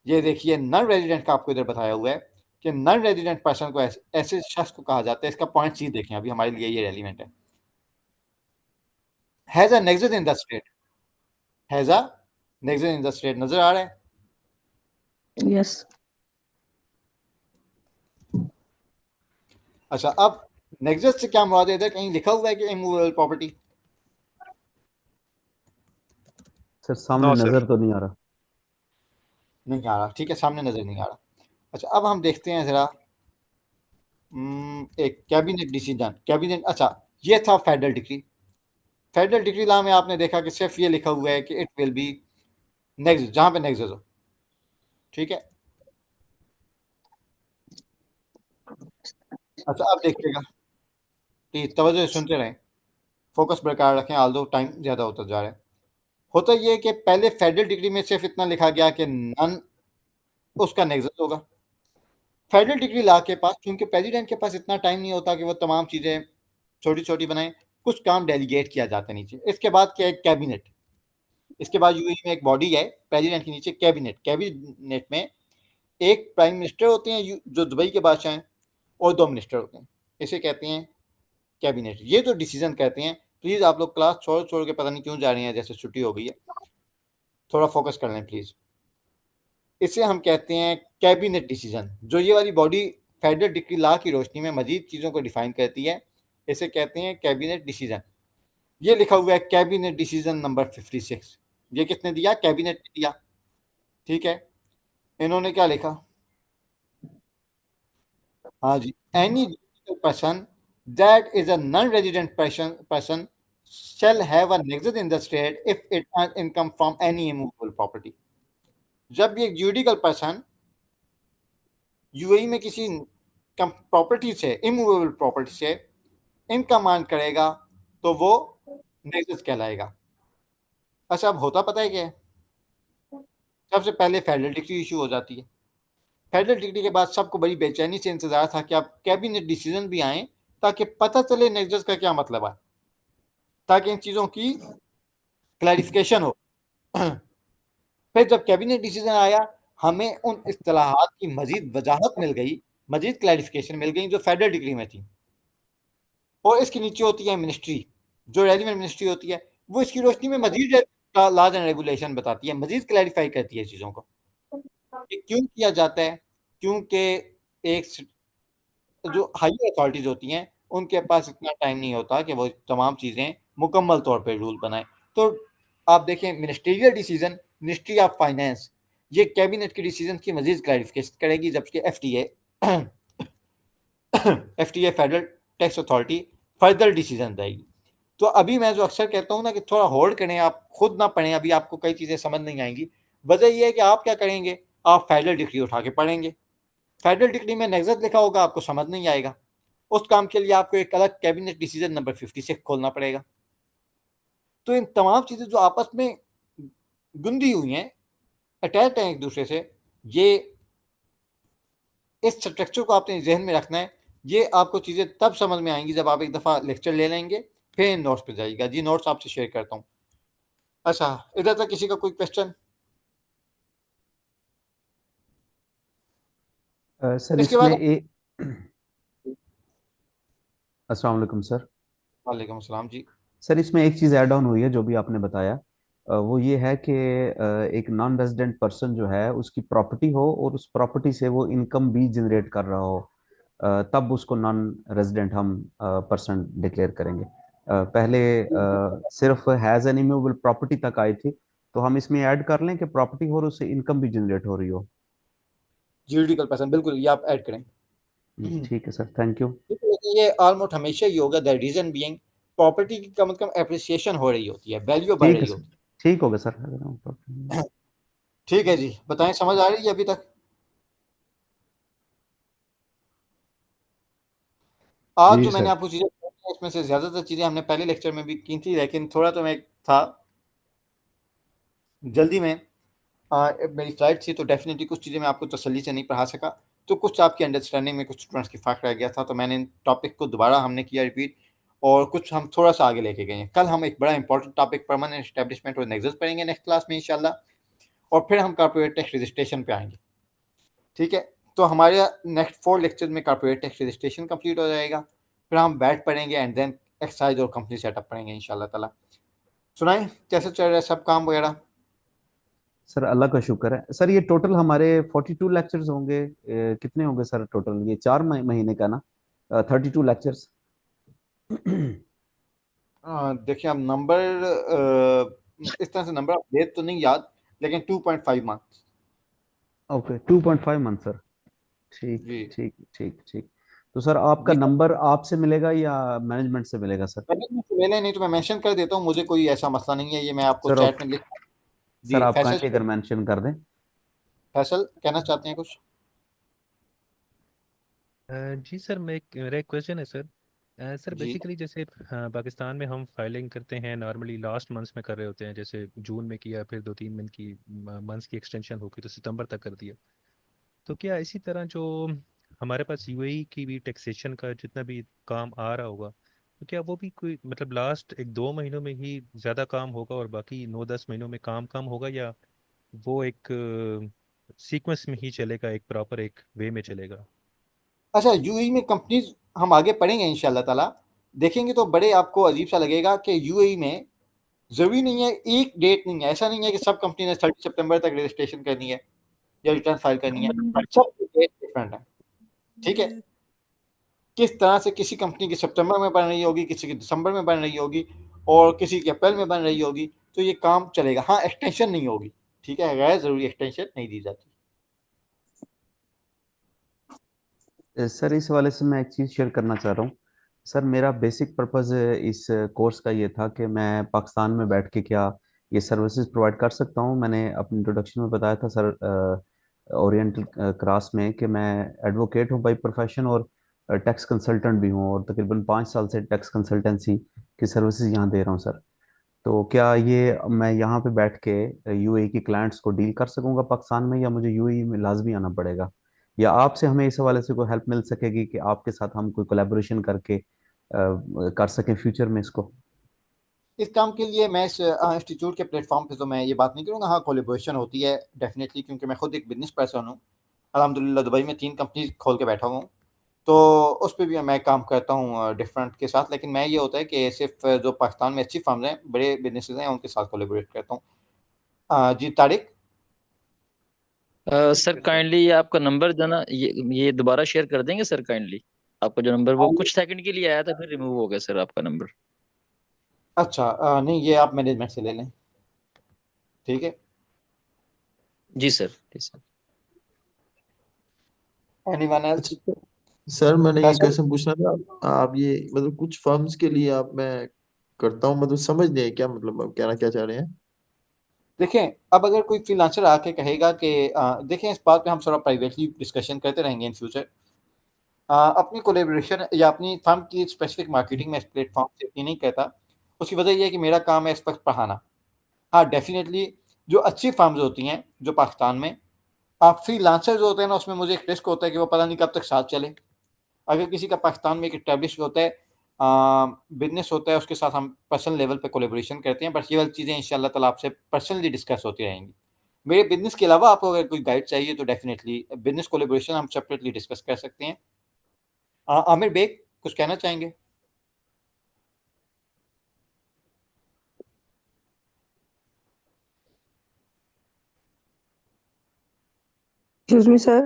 [SPEAKER 1] ये देखिए, नॉन रेजिडेंट का आपको इधर बताया हुआ है कि नॉन रेजिडेंट पर्सन को ऐसे शख्स को कहा जाता है। इसका पॉइंट सी देखें, अभी हमारे लिए ये रेलिवेंट है। Has a nexus in the state, has a nexus in the state, नजर आ रहा है?
[SPEAKER 5] यस।
[SPEAKER 1] अच्छा, अब नेक्सस से क्या मुराद है? इधर कहीं लिखा हुआ है कि इमूवेबल प्रॉपर्टी?
[SPEAKER 3] सर सामने नजर तो नहीं आ रहा।
[SPEAKER 1] नहीं आ रहा, ठीक है, सामने नजर नहीं आ रहा। अच्छा, अब हम देखते हैं जरा एक कैबिनेट डिसीजन। कैबिनेट, अच्छा, ये था federal decree. Federal decree law में आपने देखा कि सिर्फ ये लिखा हुआ है कि इट विल बी नेक्स्ट, जहां पे नेक्स्ट हो, ठीक है। अच्छा, अब देखिएगा, प्लीज तवज्जो से सुनते रहें, फोकस बरकरार रखें, आल्दो टाइम ज्यादा होता जा रहा है। होता ये है कि पहले फेडरल डिग्री में सिर्फ इतना लिखा गया कि नन उसका नेक्सस होगा। फेडरल डिग्री लॉ के पास, क्योंकि प्रेसिडेंट के पास इतना टाइम नहीं होता कि वो तमाम चीज़ें छोटी छोटी बनाए, कुछ काम डेलीगेट किया जाता है नीचे। इसके बाद क्या है? कैबिनेट। इसके बाद यूएई में एक बॉडी है प्रेसिडेंट के नीचे, कैबिनेट। कैबिनेट में एक प्राइम मिनिस्टर होते हैं जो दुबई के बादशाह हैं, और 2 मिनिस्टर होते हैं। इसे कहते हैं कैबिनेट। ये जो डिसीजन कहते हैं, प्लीज़ आप लोग क्लास छोड़ छोड़ के पता नहीं क्यों जा रहे हैं, जैसे छुट्टी हो गई है, थोड़ा फोकस कर लें प्लीज़। इसे हम कहते हैं कैबिनेट डिसीजन। जो ये वाली बॉडी फेडरल डिक्री लॉ की रोशनी में मजीद चीज़ों को डिफाइन करती है, इसे कहते हैं कैबिनेट डिसीजन। ये लिखा हुआ है कैबिनेट डिसीजन नंबर 56। ये किसने दिया? कैबिनेट ने दिया, ठीक है। इन्होंने क्या लिखा? हाँ जी, any person that is a non resident person shall have a nexus in the state if it earns income from any immovable property। जब भी एक जुडिकल पर्सन यूएई में किसी प्रॉपर्टी से, इमूवेबल प्रॉपर्टी से इनकम अर्न करेगा, तो वो नेक्सस कहलाएगा। अच्छा, अब होता पता है क्या है? सबसे पहले फेडरल डिक्री इशू हो जाती है। फेडरल डिक्री के बाद सबको बड़ी बेचैनी से इंतजार था कि अब कैबिनेट डिसीजन भी आए, ताकि पता चले नेक्सस का क्या मतलब है, ताकि इन चीज़ों की क्लैरिफिकेशन हो। फिर जब कैबिनेट डिसीजन आया, हमें उन इस्तिलाहात की मजीद वजाहत मिल गई, मजीद क्लैरिफिकेशन मिल गई जो फेडरल डिग्री में थी। और इसके नीचे होती है मिनिस्ट्री, जो रेलिवेंट मिनिस्ट्री होती है, वो इसकी रोशनी में मजीद लॉज एंड रेगुलेशन बताती है, मजीद क्लैरिफाई करती है चीज़ों को कि क्यों किया जाता है। क्योंकि एक जो हाई अथॉरिटीज होती हैं, उनके पास इतना टाइम नहीं होता कि वो तमाम चीज़ें मुकम्मल तौर पर रूल बनाएं। तो आप देखें, ministerial decision, ministry of finance, ये कैबिनेट के डिसीजन की मजीद क्लैरिफिकेशन करेगी, जबकि FTA federal tax authority further decision देगी। तो अभी मैं जो अक्सर कहता हूँ ना कि थोड़ा होल्ड करें, आप खुद ना पढ़ें, अभी आपको कई चीज़ें समझ नहीं आएंगी। वजह यह है कि आप क्या करेंगे, आप फेडरल डिग्री उठा के पढ़ेंगे। फेडरल डिग्री में नेक्सस लिखा होगा, आपको समझ नहीं आएगा। उस काम के लिए आपको एक अलग कैबिनेट डिसीजन नंबर 56 खोलना पड़ेगा। तो इन तमाम चीज़ें जो आपस में गुंदी हुई हैं, अटैच हैं एक दूसरे से, ये इस स्ट्रक्चर को आपने जहन में रखना है। ये आपको चीज़ें तब समझ में आएंगी जब आप एक दफ़ा लेक्चर ले लेंगे, फिर इन नोट्स पे जाइएगा। जी, नोट्स आपसे शेयर करता हूँ। अच्छा, इधर तक किसी का कोई क्वेश्चन?
[SPEAKER 3] सर
[SPEAKER 1] इसके
[SPEAKER 3] इसमें
[SPEAKER 1] बाद
[SPEAKER 3] अस्सलाम वालेकुम सर।
[SPEAKER 1] वालेकुम अस्सलाम जी।
[SPEAKER 3] सर इसमें एक चीज़ ऐड ऑन हुई है जो भी आपने बताया, वो ये है कि एक नॉन रेजिडेंट पर्सन जो है उसकी प्रॉपर्टी हो और उस प्रॉपर्टी से वो इनकम भी जनरेट कर रहा हो, तब उसको नॉन रेजिडेंट हम पर्सन डिक्लेयर करेंगे। पहले सिर्फ हैज़ एन इमूवेबल प्रॉपर्टी तक आई थी, तो हम इसमें ऐड कर लें कि प्रॉपर्टी हो और उससे इनकम भी जनरेट हो रही हो।
[SPEAKER 1] जुरिडिकल पर्सन, बिल्कुल, ये आप ऐड करें।
[SPEAKER 3] ठीक है सर, थैंक यू।
[SPEAKER 1] लेकिन ये ऑलमोस्ट हमेशा ही होगा। द रीजन बीइंग, प्रॉपर्टी की कम से कम एप्रिसिएशन हो रही होती है, वैल्यू बढ़
[SPEAKER 3] ठीक है
[SPEAKER 1] रही
[SPEAKER 3] सर,
[SPEAKER 1] होती
[SPEAKER 3] ठीक होगा सर।
[SPEAKER 1] है। ठीक है जी, बताएं, समझ आ रही है अभी तक? आज
[SPEAKER 3] जी
[SPEAKER 1] जो मैंने
[SPEAKER 3] सर।
[SPEAKER 1] आपको चीज़ें बताई, इसमें से ज़्यादातर चीज़ें हमने पहले लेक्चर में भी की थी, लेकिन थोड़ा तो मैं था जल्दी में, मेरी फ्लाइट थी, तो डेफिनेटली कुछ चीज़ें मैं आपको तसल्ली से नहीं पढ़ा सका। तो कुछ आपकी अंडरस्टैंडिंग में कुछ स्टूडेंट्स की फ़र्क रह गया था, तो मैंने इन टॉपिक को दोबारा हमने किया रिपीट, और कुछ हम थोड़ा सा आगे लेके गए हैं। कल हम एक बड़ा इंपॉर्टेंट टॉपिक परमानेंट एस्टेब्लिशमेंट और नेक्सस पढ़ेंगे नेक्स्ट क्लास में इंशाल्लाह, और फिर हम कॉर्पोरेट टैक्स रजिस्ट्रेशन पे आएंगे, ठीक है। तो हमारे नेक्स्ट 4 लेक्चर में कॉर्पोरेट टैक्स रजिस्ट्रेशन कंप्लीट हो जाएगा, फिर हम बैट पढ़ेंगे एंड देन एक्साइज और कंपनी सेटअप पढ़ेंगे इंशाल्लाह ताला। सुनाएं कैसे चल रहा है सब काम वगैरह?
[SPEAKER 3] सर अल्लाह का शुक्र है सर। ये टोटल हमारे 42 लेक्चर्स होंगे, कितने होंगे सर टोटल? ये 4 महीने का ना? 32 लेक्चर्स।
[SPEAKER 1] देखिए, अब नंबर इस तरह से नंबर आप डेट तो नहीं याद, लेकिन 2.5 मंथ।
[SPEAKER 3] Okay, 2.5 month sir. ठीक
[SPEAKER 1] जी
[SPEAKER 3] ठीक ठीक ठीक। तो सर आपका
[SPEAKER 1] जी सर,
[SPEAKER 3] नंबर आपसे मिलेगा या मैनेजमेंट से मिलेगा सर?
[SPEAKER 1] मैंने नहीं तो मैं मेंशन कर देता हूँ, मुझे कोई ऐसा मसला नहीं है, ये मैं आपको
[SPEAKER 3] सर आप
[SPEAKER 1] चैट में लिख।
[SPEAKER 3] सर
[SPEAKER 1] जी
[SPEAKER 3] आप
[SPEAKER 1] फैसल,
[SPEAKER 3] काइंडली अगर मेंशन कर दें।
[SPEAKER 1] फैसल कहना चाहते हैं कुछ?
[SPEAKER 9] जी सर, मेरा एक क्वेश्चन है सर। सर
[SPEAKER 1] जी
[SPEAKER 9] बेसिकली जैसे पाकिस्तान में हम फाइलिंग करते हैं नॉर्मली लास्ट मंथ्स में कर रहे होते हैं, जैसे जून में किया, फिर 2-3 मंथ्स की एक्सटेंशन होगी तो सितंबर तक कर दिया। तो क्या इसी तरह जो हमारे पास यूएई की भी टैक्सेशन का जितना भी काम आ रहा होगा, तो क्या वो भी कोई मतलब लास्ट 1-2 महीनों में ही ज़्यादा काम होगा और बाकी 9-10 महीनों में काम कम होगा, या वो एक सीक्वेंस में ही चलेगा, एक प्रॉपर एक वे में चलेगा?
[SPEAKER 1] अच्छा, यूएई में कंपनीज हम आगे पढ़ेंगे इंशाल्लाह ताला, देखेंगे तो बड़े आपको अजीब सा लगेगा कि यूएई में जरूरी नहीं है, एक डेट नहीं है, ऐसा नहीं है कि सब कंपनी ने 30 सितंबर तक रजिस्ट्रेशन करनी है या रिटर्न फाइल करनी है, सब डेट डिफरेंट है। ठीक है, किस तरह से किसी कंपनी की सितंबर में बन रही होगी, किसी की दिसंबर में बन रही होगी, और किसी की अप्रैल में बन रही होगी, तो ये काम चलेगा। हाँ, एक्सटेंशन नहीं होगी, ठीक है, गैर जरूरी एक्सटेंशन नहीं दी जाती।
[SPEAKER 3] सर इस वाले से मैं एक चीज़ शेयर करना चाह रहा हूँ। सर मेरा बेसिक पर्पज़ इस कोर्स का ये था कि मैं पाकिस्तान में बैठ के क्या ये सर्विसेज प्रोवाइड कर सकता हूँ। मैंने अपने इंट्रोडक्शन में बताया था सर ओरिएंटल क्रॉस में कि मैं एडवोकेट हूँ बाय प्रोफेशन और टैक्स कंसल्टेंट भी हूँ, और तकरीबन 5 साल से टैक्स कंसल्टेंसी की सर्विसेज यहाँ दे रहा हूँ सर। तो क्या ये मैं यहाँ पे बैठ के यूएई के क्लाइंट्स को डील कर सकूंगा पाकिस्तान में, या मुझे यूएई में लाजमी आना पड़ेगा, या आपसे हमें इस हवाले से कोई हेल्प मिल सकेगी कि आपके साथ हम कोई कोलैबोरेशन करके कर सकें फ्यूचर में इसको?
[SPEAKER 1] इस काम के लिए मैं इस इंस्टीट्यूट के प्लेटफॉर्म पे तो मैं ये बात नहीं करूँगा। हाँ, कोलेबोरेशन होती है डेफिनेटली, क्योंकि मैं खुद एक बिजनेस पर्सन हूँ। अल्हम्दुलिल्लाह दुबई में 3 कंपनी खोल के बैठा हुआ हूँ, तो उस पे भी मैं काम करता हूँ डिफरेंट के साथ। लेकिन मैं ये होता है कि सिर्फ जो पाकिस्तान में अच्छी फर्म्स हैं, बड़े बिजनेसेस हैं, उनके साथ कोलेबोरेट करता हूँ। जी तारिक।
[SPEAKER 16] सर काइंडली ये आपका नंबर देना, ये दोबारा शेयर कर देंगे सर काइंडली। आपका जो नंबर वो कुछ सेकंड के लिए आया था, फिर रिमूव हो गया सर आपका नंबर।
[SPEAKER 1] अच्छा, नहीं, ये आप मैनेजमेंट से ले लें, ठीक है।
[SPEAKER 16] जी सर, जी सर।
[SPEAKER 1] Anyone else?
[SPEAKER 14] अच्छा सर, मैंने ये
[SPEAKER 1] फैसल?
[SPEAKER 14] क्वेश्चन पूछना था। आप ये मतलब कुछ फर्म्स के लिए आप मैं करता हूँ, मतलब समझ नहीं है क्या, मतलब आप कहना क्या चाह रहे हैं?
[SPEAKER 1] देखें, अब अगर कोई फ्रीलांसर आके कहेगा कि देखें, इस बात पे हम थोड़ा प्राइवेटली डिस्कशन करते रहेंगे इन फ्यूचर। अपनी कोलेबोरेशन या अपनी फर्म की स्पेसिफिक मार्केटिंग में इस प्लेटफॉर्म से इतनी नहीं कहता। उसकी वजह ये है कि मेरा काम है इस वक्त पढ़ाना। हाँ, डेफिनेटली जो अच्छी फर्म्स होती हैं जो पाकिस्तान में, आप फ्रीलांसर जो होते हैं ना, उसमें मुझे एक रिस्क होता है कि वो पता नहीं कब तक साथ चले। अगर किसी का पाकिस्तान में एक एस्टेब्लिश होता है, बिजनेस होता है, उसके साथ हम पर्सनल लेवल पे कोलेबोरेशन करते हैं, बट ये वाली चीज़ें इंशाल्लाह ताला आपसे पर्सनली डिस्कस होती रहेंगी। मेरे बिजनेस के अलावा आपको अगर कोई गाइड चाहिए तो डेफिनेटली बिजनेस कोलेबोरेशन हम सेपरेटली डिस्कस कर सकते हैं। आमिर बेग, कुछ कहना चाहेंगे?
[SPEAKER 17] Excuse me sir.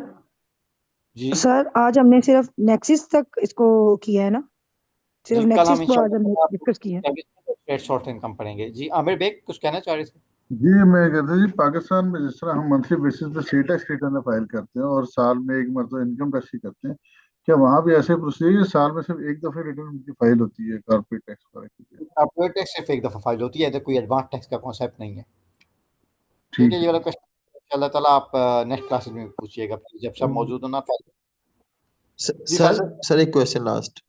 [SPEAKER 1] जी
[SPEAKER 17] सर आज हमने सिर्फ नेक्सिस तक इसको किया है ना?
[SPEAKER 1] जी,
[SPEAKER 17] सिर्फ
[SPEAKER 1] कल हम
[SPEAKER 17] नेक्सिस को आज हमने
[SPEAKER 1] इंशाल्लाह
[SPEAKER 17] डिस्कस किया है।
[SPEAKER 1] आपको शॉर्ट इनकम पढ़ेंगे। जी आमिर बेग, कुछ कहना चाह रहे थे?
[SPEAKER 4] जी, मैं कहता जी, पाकिस्तान में जिस तरह हम मंथली बेसिस पे सी टैक्स रिटर्न फाइल करते हैं और साल में एक मरतबा इनकम टैक्स ही करते हैं, क्या वहाँ भी ऐसे प्रोसीजर साल में सिर्फ एक दफे रिटर्न उनकी फाइल होती है कॉर्पोरेट टैक्स वगैरह?
[SPEAKER 1] कॉर्पोरेट टैक्स सिर्फ एक दफ़ा फाइल होती है, इधर कोई एडवांस टैक्स का कॉन्सेप्ट नहीं है। ठीक है,
[SPEAKER 4] ठीक
[SPEAKER 1] ये वाला
[SPEAKER 4] है।
[SPEAKER 1] क्वेश्चन इंशाल्लाह ताला आप नेक्स्ट क्लासेस में पूछिएगा, जब सब मौजूद हो ना। जी
[SPEAKER 14] सर
[SPEAKER 1] फैसल।
[SPEAKER 14] सर एक क्वेश्चन लास्ट।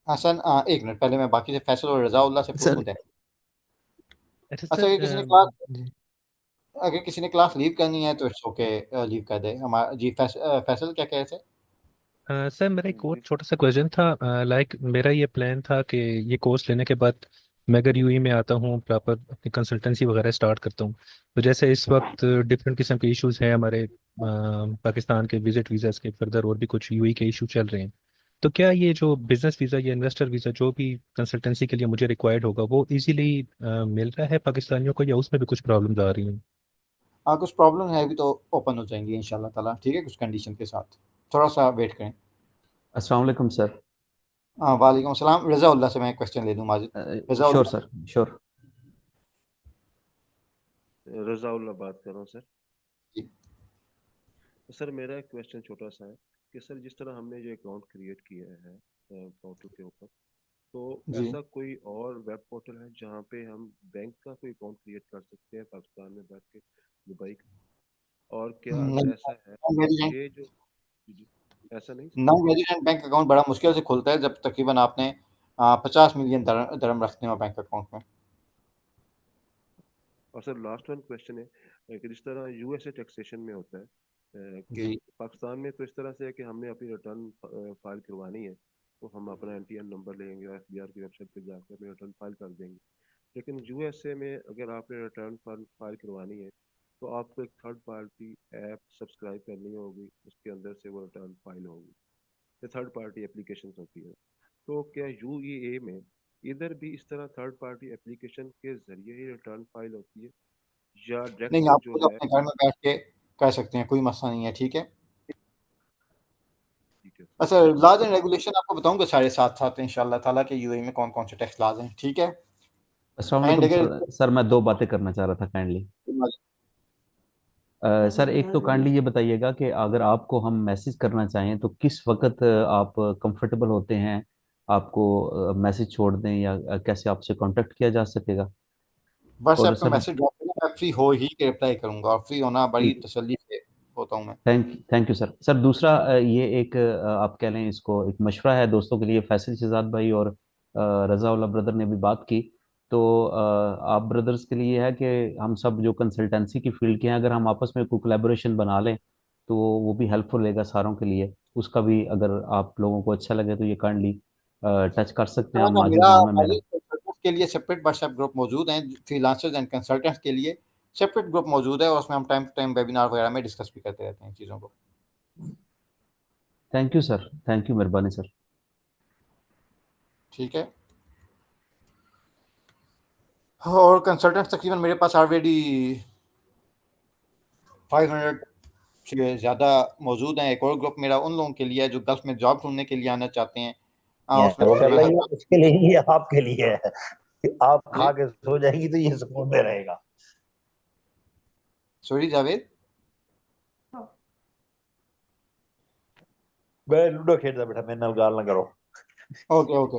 [SPEAKER 1] हसन, एक मिनट पहले मैं बाकी से फैसल और रजाउल्लाह से पूछूं
[SPEAKER 14] सर
[SPEAKER 1] थे।
[SPEAKER 9] अच्छा
[SPEAKER 1] अच्छा,
[SPEAKER 9] सर,
[SPEAKER 1] अगर किसी ने क्लास लीव करनी है तो इट्स ओके, लीव कर दे। हमारा जी फैसल क्या कह रहे थे?
[SPEAKER 9] सर मेरा एक और छोटा सा क्वेश्चन था। लाइक मेरा ये प्लान था कि ये कोर्स लेने के बाद मैं अगर यूएई में आता हूँ, प्रॉपर अपनी कंसल्टेंसी वगैरह स्टार्ट करता हूँ, तो जैसे इस वक्त डिफरेंट किस्म के इश्यूज हैं हमारे पाकिस्तान के विजिट वीज़ास के, फर्दर और भी कुछ यूएई के इशू चल रहे हैं। तो क्या ये जो बिजनेस वीज़ा या इन्वेस्टर वीज़ा जो भी कंसल्टेंसी के लिए मुझे रिक्वायर्ड होगा, वो इजीली मिल रहा है पाकिस्तानियों को, या उसमें भी कुछ प्रॉब्लम्स आ रही हैं?
[SPEAKER 1] कुछ प्रॉब्लम है भी तो ओपन हो जाएंगी इंशाल्लाह ताला, ठीक है, कुछ कंडीशन के साथ। थोड़ा सा वेट करें।
[SPEAKER 3] अस्सलाम वालेकुम सर।
[SPEAKER 1] वालेकुम सलाम। रज़ाउल्लाह से मैं क्वेश्चन ले लूँ Majid.
[SPEAKER 3] Sure
[SPEAKER 1] Razaullah
[SPEAKER 3] sir, sure.
[SPEAKER 18] Razaullah बात कर रहा हूँ सर।
[SPEAKER 1] जी।
[SPEAKER 18] सर मेरा एक क्वेश्चन छोटा सा है कि सर जिस तरह हमने जो अकाउंट क्रिएट किया है पोर्टल के ऊपर, तो
[SPEAKER 1] जी।
[SPEAKER 18] ऐसा कोई और वेब पोर्टल है जहाँ पे हम बैंक का कोई अकाउंट क्रिएट कर सकते हैं पाकिस्तान में बैठ के, दुबई का? और क्या
[SPEAKER 1] नहीं,
[SPEAKER 18] अगर ऐसा है
[SPEAKER 1] नॉन
[SPEAKER 18] तो
[SPEAKER 1] रेजिडेंट
[SPEAKER 18] ये जो जी, ऐसा नहीं
[SPEAKER 1] नॉन रेजिडेंट बैंक अकाउंट बड़ा मुश्किल से खुलता है जब तकरीबन आपने 50 मिलियन दरम रखते हो बैंक अकाउंट में।
[SPEAKER 18] और सर लास्ट वन क्वेश्चन है कि जिस तरह यूएसए टैक्सेशन में होता है कि
[SPEAKER 1] जी।
[SPEAKER 18] पाकिस्तान में तो इस तरह से है कि हमने अपनी रिटर्न फाइल करवानी है तो हम अपना एनटीएन नंबर लेंगे और एफबीआर की वेबसाइट पे जाकर अपनी रिटर्न फाइल कर देंगे। लेकिन यूएसए में अगर आपने रिटर्न फाइल करवानी है तो आपको एक थर्ड पार्टी ऐप सब्सक्राइब करनी होगी, उसके अंदर से वो रिटर्न फाइल होगी, ये थर्ड पार्टी एप्लीकेशन होती है। तो क्या यूएई में इधर भी इस तरह थर्ड पार्टी एप्लीकेशन के जरिए ही रिटर्न फाइल होती है या
[SPEAKER 1] नहीं,
[SPEAKER 18] डायरेक्ट
[SPEAKER 1] आप
[SPEAKER 18] जो
[SPEAKER 1] खुद
[SPEAKER 18] है?
[SPEAKER 1] अपने घर में बैठ के कर सकते हैं, कोई मसला नहीं है, ठीक है?
[SPEAKER 18] ठीक है
[SPEAKER 1] अच्छा, लॉज एंड रेगुलेशन आपको बताऊँगा सारे साथ-साथ इंशाअल्लाह ताला के यूएई में कौन-कौन से टैक्स लॉज हैं, ठीक है?
[SPEAKER 3] अस्सलाम
[SPEAKER 1] एंड
[SPEAKER 3] वालेकुम
[SPEAKER 1] अगर
[SPEAKER 3] सर। सर मैं 2 बातें करना चाह रहा था काइंडली। सर एक तो काइंडली ये बताइएगा कि अगर आपको हम मैसेज करना चाहें तो किस वक़्त आप कंफर्टेबल होते हैं, आपको मैसेज छोड़ दें या कैसे आपसे कॉन्टैक्ट किया जा सकेगा? और
[SPEAKER 1] व्हाट्सएप पे
[SPEAKER 3] सर
[SPEAKER 1] मैसेज ड्रॉप करें, मैं फ्री हो ही के रिप्लाई करूँगा और फ्री होना बड़ी
[SPEAKER 3] ठीक
[SPEAKER 1] तसल्ली से होता हूँ मैं।
[SPEAKER 3] Thank you sir. सर दूसरा ये एक आप कह लें इसको एक मशवरा है दोस्तों के लिए। फैसल शहजाद भाई और रज़ाउल्लाह ब्रदर ने भी बात की, तो आप ब्रदर्स के लिए है कि हम सब जो कंसल्टेंसी की फील्ड के हैं, अगर हम आपस में कोई कोलैबोरेशन बना लें तो वो भी हेल्पफुल रहेगा सारों के लिए। उसका भी अगर आप लोगों को अच्छा लगे तो ये काइंडली टच कर सकते हैं।
[SPEAKER 1] हाँ,
[SPEAKER 3] हम
[SPEAKER 1] ना
[SPEAKER 3] माजिद
[SPEAKER 1] मेरा
[SPEAKER 3] नाम है मेरा।
[SPEAKER 1] माजिद कंसल्टेंट्स के लिए सेपरेट व्हाट्सएप ग्रुप मौजूद हैं, फ्रीलांसर्स एंड कंसल्टेंट्स के लिए सेपरेट ग्रुप मौजूद है और उसमें हम टाइम टू टाइम वेबिनार वगैरह में डिस्कस भी करते रहते हैं चीज़ों को।
[SPEAKER 3] Thank you sir, thank you, मेहरबानी सर।
[SPEAKER 1] ठीक है? और कंसल्टेंट्स तकरीबन मेरे पास ऑलरेडी 500 से ज़्यादा मौजूद हैं। एक और ग्रुप मेरा उन लोगों के लिए है जो गल्फ में जॉब ढूँढने के लिए आना चाहते हैं। उसमें
[SPEAKER 19] वो
[SPEAKER 1] तकरीबन
[SPEAKER 19] कहता है
[SPEAKER 1] हर
[SPEAKER 19] ये उसके लिए ही है, आपके लिए है। आप
[SPEAKER 1] जी,
[SPEAKER 19] खा के सो जाएगी तो ये सुकून में रहेगा।
[SPEAKER 1] सॉरी जावेद?
[SPEAKER 19] मैं लूडो खेलता बेटा, मेरे नाल गाल ना करो।
[SPEAKER 1] Okay, okay.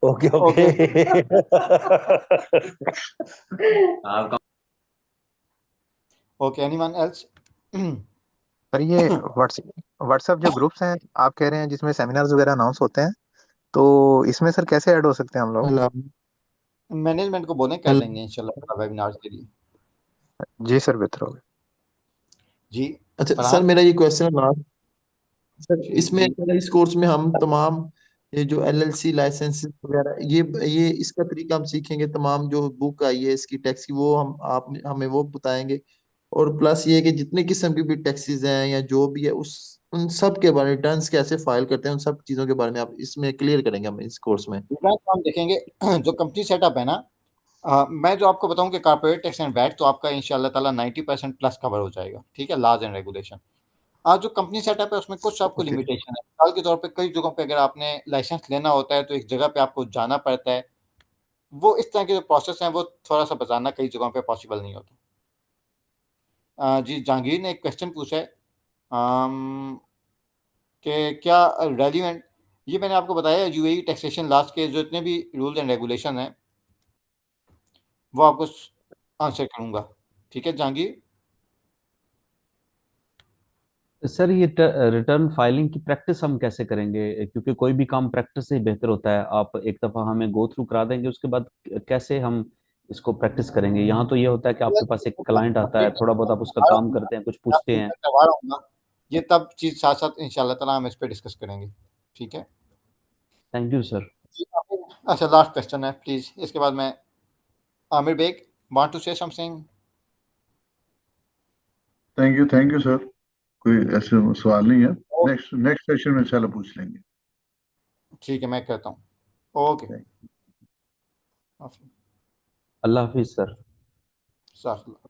[SPEAKER 19] Okay okay.
[SPEAKER 1] Okay, anyone else?
[SPEAKER 20] पर ये व्हाट्सएप जो ग्रुप्स हैं आप कह रहे हैं जिसमें सेमिनार्स वगैरह अनाउंस होते हैं, तो इसमें सर कैसे ऐड हो सकते हैं हम लोग?
[SPEAKER 1] मैनेजमेंट को बोलें, कर लेंगे इंशाल्लाह वेबिनार्स के लिए।
[SPEAKER 20] जी सर, बेहतर होगा।
[SPEAKER 1] जी,
[SPEAKER 13] अच्छा सर,
[SPEAKER 1] फरहान?
[SPEAKER 13] मेरा ये क्वेश्चन है लास्ट। सर
[SPEAKER 1] जी,
[SPEAKER 13] इसमें इस कोर्स में हम तमाम ये जो एलएलसी लाइसेंस वगैरह ये इसका तरीका हम सीखेंगे, तमाम जो बुक आई है इसकी टैक्स की वो हम आप हमें वो बताएंगे। और प्लस ये कि जितने किस्म की भी टैक्सेस हैं या जो भी है उस उन सब के बारे में, रिटर्न्स कैसे फाइल करते हैं, उन सब चीजों के बारे में आप इसमें क्लियर करेंगे हम इस कोर्स में।
[SPEAKER 1] रिटर्न हम देखेंगे। जो कंपनी सेटअप है ना, मैं जो आपको बताऊं कि कॉर्पोरेट टैक्स एंड वैट तो आपका इंशाल्लाह ताला 90% प्लस कवर हो जाएगा, ठीक है? Laws and regulation. आज जो कंपनी सेटअप है उसमें कुछ आपको
[SPEAKER 20] ओके।
[SPEAKER 1] लिमिटेशन है। मिसाल के तौर पे कई जगहों पे अगर आपने लाइसेंस लेना होता है तो एक जगह पे आपको जाना पड़ता है। वो इस तरह के जो प्रोसेस हैं वो थोड़ा-सा बताना कई जगहों पे पॉसिबल नहीं होता। जी, जहांगीर ने एक क्वेश्चन पूछा है कि क्या रेलिवेंट, ये मैंने आपको बताया यूएई टैक्सेशन लॉज के जो इतने भी रूल्स एंड रेगुलेशन हैं वो आपको आंसर करूँगा। ठीक है जहांगीर?
[SPEAKER 3] सर ये रिटर्न फाइलिंग की प्रैक्टिस हम कैसे करेंगे? क्योंकि कोई भी काम प्रैक्टिस से ही बेहतर होता है। आप एक दफ़ा हमें गो थ्रू करा देंगे, उसके बाद कैसे हम इसको प्रैक्टिस करेंगे? यहाँ तो ये होता है कि आपके पास एक क्लाइंट आता है, थोड़ा बहुत आप उसका काम करते हैं, कुछ पूछते हैं।
[SPEAKER 1] करवा रहा हूँ ना, ये तब चीज़ साथ-साथ इंशाल्लाह ताला हम इस पे डिस्कस करेंगे। ठीक है?
[SPEAKER 3] Thank you sir.
[SPEAKER 1] जी, अच्छा लास्ट क्वेश्चन है प्लीज़, इसके बाद मैं Aamir Baig want to say something?
[SPEAKER 4] Thank you sir. कोई ऐसे सवाल नहीं है। नेक्स्ट नेक्स्ट सेशन में इंशाल्लाह पूछ लेंगे।
[SPEAKER 1] ठीक है, मैं करता हूँ। ओके।
[SPEAKER 3] अल्लाह हाफिज़ सर।
[SPEAKER 1] जज़ाकल्लाह।